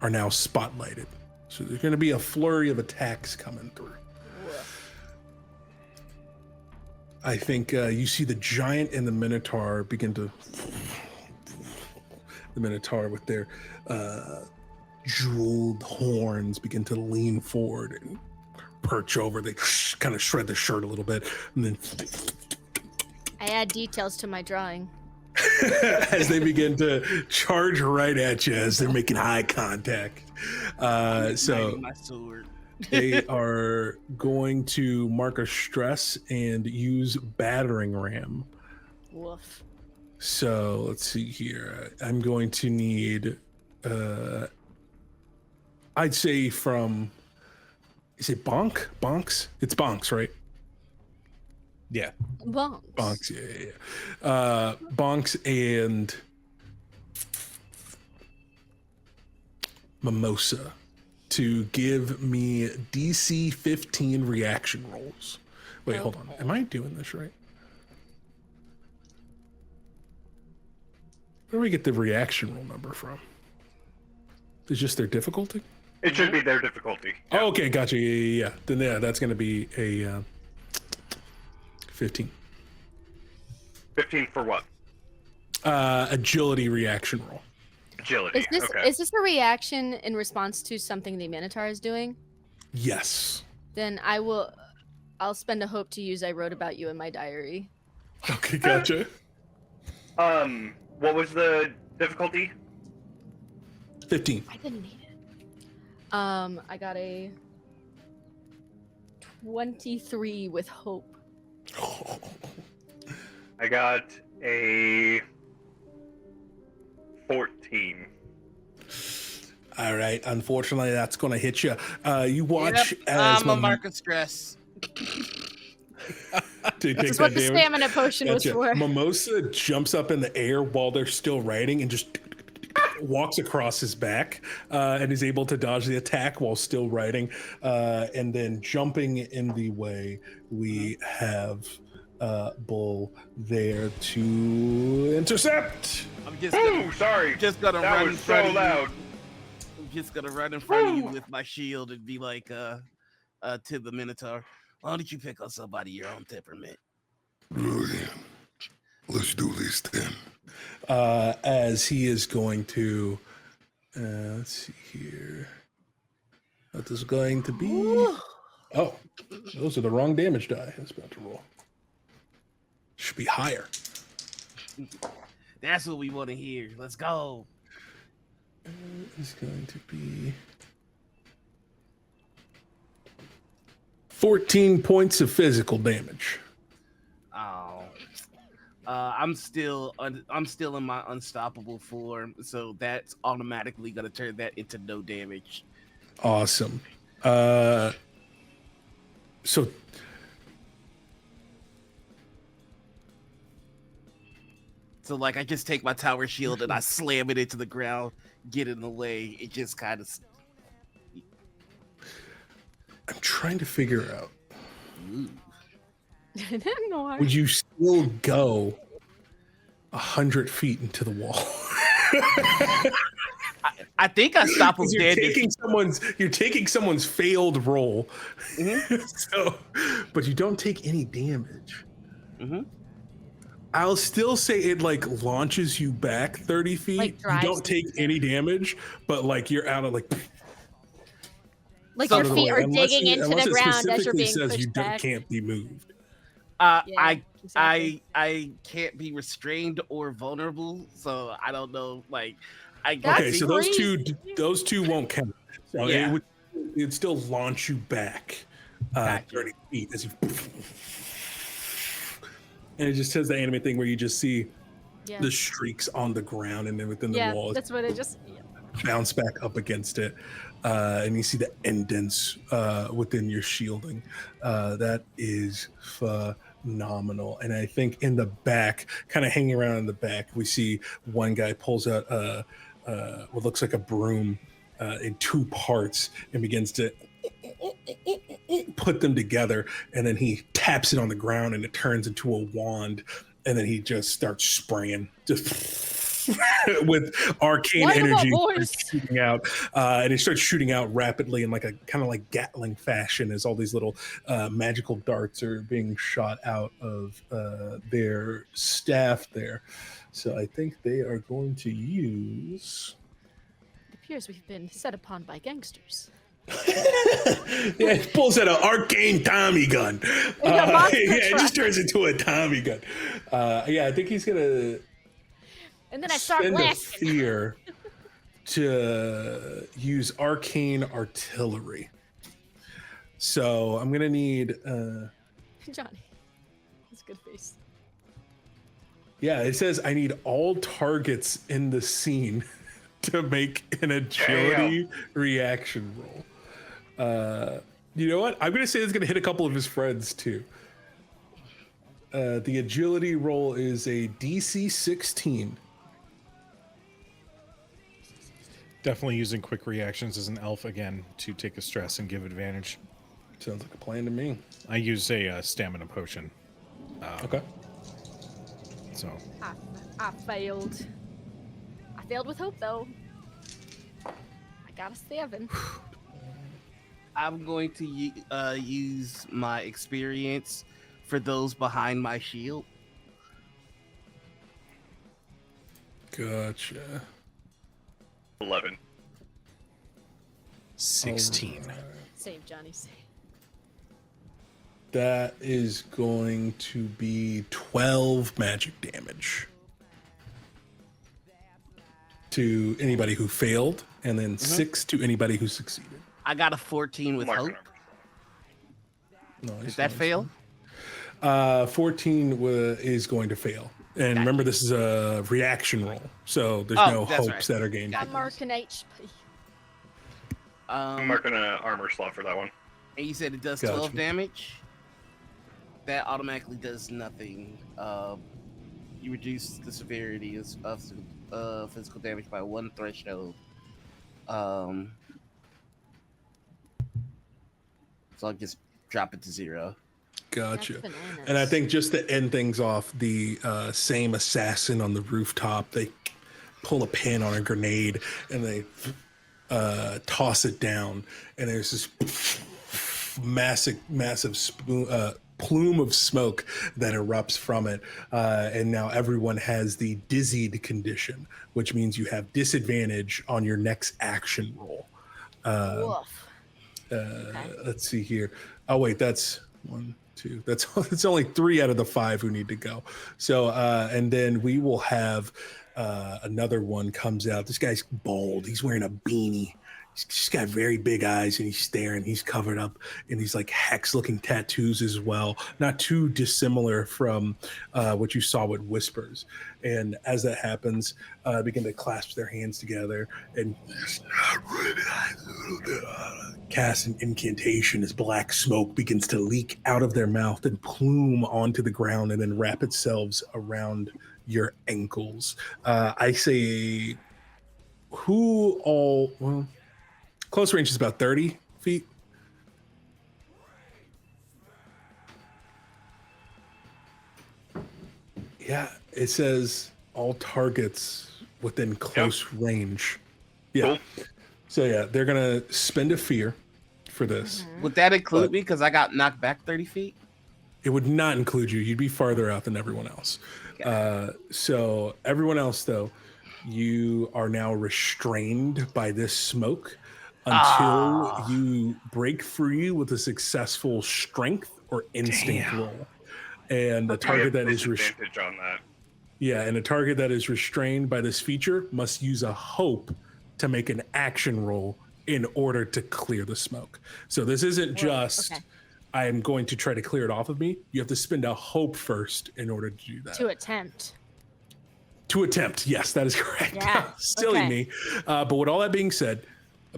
are now spotlighted. So there's going to be a flurry of attacks coming through. I think you see the giant and the Minotaur begin to... The Minotaur with their jeweled horns begin to lean forward and perch over. They kind of shred the shirt a little bit, and then... I add details to my drawing. as they begin to charge right at you as they're making eye contact. So My sword. they are going to mark a stress and use battering ram. Woof. So let's see here. I'm going to need, I'd say from, is it bonk? Bonks? It's bonks, right? Yeah. Bonks. Bonks, yeah. Bonks and Mimosa to give me DC 15 reaction rolls. Wait, hold on. Am I doing this right? Where do we get the reaction roll number from? Is just their difficulty? It should be their difficulty. Oh, okay, gotcha. Yeah. Then yeah, that's going to be a 15. 15 for what? Agility reaction roll. Agility. Okay. Is this a reaction in response to something the Minotaur is doing? Yes. Then I'll spend a hope to use I wrote about you in my diary. Okay, gotcha. What was the difficulty? 15. I didn't need it. I got a 23 with hope. I got a 14. All right. Unfortunately, that's going to hit you. You watch as I'm a mark of stress. This is what the stamina potion was for. Mimosa jumps up in the air while they're still riding and just walks across his back and is able to dodge the attack while still riding. And then jumping in the way, we have Bull there to intercept. I'm just sorry. Just gonna that run was in front so of loud. you. I'm just gonna run in front of you with my shield and be like, to the Minotaur. Why don't you pick on somebody your own temperament? Brilliant. Let's do this then. As he is going to, let's see here. That is going to be. Oh, those are the wrong damage die I was about to roll. Should be higher. That's what we want to hear. Let's go. It's going to be 14 points of physical damage. Oh, I'm still in my unstoppable form, so that's automatically gonna turn that into no damage. Awesome. So like I just take my tower shield and I slam it into the ground, get in the way. It just kind of. I'm trying to figure out. Noir. Would you still go 100 feet into the wall? I think I stop him You're dead. taking someone's failed roll. Mm-hmm. But you don't take any damage. Mm-hmm. I'll still say it like launches you back 30 feet. Like you drives don't take any damage, but like you're out of like your feet are unless digging into unless the it ground as you're specifically being says pushed you back. can't be moved. I exactly. can't be restrained or vulnerable, so I don't know. Like, Okay, so those two won't count. So Yeah. it'd still launch you back 30 feet as you. And it just says the anime thing where you just see Yeah. the streaks on the ground and then within the walls. That's what it just. Yeah. Bounce back up against it, and you see the indents within your shielding. That is phenomenal. And I think in the back, kind of hanging around in the back, we see one guy pulls out what looks like a broom in two parts and begins to put them together, and then he taps it on the ground and it turns into a wand, and then he just starts spraying just with arcane energy shooting out, and it starts shooting out rapidly in like a kind of like Gatling fashion as all these little magical darts are being shot out of their staff there. So I think they are going to use. It appears we've been set upon by gangsters. Yeah, he pulls out an arcane Tommy gun. Yeah, it just turns into a Tommy gun. Yeah, I think he's gonna. And then I start spend a blasting. fear to use arcane artillery. So I'm gonna need. Johnny, that's a good face. Yeah, it says I need all targets in the scene to make an agility reaction roll. You know what? I'm gonna say it's gonna hit a couple of his friends too. The agility roll is a DC 16. Definitely using quick reactions as an elf again to take a stress and give advantage. Sounds like a plan to me. I use a stamina potion. Okay. So. I failed. I failed with hope though. I got a 7. I'm going to use my experience for those behind my shield. Gotcha. 11. 16. Save, Johnny, save. That is going to be 12 magic damage to anybody who failed, and then 6 to anybody who succeeded. I got a 14 with hope. Nice, Did that fail? 14 is going to fail. And remember, this is a reaction roll, so there's no hopes that are gained. I'm marking HP. I'm marking an armor slot for that one. And you said it does 12 damage? That automatically does nothing. You reduce the severity of physical damage by 1 threshold. So I'll just drop it to 0. Gotcha. And I think just to end things off, the same assassin on the rooftop, they pull a pin on a grenade and they toss it down, and there's this massive plume of smoke that erupts from it, and now everyone has the dizzied condition, which means you have disadvantage on your next action roll. Let's see here. Oh wait, that's 1, 2. It's only 3 out of the 5 who need to go. So and then we will have another one comes out. This guy's bald. He's wearing a beanie. He's just got very big eyes, and he's staring. He's covered up in these like hex-looking tattoos as well, not too dissimilar from what you saw with Whispers. And as that happens, begin to clasp their hands together and cast an incantation as black smoke begins to leak out of their mouth and plume onto the ground and then wrap itself around your ankles. I say, close range is about 30 feet. Yeah, it says all targets within close range. Yeah. Cool. So yeah, they're gonna spend a fear for this. Would that include me because I got knocked back 30 feet? It would not include you. You'd be farther out than everyone else. So everyone else, though, you are now restrained by this smoke until you break free with a successful strength or instinct roll. And the target that is restrained on that. Yeah, and a target that is restrained by this feature must use a hope to make an action roll in order to clear the smoke. So this isn't just I am going to try to clear it off of me. You have to spend a hope first in order to do that. To attempt. To attempt, yes, that is correct. Yeah, Silly okay. me. But with all that being said,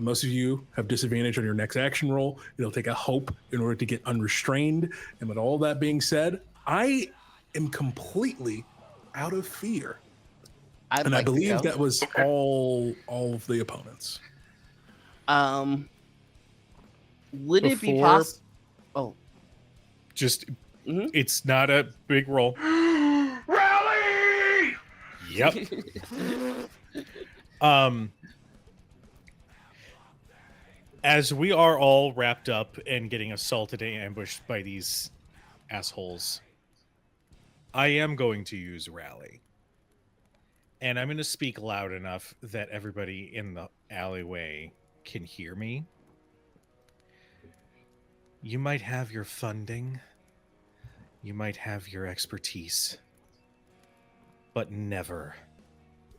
most of you have disadvantage on your next action roll. It'll take a hope in order to get unrestrained. And with all that being said, I am completely out of fear. I'd And like I believe to go. that was all of the opponents. Would it be Before- possible? Oh, Just, Mhm. it's not a big roll. Rally! Yep. As we are all wrapped up and getting assaulted and ambushed by these assholes, I am going to use rally. And I'm going to speak loud enough that everybody in the alleyway can hear me. You might have your funding, you might have your expertise, but never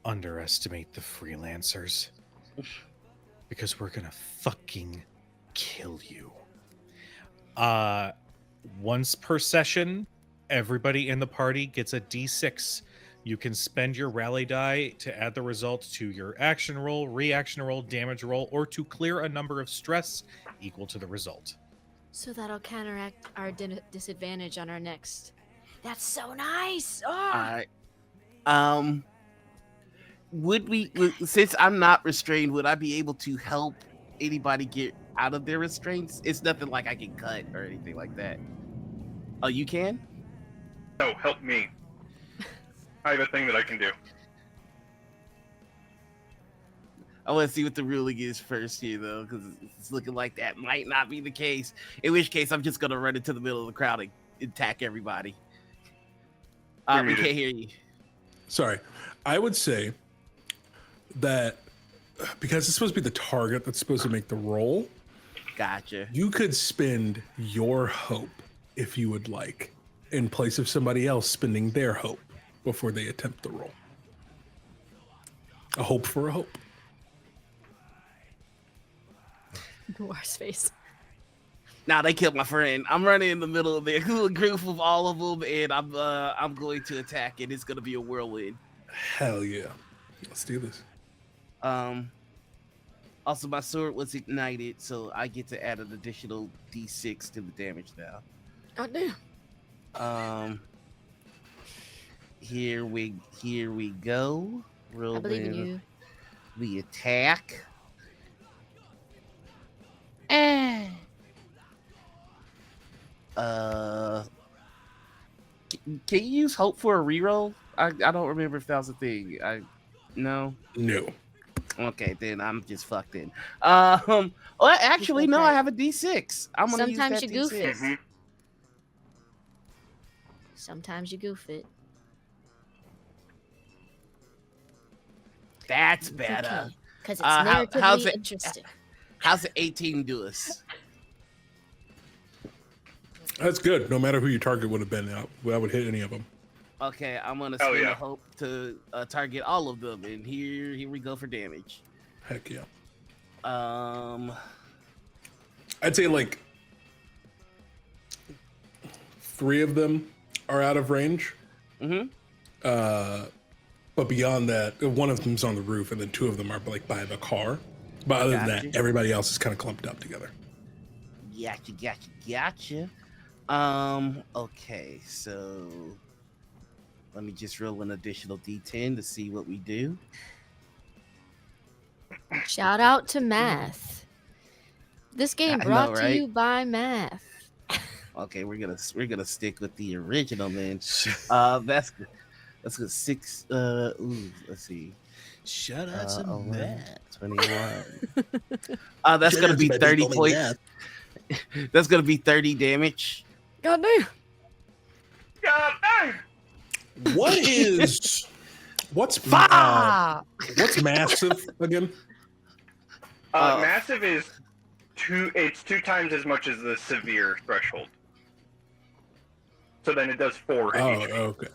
underestimate the freelancers. Because we're gonna fucking kill you. Once per session, everybody in the party gets a D6. You can spend your rally die to add the result to your action roll, reaction roll, damage roll, or to clear a number of stress equal to the result. So that'll counteract our disadvantage on our next. That's so nice. Oh. all right. Since I'm not restrained, would I be able to help anybody get out of their restraints? It's nothing like I can cut or anything like that. Oh, you can? No, help me. I have a thing that I can do. I want to see what the ruling is first here, though, because it's looking like that might not be the case. In which case, I'm just going to run into the middle of the crowd and attack everybody. We can't hear you. Sorry. I would say that because it's supposed to be the target that's supposed to make the roll, Gotcha. you could spend your hope if you would like, in place of somebody else spending their hope before they attempt the roll. A hope for a hope. Noir's face. Now they killed my friend. I'm running in the middle of their group of all of them, and I'm going to attack it. It's going to be a whirlwind. Hell yeah. Let's do this. Also, my sword was ignited, so I get to add an additional D6 to the damage now. Oh damn. Here we go. I believe in you. The attack. Can you use hope for a reroll? I don't remember if that was a thing. No. Okay, then I'm just fucked in. Well, actually, no. I have a D6. I'm gonna Sometimes use that you goof D6. it. Sometimes you goof it. That's better. Because it's narratively how's it? interesting. How's the 18 do us? That's good. No matter who your target would have been, I would hit any of them. Okay, I'm gonna spend a hope to target all of them, and here we go for damage. Heck yeah. I'd say like 3 of them are out of range. Mm-hmm. But beyond that, 1 of them's on the roof, and then 2 of them are like by the car. But other than that, everybody else is kind of clumped up together. Gotcha. Okay, so let me just roll an additional D10 to see what we do. Shout out to math. This game brought to you by math. Okay, we're gonna stick with the original then. That's good. 6. Let's see. Shout out to math. 21. That's gonna be 30 points. That's gonna be 30 damage. God damn. God damn. What's massive again? Massive is 2 times as much as the severe threshold. So then it does 4 hit each. Okay.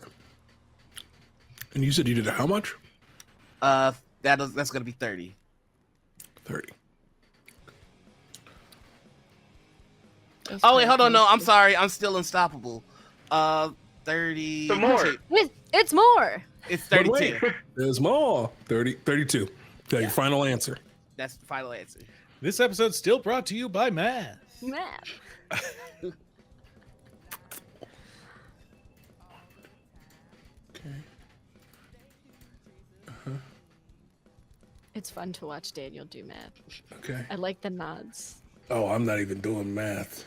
And you said you did how much? That's gonna be 30. 30. Oh wait, hold on. No, I'm sorry. I'm still unstoppable. 30. Some more. It's more. It's But 32. wait, there's more. 32. Okay, your final answer. That's the final answer. This episode's still brought to you by math. Math. It's fun to watch Daniel do math. Okay. I like the nods. Oh, I'm not even doing math.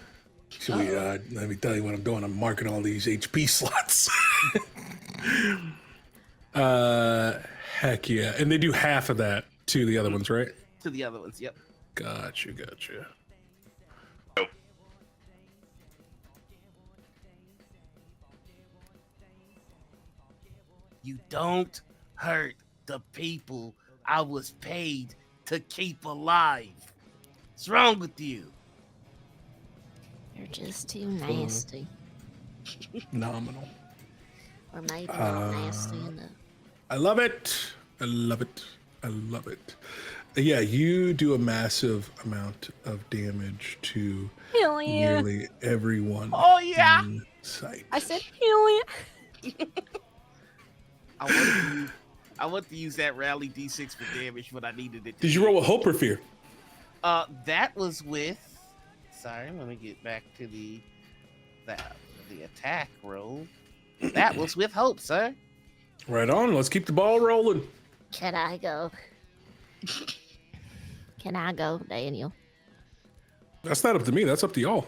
Should we, let me tell you what I'm doing. I'm marking all these HP slots. Heck yeah. And they do half of that to the other ones, right? To the other ones, yep. Gotcha. You don't hurt the people I was paid to keep alive. What's wrong with you? You're just too nasty. Phenomenal. Or maybe not nasty enough. I love it. Yeah, you do a massive amount of damage to Hell yeah. nearly everyone Oh yeah. in sight. I said hell yeah. I want to use that rally D6 for damage when I needed it. Did you roll with hope or fear? That was with. Sorry, let me get back to the attack roll. That was with hope, sir. Right on. Let's keep the ball rolling. Can I go? Can I go, Daniel? That's not up to me. That's up to y'all.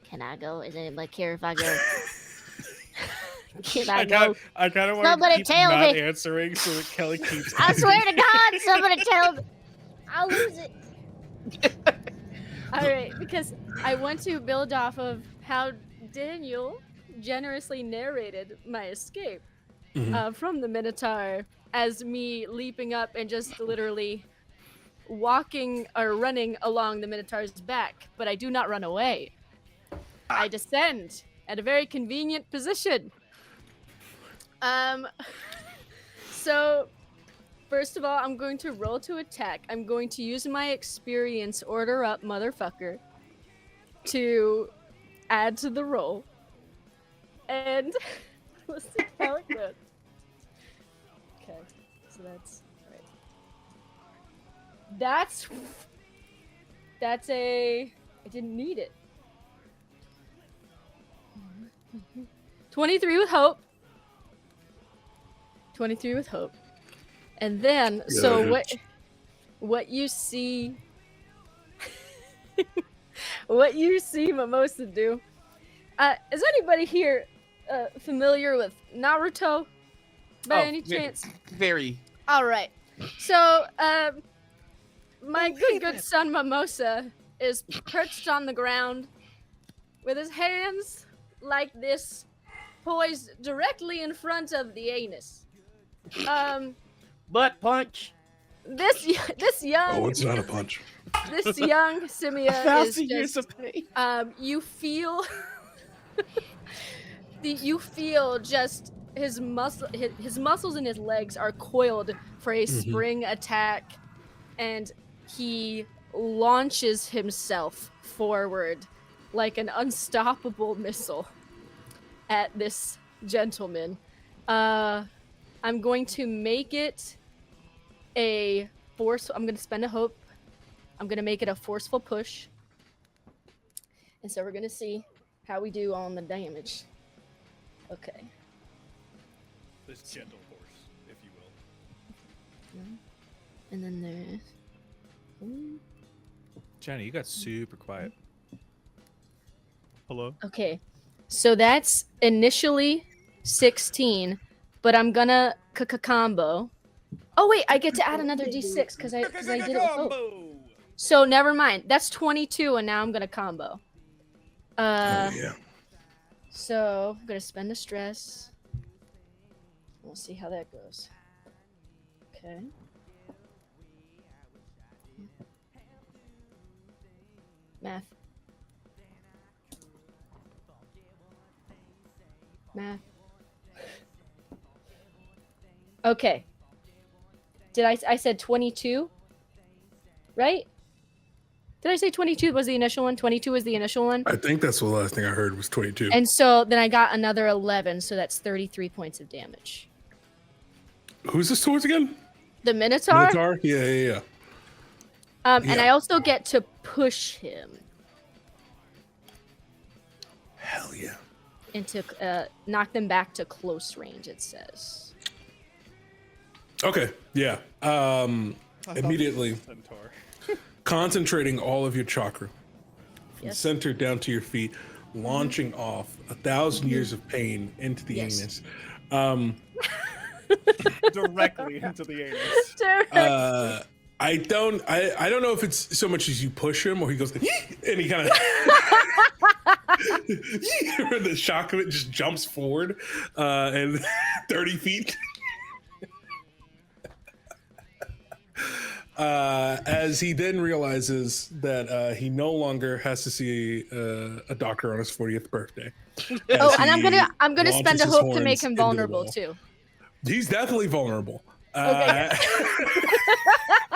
Can I go? Does anybody care if I go? Can I go? I kind of want Somebody to keep tell not me. answering so that Kelly keeps. I swear to God, somebody tell me. I'll lose it. All right, because I want to build off of how Daniel generously narrated my escape from the Minotaur as me leaping up and just literally walking or running along the Minotaur's back, but I do not run away. I descend at a very convenient position. So first of all, I'm going to roll to attack. I'm going to use my experience order up motherfucker to add to the roll. And let's see how it goes. Okay, so that's right. That's a I didn't need it. 23 with hope. 23 with hope. And then, so what you see, what you see Mimosa do, is anybody here familiar with Naruto by any chance? Very. All right. So, my good son Mimosa is perched on the ground with his hands like this, poised directly in front of the anus. Butt punch. This young. Oh, it's not a punch. This young Simia is just. You feel. You feel just his muscles in his legs are coiled for a spring attack, and he launches himself forward like an unstoppable missile at this gentleman. I'm going to make it a force. I'm going to spend a hope. I'm going to make it a forceful push. And so we're going to see how we do on the damage. Okay. This gentle horse, if you will. And then there's. Jenny, you got super quiet. Hello? Okay. So that's initially 16, but I'm gonna combo. Oh wait, I get to add another d6 because I did it with hope. So never mind. That's 22, and now I'm gonna combo. Yeah. So I'm gonna spend the stress. We'll see how that goes. Okay. Math. Okay. Did I said 22? Right? Did I say 22 was the initial one? 22 was the initial one? I think that's the last thing I heard was 22. And so then I got another 11, so that's 33 points of damage. Who's this towards again? The Minotaur. Minotaur? Yeah. And Yeah. I also get to push him Hell yeah. into knock them back to close range. It says. Okay, yeah. Immediately Centaur. concentrating all of your chakra from Yes. center down to your feet, launching off 1,000 years of pain into the Yes. anus. Directly into the anus. I don't know if it's so much as you push him or he goes and he kind of the shock of it just jumps forward and 30 feet. As he then realizes that he no longer has to see a doctor on his 40th birthday. Oh, As and I'm gonna he spend a launches his hope to make horns him into the vulnerable wall. too. He's definitely vulnerable. Okay.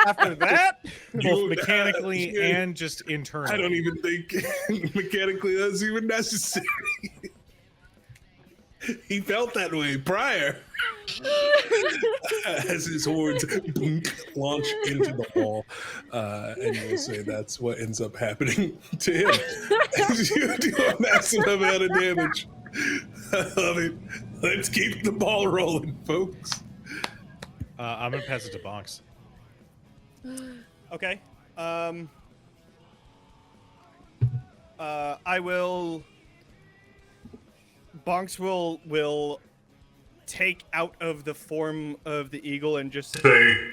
After that, Both mechanically yeah. and just internally. I don't even think mechanically that's even necessary. He felt that way prior. As his horns launch into the wall. And you'll say that's what ends up happening to him. As you do a massive amount of damage. I love it. Let's keep the ball rolling, folks. I'm gonna pass it to Bonks. okay. I will. Bonks will take out of the form of the eagle and just Say,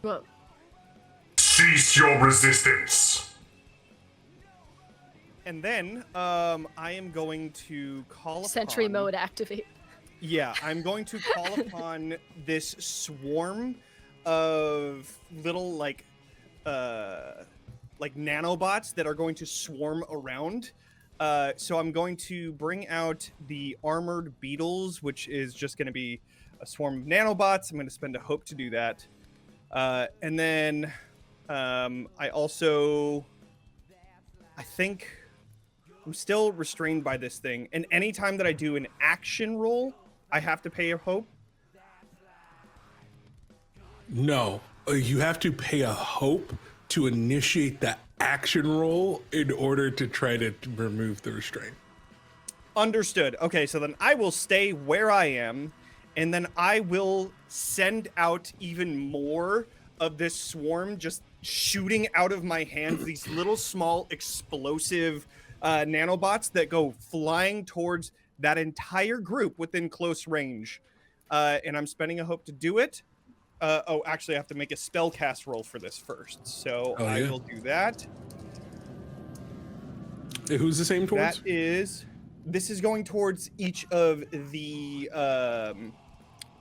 Whoa. cease your resistance. and then I am going to call Sentry upon, mode activate. Yeah, I'm going to call upon this swarm of little like nanobots that are going to swarm around. So I'm going to bring out the armored beetles, which is just going to be a swarm of nanobots. I'm going to spend a hope to do that. And then I think I'm still restrained by this thing. And anytime that I do an action roll, I have to pay a hope. No, you have to pay a hope to initiate the action roll in order to try to remove the restraint. Understood. Okay, so then I will stay where I am, and then I will send out even more of this swarm just shooting out of my hands, these little small explosive nanobots that go flying towards that entire group within close range. And I'm spending a hope to do it. Actually, I have to make a spell cast roll for this first. So I will do that. Who's the same towards? This is going towards each of the,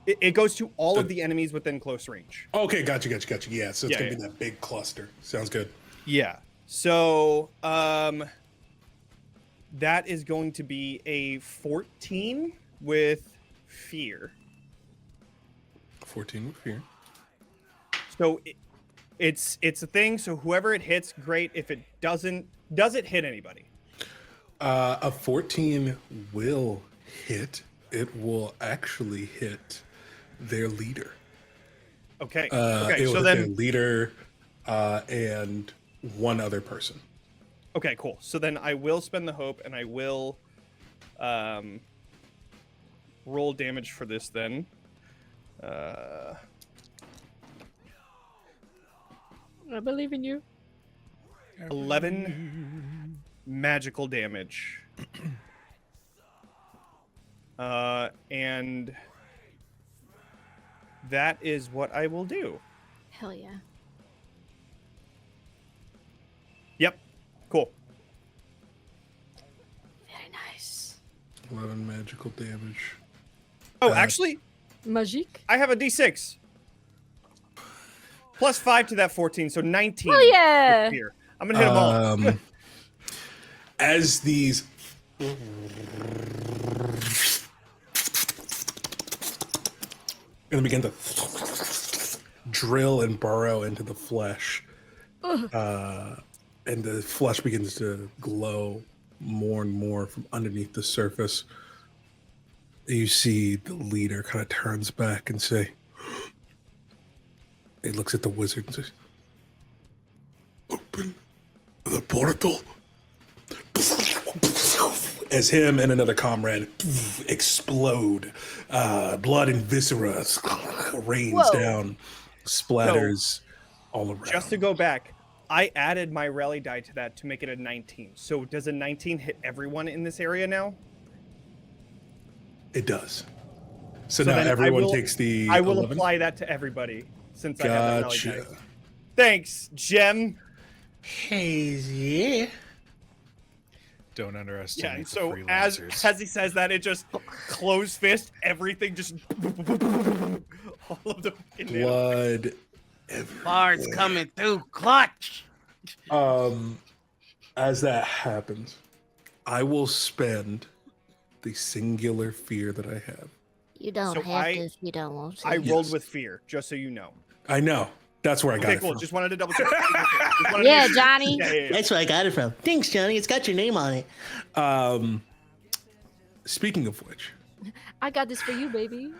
it goes to all of the enemies within close range. Okay, gotcha. Yeah, so it's Yeah, gonna be that big cluster. Sounds good. Yeah. So, that is going to be a 14 with fear. 14 with fear. So it's a thing. So whoever it hits, great. If it doesn't, does it hit anybody? A 14 will hit. It will actually hit their leader. Okay. It Okay. will So hit then, their leader and one other person. okay, cool. So then I will spend the hope and I will roll damage for this then. 'I believe in you. 11 magical damage. And that is what I will do. Hell yeah. Yep. Cool. Very nice. 11 magical damage. Oh, actually, Magique. I have a d6. Plus 5 to that 14, so 19. Oh yeah. with fear. I'm gonna hit them all. As these gonna begin to drill and burrow into the flesh, and the flesh begins to glow more and more from underneath the surface. You see the leader kind of turns back and say, he looks at the wizard and says, Open the portal. as him and another comrade explode, blood and viscera rains Whoa. down, splatters all around. Just to go back, I added my rally die to that to make it a 19. So does a 19 hit everyone in this area now? It does. So now then everyone takes the I will 11? apply that to everybody since I have that rally Gotcha. die. Thanks, Gem. Hazy. Don't underestimate Yeah, the so freelancers. as he says that, it just closed fist, everything just all of the Blood. Bard's coming through clutch. As that happens, I will spend the singular fear that I have. You don't So have to if you don't want to. I rolled Yes. with fear, just so you know. I know. That's where I got Okay, it cool. from. Just wanted to double check. Just wanted to Yeah, make sure. Johnny. Yeah. That's where I got it from. Thanks, Johnny. It's got your name on it. Speaking of which, I got this for you, baby.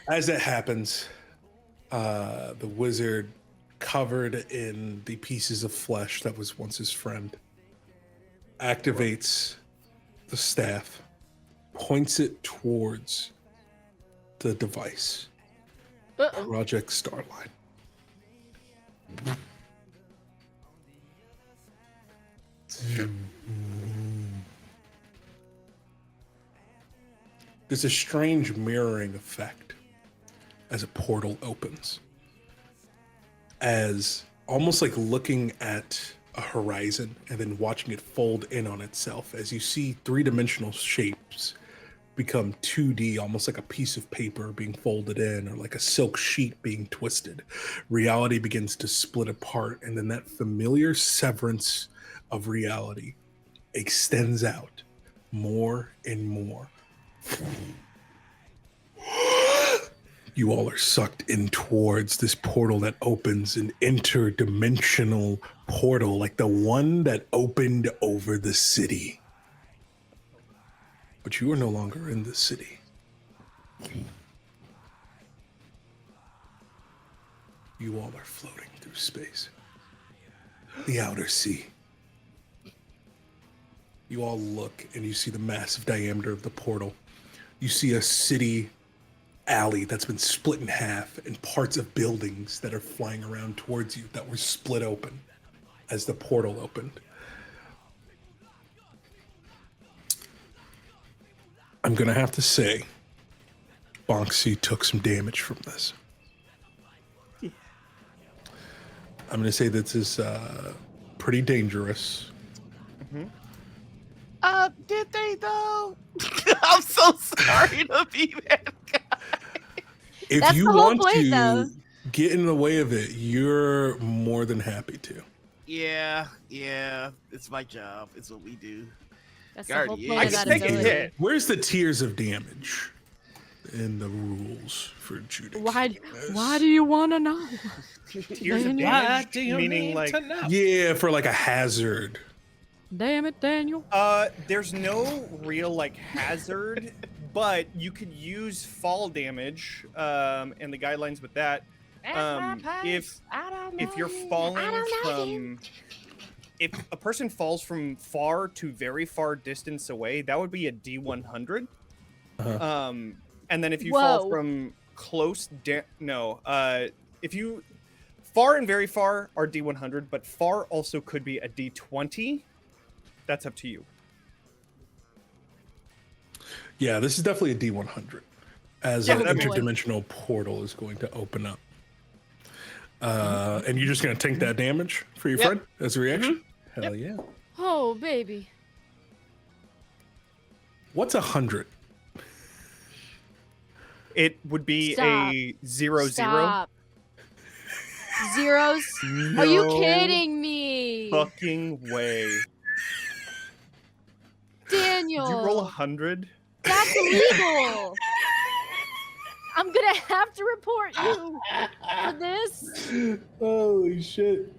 as that happens, the wizard, covered in the pieces of flesh that was once his friend, activates the staff, points it towards the device, Uh-oh. Project Starline. There's a strange mirroring effect as a portal opens. As almost like looking at a horizon and then watching it fold in on itself as you see three-dimensional shapes become 2D, almost like a piece of paper being folded in or like a silk sheet being twisted. Reality begins to split apart, and then that familiar severance of reality extends out more and more. You all are sucked in towards this portal that opens, an interdimensional portal like the one that opened over the city. But you are no longer in the city. You all are floating through space. The outer sea. You all look and you see the massive diameter of the portal. You see a city alley that's been split in half and parts of buildings that are flying around towards you that were split open as the portal opened. I'm gonna have to say, Bonksy took some damage from this. I'm gonna say this is pretty dangerous. Did they though? I'm so sorry to be that guy. If That's you the whole want point, to though. get in the way of it, you're more than happy to. Yeah, it's my job. It's what we do. That's the whole Guardian. point I of can that take a ability. hit. Where's the tiers of damage in the rules for adjudicating Why do you want to know? Tears of Why damage, do you meaning need like to know? Yeah, for like a hazard. Damn it, Daniel. there's no real like hazard, but you could use fall damage and the guidelines with that. If you're falling from if a person falls from far to very far distance away, that would be a D100. Uh-huh. And then if you fall Whoa. from close if you far and very far are D100, but far also could be a D20. That's up to you. Yeah, this is definitely a D100. As Yeah, an that makes sense. interdimensional portal is going to open up. And you're just going to take that damage for your Yep. friend as a reaction? Hell yeah. Oh, baby. What's 100? It would be Stop. a 0-0. Stop. Zeros? No Are you kidding me? fucking way. Daniel. Did you roll 100? That's illegal. I'm gonna have to report you for this. Holy shit.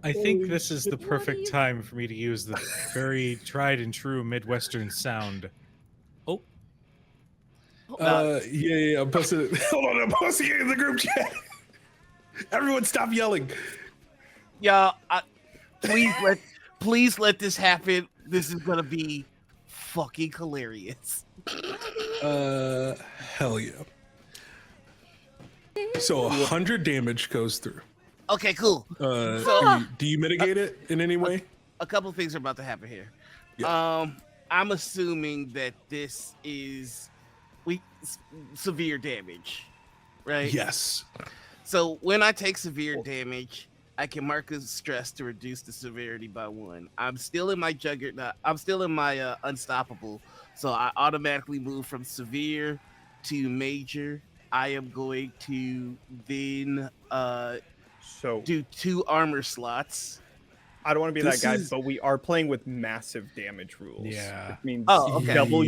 I think Holy this is the What do perfect you- time for me to use the very tried and true Midwestern sound. Oh. Yeah, I'm posting it. Hold on, I'm posting it in the group chat. Everyone stop yelling. Y'all, please let this happen. This is gonna be fucking hilarious. Hell yeah. So 100 damage goes through. Okay, cool. Do you mitigate it in any way? A couple things are about to happen here. Yeah. I'm assuming that this is severe damage, right? Yes. So when I take severe damage, I can mark a stress to reduce the severity by 1. I'm still in my juggernaut. I'm still in my unstoppable. So I automatically move from severe to major. I am going to then do 2 armor slots. I don't want to be This that guy, is- but we are playing with massive damage rules. Yeah. Which means Okay. double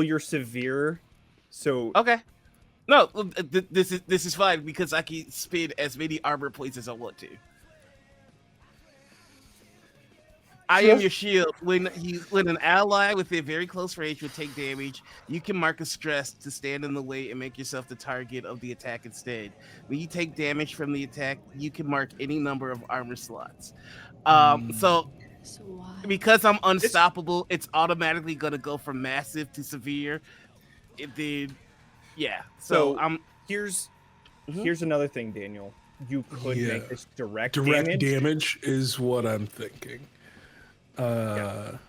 your severe. So Okay. No, this is fine because I can spin as many armor points as I want to. I am your shield. When an ally within very close range would take damage, you can mark a stress to stand in the way and make yourself the target of the attack instead. When you take damage from the attack, you can mark any number of armor slots. So because I'm unstoppable, it's automatically gonna go from massive to severe. And then, yeah. So I'm here's another thing, Daniel. You could Yeah. make this direct damage is what I'm thinking. Because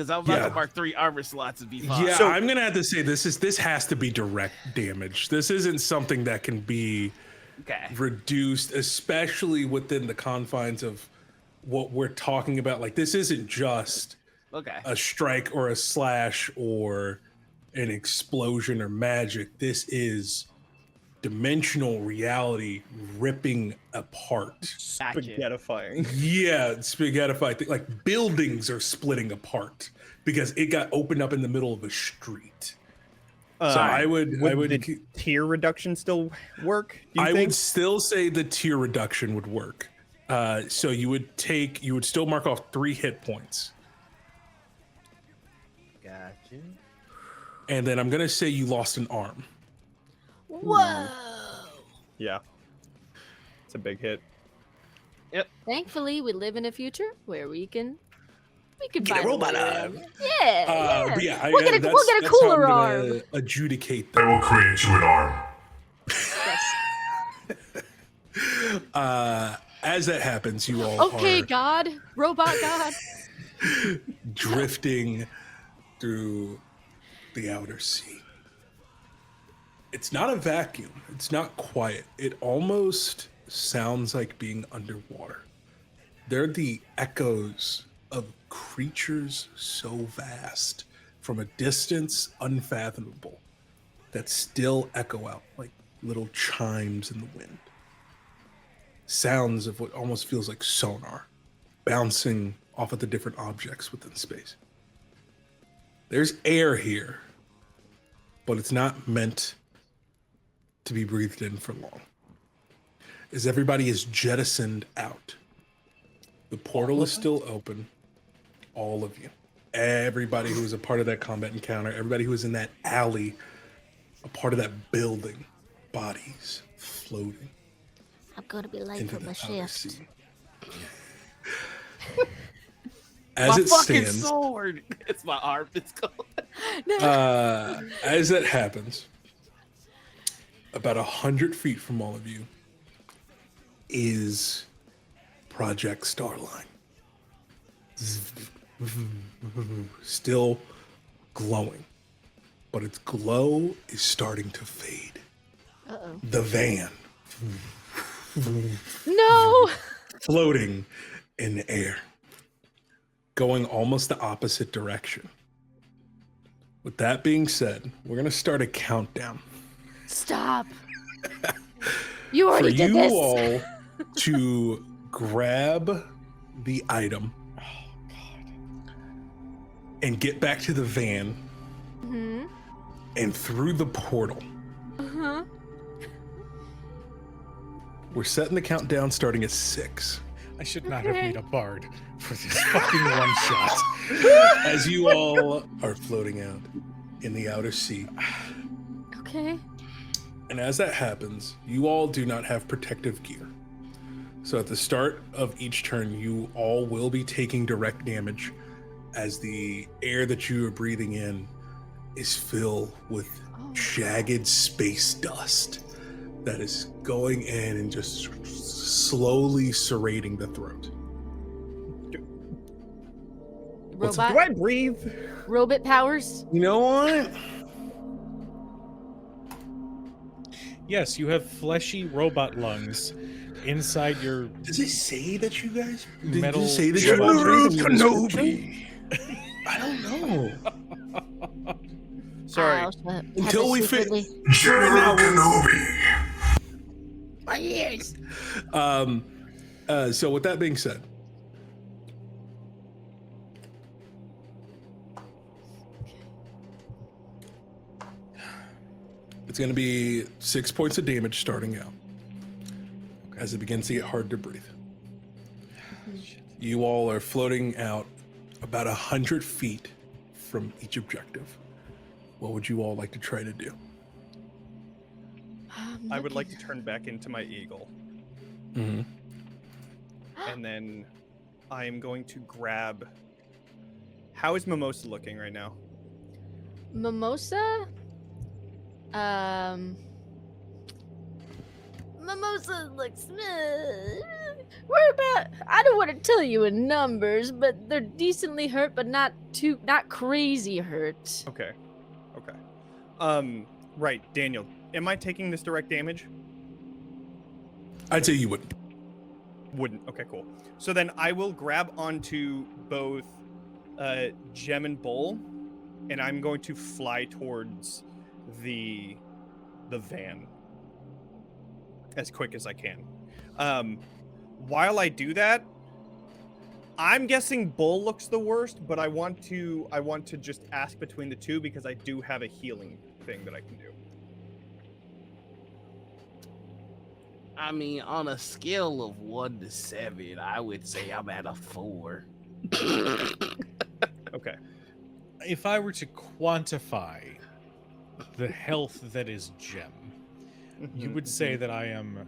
I'm about to mark 3 armor slots and be fine. Yeah, I'm gonna have to say this has to be direct damage. This isn't something that can be reduced, especially within the confines of what we're talking about. Like, this isn't just a strike or a slash or an explosion or magic. This is dimensional reality ripping apart. Spaghettifying. Yeah, spaghettifying. Like, buildings are splitting apart because it got opened up in the middle of a street. So I would the tier reduction still work? Do you I think? would still say the tier reduction would work. So you would still mark off 3 hit points. Gotcha. And then I'm gonna say you lost an arm. Whoa! Yeah. It's a big hit. Yep. Thankfully, we live in a future where we can Get a find robot way arm. around. Yeah, But yeah, we'll get a that's how I'm cooler gonna arm. Adjudicate I that. will create you an arm. As that happens, you all Okay, are God, robot God. drifting through the outer sea. It's not a vacuum. It's not quiet. It almost sounds like being underwater. They're the echoes of creatures so vast from a distance unfathomable that still echo out like little chimes in the wind. Sounds of what almost feels like sonar bouncing off of the different objects within space. There's air here, but it's not meant to be breathed in for long. As everybody is jettisoned out, the portal is still open. All of you, everybody who was a part of that combat encounter, everybody who was in that alley, a part of that building, bodies floating I'm gonna be late into for my the outer shift. sea. As My it fucking stands, sword. It's my arm. It's gone. as that happens, about 100 feet from all of you is Project Starline. Still glowing, but its glow is starting to fade. Uh-oh. The van No. floating in the air, going almost the opposite direction. With that being said, we're gonna start a countdown. Stop. You For already did you this. all to grab the item and get back to the van Mm-hmm. and through the portal. Uh-huh. We're setting the countdown starting at 6. I should not have made a bard for this fucking one shot. As you all are floating out in the outer sea. Okay. And as that happens, you all do not have protective gear. So at the start of each turn, you all will be taking direct damage as the air that you are breathing in is filled with jagged space dust that is going in and just slowly serrating the throat. Robot. Do I breathe? Robot powers. You know what? Yes, you have fleshy robot lungs inside your. Does it say that you guys? Metal. Does it say that General you all breathe? Kenobi. I don't know. Sorry. Until we fit. General Kenobi. My ears. So with that being said, it's going to be 6 points of damage starting out as it begins to get hard to breathe. You all are floating out about 100 feet from each objective. What would you all like to try to do? I would like to turn back into my eagle. Mm-hmm. And then I am going to grab... How is Mimosa looking right now? Mimosa? Mimosa looks. We're about. I don't want to tell you in numbers, but they're decently hurt, but not crazy hurt. Okay. Right, Daniel. Am I taking this direct damage? I'd say you wouldn't. Wouldn't. Okay, cool. So then I will grab onto both Gem and Bull, and I'm going to fly towards the van as quick as I can. While I do that, I'm guessing Bull looks the worst, but I want to just ask between the two because I do have a healing thing that I can do. I mean, on a scale of 1 to 7, I would say I'm at a 4. Okay. If I were to quantify the health that is Gem, you would say that I am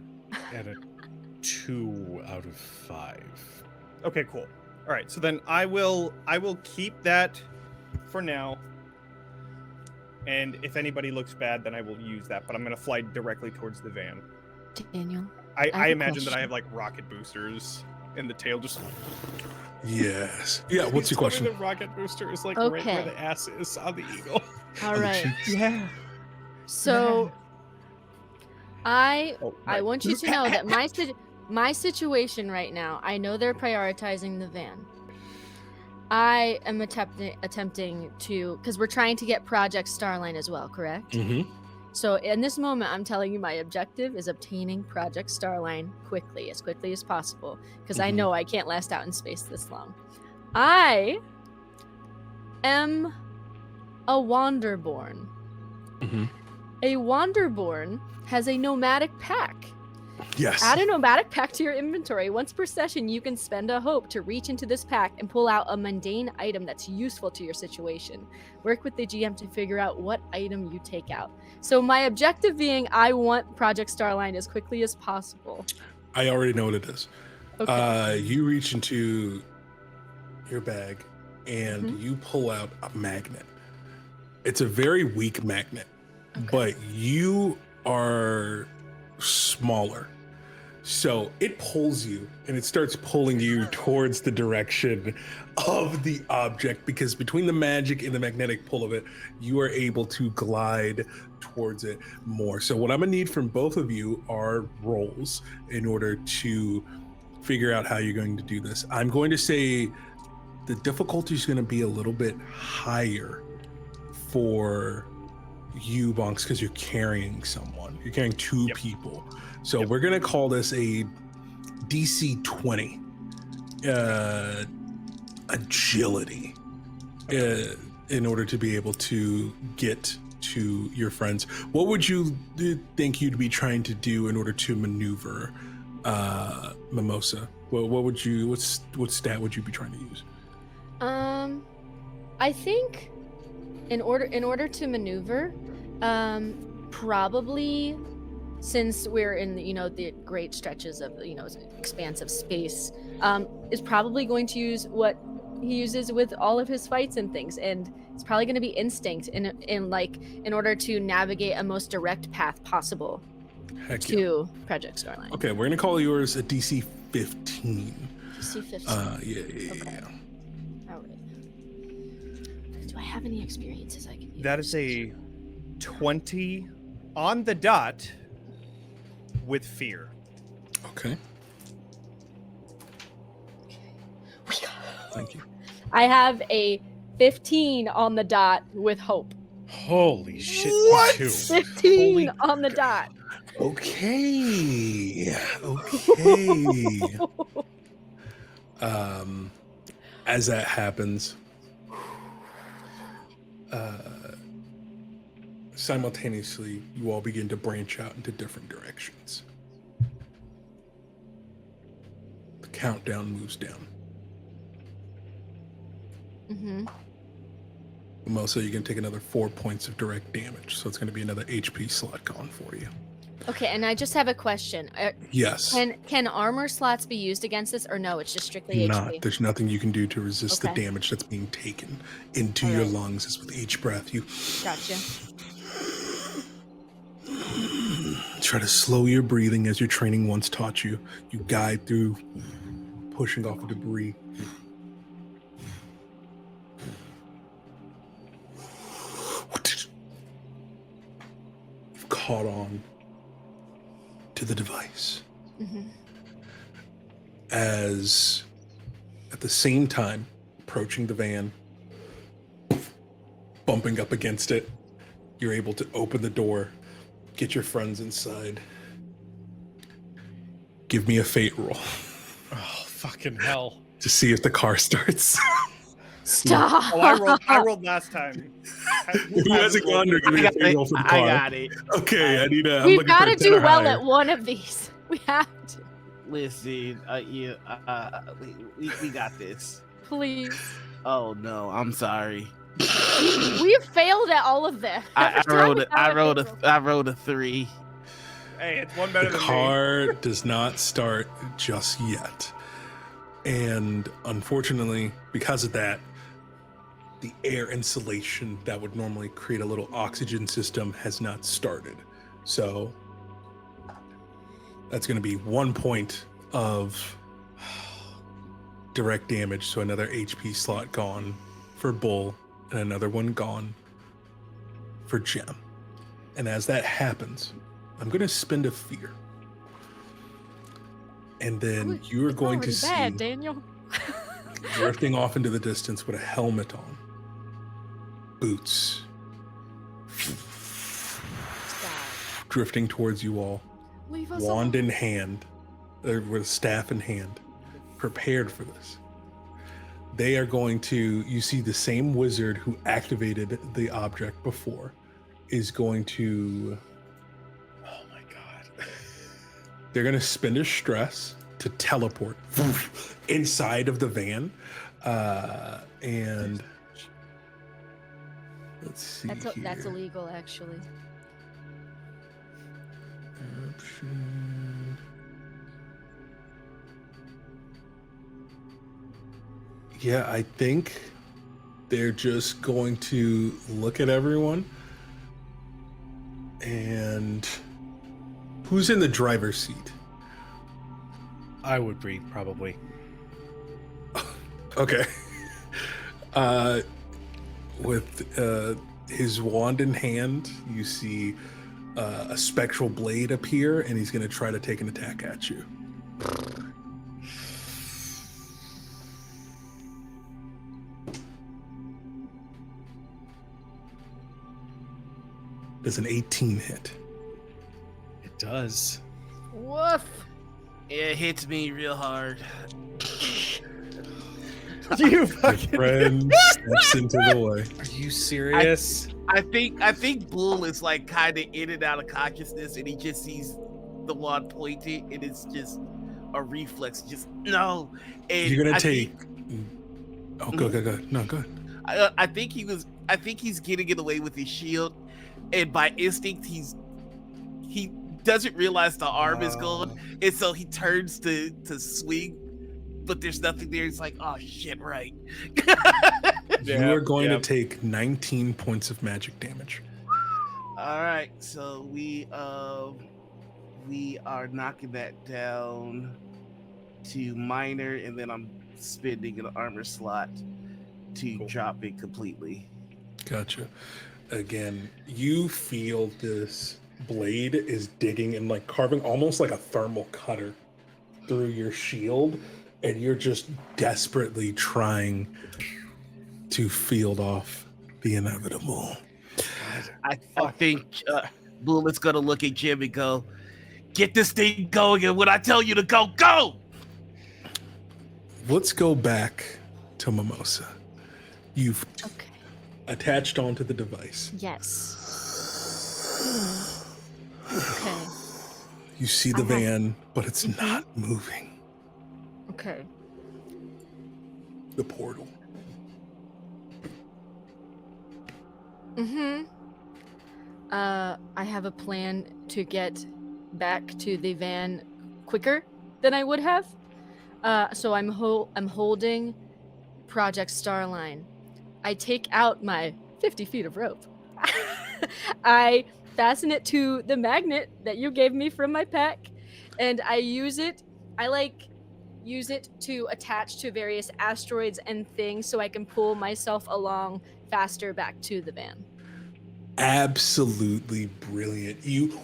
at a 2 out of 5. Okay, cool. All right, so then I will keep that for now. And if anybody looks bad, then I will use that. But I'm going to fly directly towards the van. Daniel. I imagine that I have like rocket boosters in the tail. Just yes. Yeah. What's your question? The rocket booster is like right where the ass is on the eagle. All right. Yeah. So I want you to know that my situation right now, I know they're prioritizing the van. I am attempting to, because we're trying to get Project Starline as well, correct? Mm-hmm. So in this moment, I'm telling you my objective is obtaining Project Starline as quickly as possible, because I know I can't last out in space this long. I am a Wanderborn. Mm-hmm. A Wanderborn has a nomadic pack. Yes. Add a nomadic pack to your inventory. Once per session, you can spend a hope to reach into this pack and pull out a mundane item that's useful to your situation. Work with the GM to figure out what item you take out. So my objective being, I want Project Starline as quickly as possible. I already know what it is. Okay. You reach into your bag and you pull out a magnet. It's a very weak magnet, but you are smaller. So it pulls you and it starts pulling you towards the direction of the object, because between the magic and the magnetic pull of it, you are able to glide towards it more. So what I'm gonna need from both of you are rolls in order to figure out how you're going to do this. I'm going to say the difficulty is going to be a little bit higher for you, Bonks, because you're carrying someone. You're carrying two people. So we're going to call this a DC 20 agility in order to be able to get to your friends. What would you think you'd be trying to do in order to maneuver Mimosa? What stat would you be trying to use? I think in order to maneuver, probably since we're in the great stretches of expansive space, is probably going to use what he uses with all of his fights and things, and it's probably going to be instinct in order to navigate a most direct path possible to Project Starline. Okay, we're gonna call yours a DC 15. DC 15. Yeah. All right. Do I have any experiences I can use? That is a 20 on the dot with fear. Okay. Thank you. I have a 15 on the dot with hope. Holy shit! What? 15 on the dot. Okay. As that happens, simultaneously, you all begin to branch out into different directions. The countdown moves down. Mm-hmm. Mimosa, you're going to take another 4 points of direct damage, so it's going to be another HP slot gone for you. Okay, and I just have a question. Yes. Can armor slots be used against this, or no? It's just strictly HP. There's nothing you can do to resist Okay. the damage that's being taken into your lungs. As with each breath, you Gotcha. try to slow your breathing as your training once taught you. You guide through pushing off the debris. You've caught on to the device. Mm-hmm. As at the same time approaching the van, bumping up against it, you're able to open the door, get your friends inside. Give me a fate roll Oh, fucking hell. to see if the car starts. Stop. Oh, I rolled last time. Who hasn't gone to give me a fate roll for the car? I got it. Okay, I need a. I'm We've looking got for a to do 10 or well higher. at one of these. We have to. Listen, we got this. Please. Oh no, I'm sorry. We have failed at all of this. I rolled a 3. Hey, it's one better The than me. car does not start just yet. And unfortunately, because of that, the air insulation that would normally create a little oxygen system has not started. So that's going to be 1 point of direct damage. So another HP slot gone for Bull and another one gone for Gem. And as that happens, I'm going to spend a fear. And then you're going to see bad, Daniel. drifting off into the distance with a helmet on, boots, drifting towards you all, Leave us wand in hand, with staff in hand, prepared for this. They are going to, you see the same wizard who activated the object before is going to, oh my God. They're going to spend a stress to teleport inside of the van. And let's see That's illegal, actually. Option. Yeah, I think they're just going to look at everyone. And who's in the driver's seat? I would be, probably. Okay. With his wand in hand, you see a spectral blade appear, and he's going to try to take an attack at you. Does an 18 hit? It does. Woof. It hits me real hard. You Your friend steps into the way. Are you serious? I think Bull is like kind of in and out of consciousness, and he just sees the wand pointing, and it's just a reflex. Just no. And You're gonna I take. think- Oh, go. No, go. I think he's getting it away with his shield, and by instinct he doesn't realize the arm is gone, and so he turns to swing, but there's nothing there. He's like, oh shit, right. You are going to take 19 points of magic damage. All right, so we are knocking that down to minor, and then I'm spending an armor slot to drop it completely. Gotcha. Again, you feel this blade is digging and like carving almost like a thermal cutter through your shield, and you're just desperately trying to field off the inevitable. I think Bullet's gonna look at Jim and go, get this thing going, and when I tell you to go, go! Let's go back to Mimosa. You've attached onto the device. Yes. Okay. You see the van, but it's not moving. Okay. The portal. I have a plan to get back to the van quicker than I would have. So I'm holding Project Starline. I take out my 50 feet of rope. I fasten it to the magnet that you gave me from my pack, and I use it. I use it to attach to various asteroids and things so I can pull myself along faster back to the van. Absolutely brilliant. You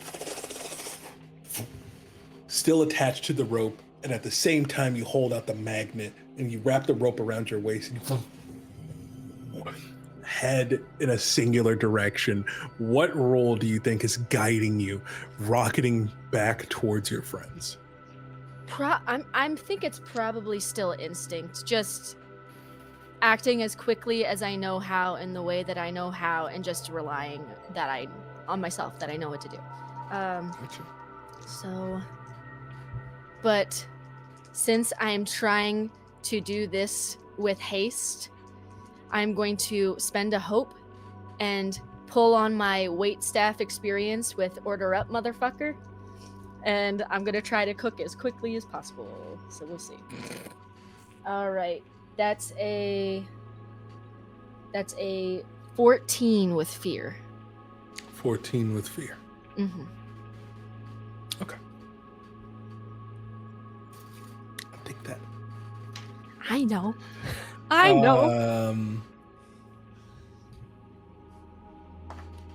still attached to the rope, and at the same time you hold out the magnet and you wrap the rope around your waist and you head in a singular direction. What role do you think is guiding you, rocketing back towards your friends? I think it's probably still instinct, just acting as quickly as I know how in the way that I know how, and just relying on myself that I know what to do. Gotcha. So, but since I'm trying to do this with haste, I'm going to spend a hope and pull on my wait staff experience with order up, motherfucker. And I'm going to try to cook as quickly as possible. So we'll see. All right. That's a 14 with fear. 14 with fear. Mm-hmm. Okay. I'll take that. I know. I know.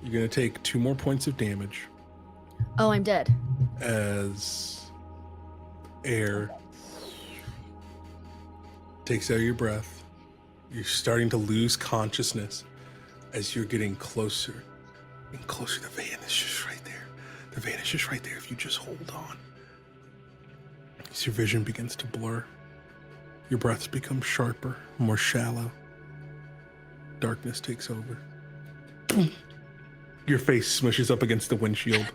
You're going to take 2 more points of damage Oh, I'm dead. as air takes out your breath. You're starting to lose consciousness as you're getting closer and closer. The van is just right there. The van is just right there if you just hold on. As your vision begins to blur, your breaths become sharper, more shallow. Darkness takes over. Your face smushes up against the windshield.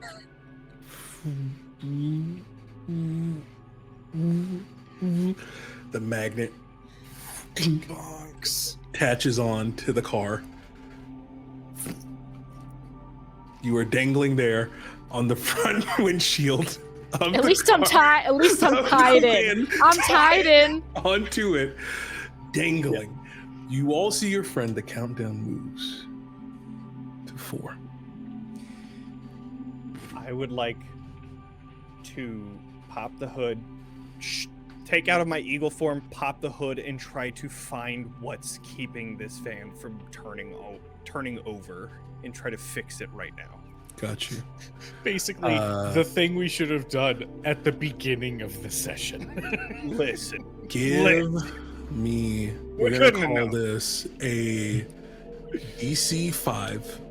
The magnet attaches on to the car. You are dangling there on the front windshield. At least I'm tied. At least I'm tied in. I'm tied in. Onto it, dangling. You all see your friend. The countdown moves to 4. I would like to pop the hood, take out of my eagle form, pop the hood, and try to find what's keeping this van from turning over, and try to fix it right now. Got you. Basically, the thing we should have done at the beginning of the session. Listen. Give me. We're gonna call this a DC 5.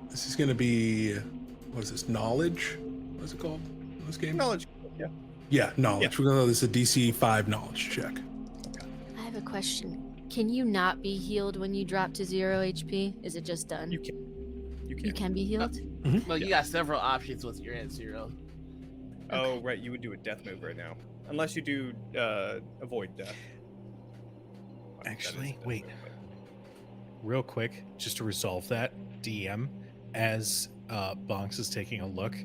This is gonna be, what is this? Knowledge? What is it called in this game? Knowledge. Yeah. Yeah, knowledge. Yeah. We're gonna call this a DC 5 knowledge check. I have a question. Can you not be healed when you drop to 0 HP? Is it just done? You can. You can be healed? Well, you got several options with your at 0. Oh, right. You would do a death move right now, unless you do avoid death. That is Actually, a death wait. move, but- Real quick, just to resolve that, DM, as Bonks is taking a look,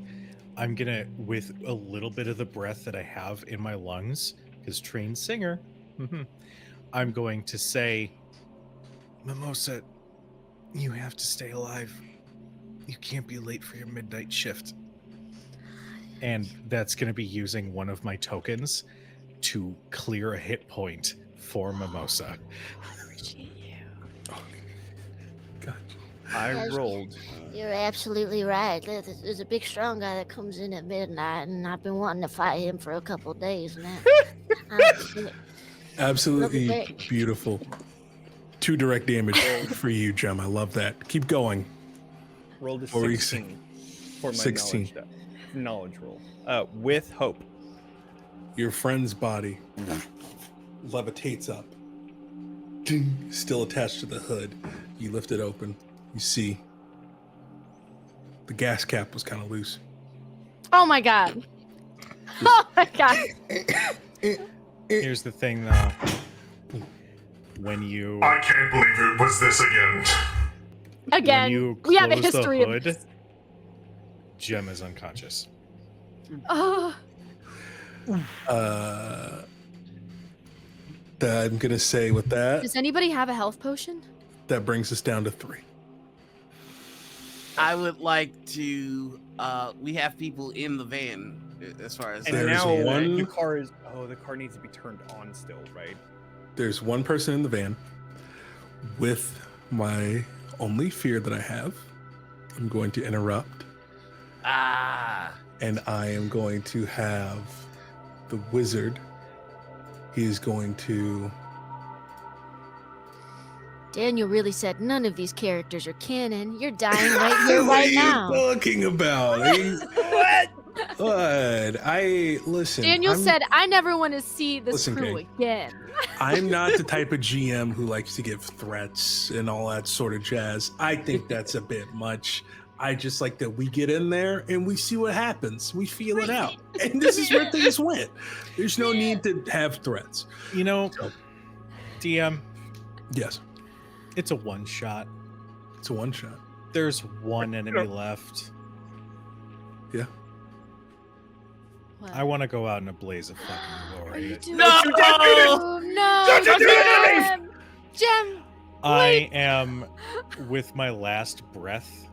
I'm gonna, with a little bit of the breath that I have in my lungs, because trained singer, I'm going to say, Mimosa, you have to stay alive. You can't be late for your midnight shift. And that's going to be using one of my tokens to clear a hit point for Mimosa. I Yes. rolled. You're absolutely right. There's a big strong guy that comes in at midnight, and I've been wanting to fight him for a couple days now. Absolutely Okay. beautiful. 2 direct damage for you, Gem. I love that. Keep going. Rolled a What were you 16 for my 16. knowledge roll. With hope. Your friend's body levitates up, Ding. Still attached to the hood. You lift it open. You see the gas cap was kind of loose. Oh my god. Oh my god. Here's the thing, though. When you I can't believe it was this again. Again, when you we have a close history the of hood, this. Gem is unconscious. Oh. I'm gonna say with that, Does anybody have a health potion? that brings us down to 3. I would like to. We have people in the van as far as. And There's now one- the car is. Oh, the car needs to be turned on still, right? There's one person in the van. With my only fear that I have, I'm going to interrupt, and I am going to have the wizard. He is going to. Daniel really said none of these characters are canon. You're dying right here, right now. What are you talking about? What? What? Listen. Daniel said, I never want to see this Listen, crew Kay. again. I'm not the type of GM who likes to give threats and all that sort of jazz. I think that's a bit much. I just like that we get in there and we see what happens. We feel it out. And this is where things went. There's no need to have threats. You know, DM, Yes, it's a one shot. it's a one shot. There's one enemy left. Yeah. I want to go out in a blaze of fucking glory. No! No! Don't you do it! Gem! I am, with my last breath,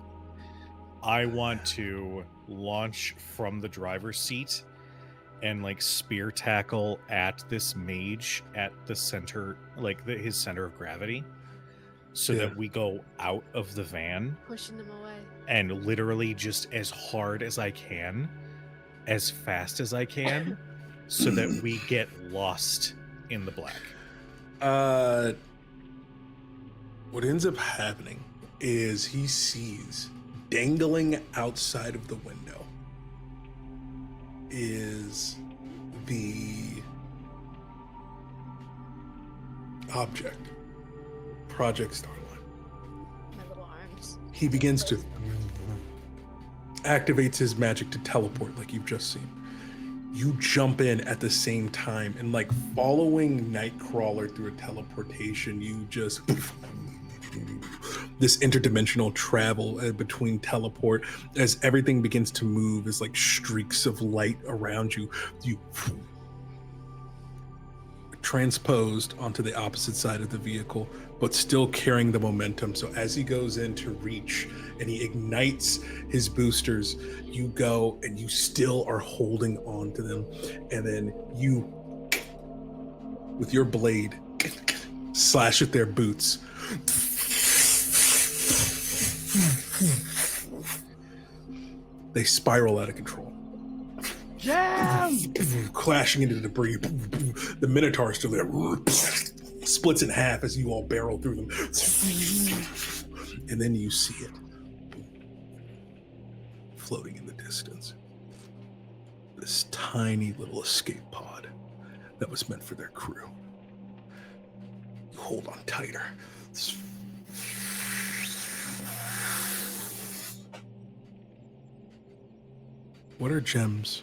I want to launch from the driver's seat and like spear tackle at this mage at the center, like his center of gravity, so that we go out of the van Pushing them away. and literally just as hard as I can, as fast as I can, so that we get lost in the black. What ends up happening is he sees dangling outside of the window is the object, Project Starline. My little arms. He begins to activates his magic to teleport like you've just seen. You jump in at the same time and like following Nightcrawler through a teleportation, you just this interdimensional travel between teleport as everything begins to move as like streaks of light around you. You transposed onto the opposite side of the vehicle, but still carrying the momentum. So as he goes in to reach and he ignites his boosters, you go and you still are holding on to them. And then you, with your blade, slash at their boots. They spiral out of control. Clashing into the debris. The Minotaur is still there. Splits in half as you all barrel through them. And then you see it floating in the distance. This tiny little escape pod that was meant for their crew. You hold on tighter. what are Jem's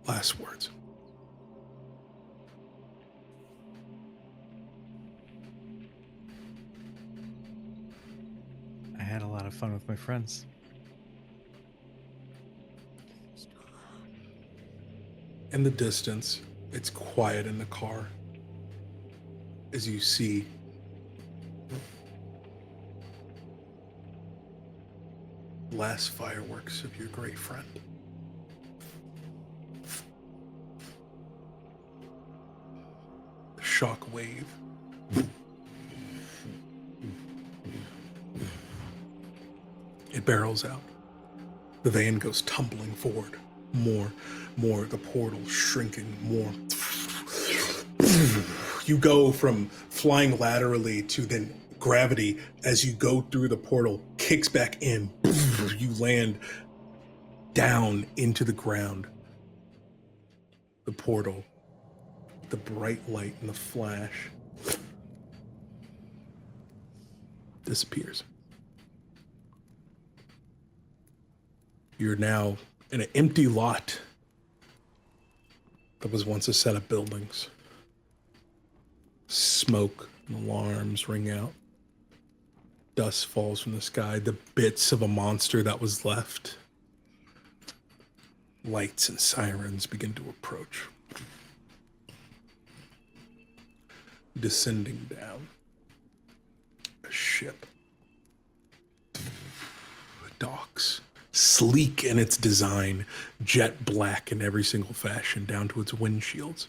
last words? I had a lot of fun with my friends. In the distance, it's quiet in the car as you see last fireworks of your great friend. The shock wave. It barrels out. The van goes tumbling forward. More, the portal shrinking more. You go from flying laterally to then gravity as you go through the portal, kicks back in. You land down into the ground. The portal, the bright light and the flash disappears. You're now in an empty lot that was once a set of buildings. Smoke and alarms ring out. Dust falls from the sky, the bits of a monster that was left. Lights and sirens begin to approach. Descending down. A ship. Docks. Sleek in its design, jet black in every single fashion, down to its windshields.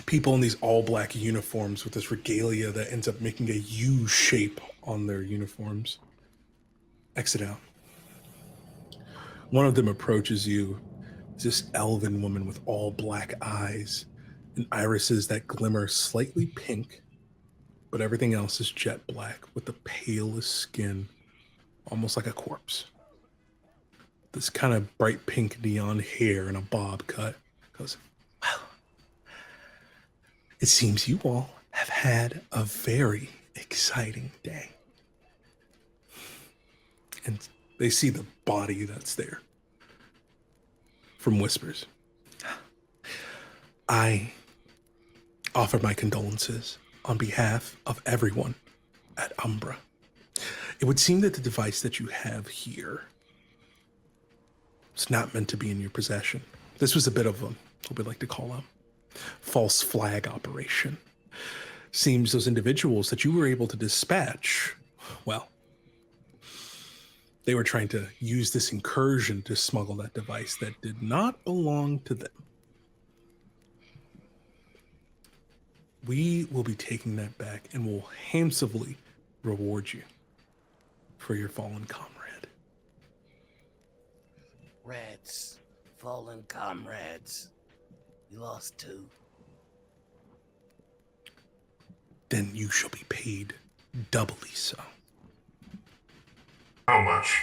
People in these all black uniforms with this regalia that ends up making a U shape on their uniforms exit out. One of them approaches you. It's this elven woman with all black eyes and irises that glimmer slightly pink, but everything else is jet black with the palest skin, almost like a corpse. This kind of bright pink neon hair and a bob cut. Goes, well, it seems you all have had a very exciting day. And they see the body that's there. From Whispers. I offer my condolences on behalf of everyone at Umbra. It would seem that the device that you have here is not meant to be in your possession. This was a bit of what we like to call a false flag operation. Seems those individuals that you were able to dispatch, well, they were trying to use this incursion to smuggle that device that did not belong to them. We will be taking that back and will handsomely reward you for your fallen comrade. Rats, fallen comrades. We lost 2. Then you shall be paid doubly so. How much?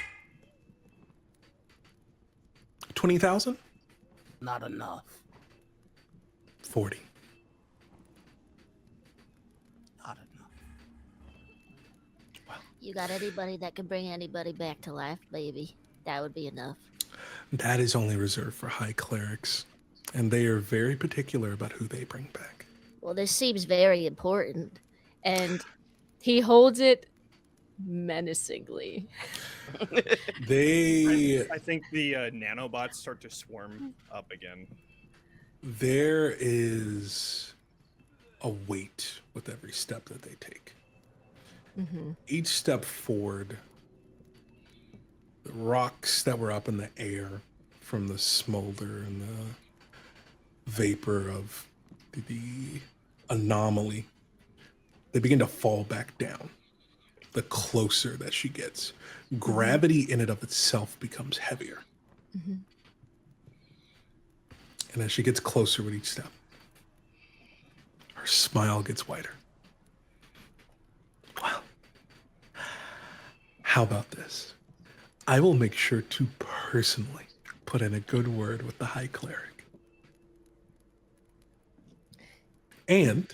20,000? Not enough. 40. Not enough. You got anybody that can bring anybody back to life, baby? That would be enough. That is only reserved for high clerics, and they are very particular about who they bring back. Well, this seems very important. And he holds it menacingly. I think the nanobots start to swarm up again. There is a weight with every step that they take. Mm-hmm. Each step forward, the rocks that were up in the air from the smolder and the vapor of the anomaly, they begin to fall back down the closer that she gets. Gravity in and of itself becomes heavier. Mm-hmm. And as she gets closer with each step, her smile gets wider. Well, how about this? I will make sure to personally put in a good word with the High Cleric. And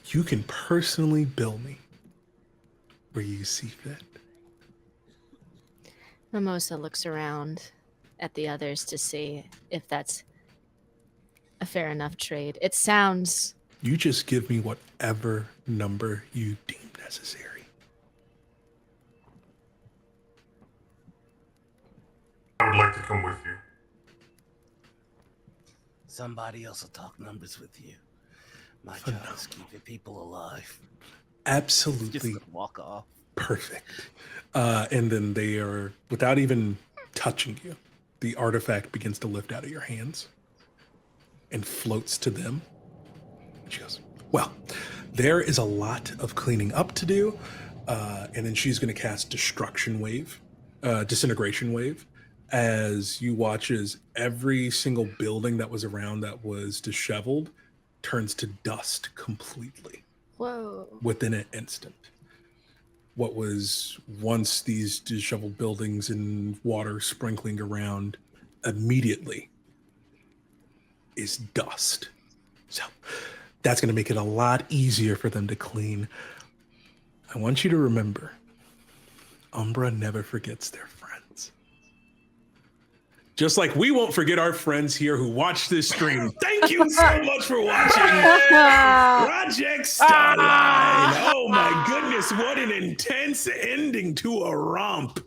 you can personally bill me where you see fit. Mimosa looks around at the others to see if that's a fair enough trade. It sounds... You just give me whatever number you deem necessary. I would like to come with you. Somebody else will talk numbers with you. My job is keeping people alive. Absolutely. Just walk off. Perfect. And then they are, without even touching you, the artifact begins to lift out of your hands and floats to them. She goes, well, there is a lot of cleaning up to do. And then she's going to cast Disintegration Wave, as you watch as every single building that was around that was disheveled turns to dust completely. Whoa. Within an instant. What was once these disheveled buildings and water sprinkling around immediately is dust. So that's going to make it a lot easier for them to clean. I want you to remember, Umbra never forgets their friends. Just like we won't forget our friends here who watch this stream. Thank you so much for watching Project Starline. Oh my goodness, what an intense ending to a romp.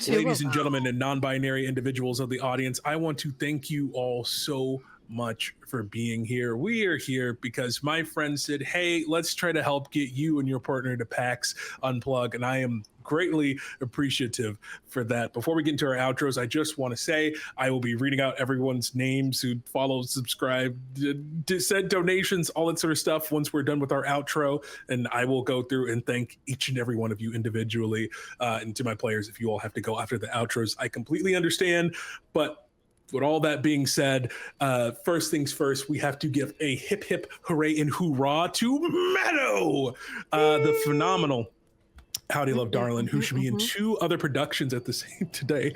Ladies and gentlemen and non-binary individuals of the audience, I want to thank you all so much for being here. We are here because my friend said, hey, let's try to help get you and your partner to PAX Unplug, and I am greatly appreciative for that. Before we get into our outros, I just want to say I will be reading out everyone's names who follow, subscribe, send donations, all that sort of stuff once we're done with our outro, and I will go through and thank each and every one of you individually. And to my players, if you all have to go after the outros, I completely understand, but with all that being said, first things first, we have to give a hip hip hooray and hoorah to Meadow, the phenomenal Howdy Love Darlin', who should be in 2 other productions at the same today.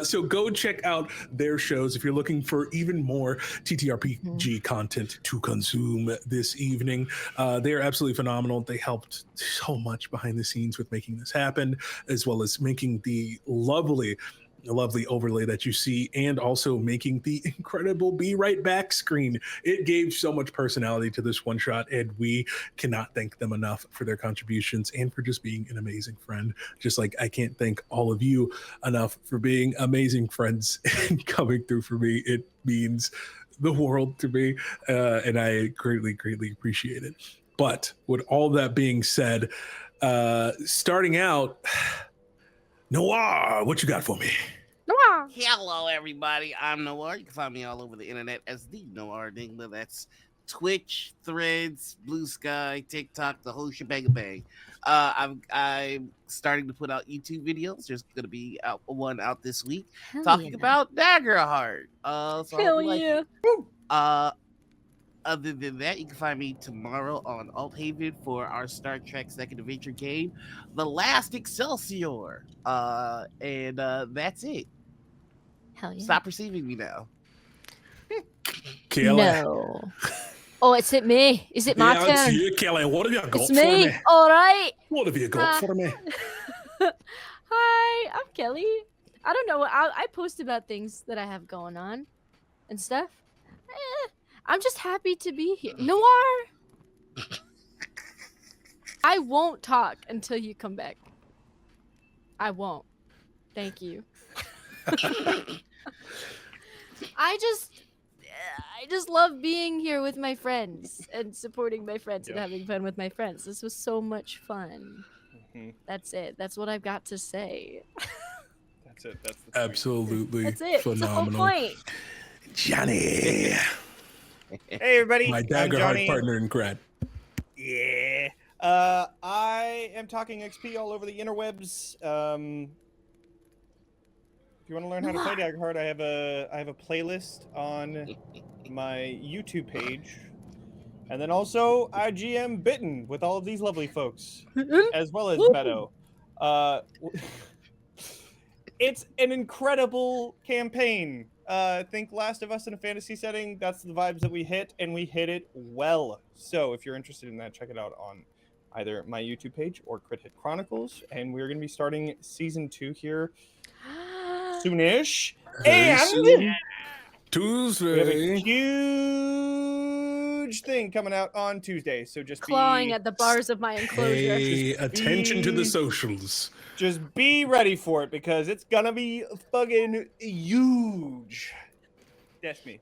So go check out their shows if you're looking for even more TTRPG content to consume this evening. They are absolutely phenomenal. They helped so much behind the scenes with making this happen, as well as making the lovely overlay that you see, and also making the incredible Be Right Back screen. It gave so much personality to this one shot, and we cannot thank them enough for their contributions and for just being an amazing friend. Just like I can't thank all of you enough for being amazing friends and coming through for me. It means the world to me, and I greatly appreciate it. But with all that being said, starting out, Noir, what you got for me? Noir. Hello, everybody. I'm Noir. You can find me all over the internet as the Noir Dingler. That's Twitch, Threads, Blue Sky, TikTok, the whole shebang bang. I'm starting to put out YouTube videos. There's going to be one out this week talking about Daggerheart. Hell yeah. Other than that, you can find me tomorrow on Althaven for our Star Trek Second Adventure game, The Last Excelsior. And that's it. Hell yeah. Stop receiving me now. Kelly. No. Oh, it's it me. Is it my turn? It's you, Kelly. What have you got It's for me. me? All right. What have you got for me? Hi, I'm Kelly. I don't know. I post about things that I have going on and stuff. I'm just happy to be here. Noir! I won't talk until you come back. I won't. Thank you. I just love being here with my friends and supporting my friends and having fun with my friends. This was so much fun. That's it. That's what I've got to say. That's it. That's the Absolutely That's it. phenomenal. That's the whole point. Johnny. Hey everybody, My I'm Daggerheart Johnny. partner in grad. Yeah. I am talking XP all over the interwebs. If you want to learn how to play Daggerheart, I have a playlist on my YouTube page. And then also I GM Bitten with all of these lovely folks, as well as Meadow. It's an incredible campaign. Think Last of Us in a fantasy setting. That's the vibes that we hit, and we hit it well. So if you're interested in that, check it out on either my YouTube page or Crit Hit Chronicles, and we're going to be starting season 2 here soonish. Very And soon. we have a Tuesday. huge thing coming out on Tuesday, so just Clawing be at the bars of my enclosure. Pay attention to the socials. just be ready for it because it's gonna be fucking huge. That's me.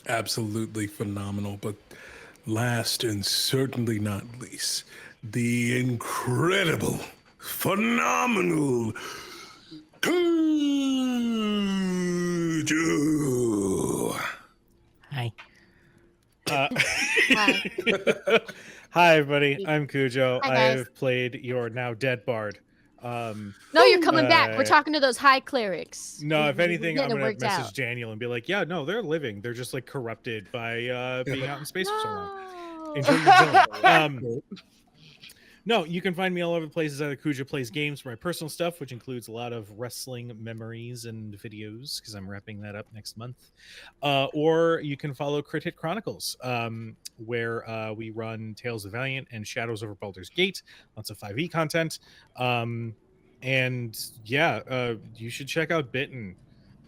Absolutely phenomenal. But last and certainly not least, the incredible, phenomenal Kujo. Hi. Hi, everybody. I'm Kujo. Hi, guys. I've played your now dead bard. No, you're coming back. We're talking to those high clerics. No, if anything, I'm getting it gonna worked message out. Daniel and be like, "Yeah, no, they're living. They're just like corrupted by being out in space for so long. No. Enjoy your zone." No, you can find me all over the places. Either Kujo Plays Games for my personal stuff, which includes a lot of wrestling memories and videos, because I'm wrapping that up next month. Or you can follow Crit Hit Chronicles, where we run Tales of Valiant and Shadows over Baldur's Gate. Lots of 5e content. And yeah, you should check out Bitten,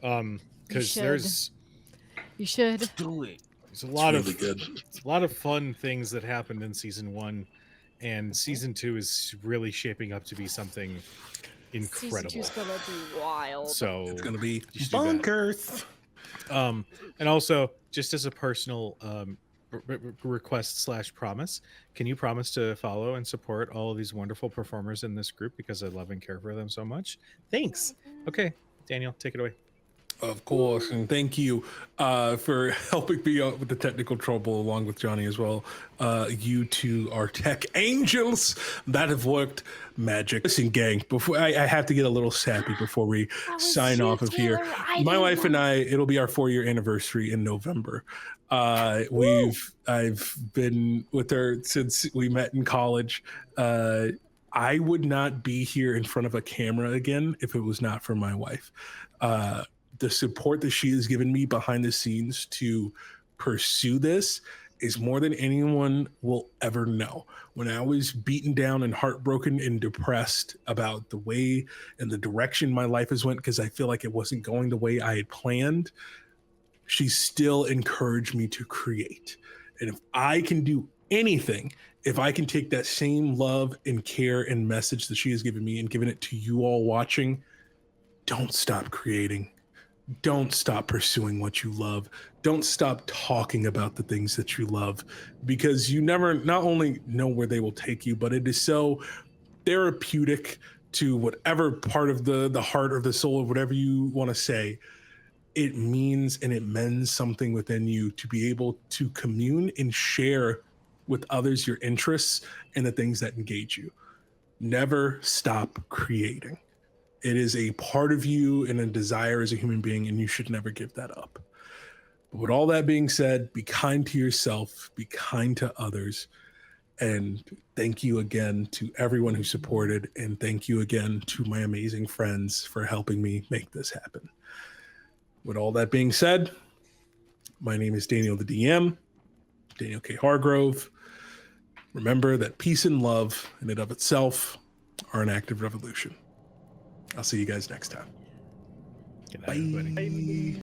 because there's You should. Do it. a lot really of good. it's a lot of fun things that happened in season 1, and season 2 is really shaping up to be something incredible. Season 2's gonna be wild. So It's going to be you should do that. Bonkers. And also, just as a personal request / promise, can you promise to follow and support all of these wonderful performers in this group, because I love and care for them so much? Thanks. Okay, Daniel, take it away. Of course, and thank you for helping me out with the technical trouble, along with Jonny as well. You two are tech angels that have worked magic. Listen, gang, before I have to get a little sappy before we sign off of here. My wife and I, it'll be our 4-year anniversary in November. I've been with her since we met in college. I would not be here in front of a camera again if it was not for my wife. The support that she has given me behind the scenes to pursue this is more than anyone will ever know. When I was beaten down and heartbroken and depressed about the way and the direction my life has went, because I feel like it wasn't going the way I had planned, she still encouraged me to create. And if I can do anything, if I can take that same love and care and message that she has given me and given it to you all watching, don't stop creating. Don't stop pursuing what you love. Don't stop talking about the things that you love, because you never not only know where they will take you, but it is so therapeutic to whatever part of the heart or the soul or whatever you want to say. It means and it mends something within you to be able to commune and share with others your interests and the things that engage you. Never stop creating. It is a part of you and a desire as a human being, and you should never give that up. But with all that being said, be kind to yourself, be kind to others, and thank you again to everyone who supported, and thank you again to my amazing friends for helping me make this happen. With all that being said, my name is Daniel the DM, Daniel K. Hargrove. Remember that peace and love in and of itself are an active revolution. I'll see you guys next time. Good night, everybody. Bye.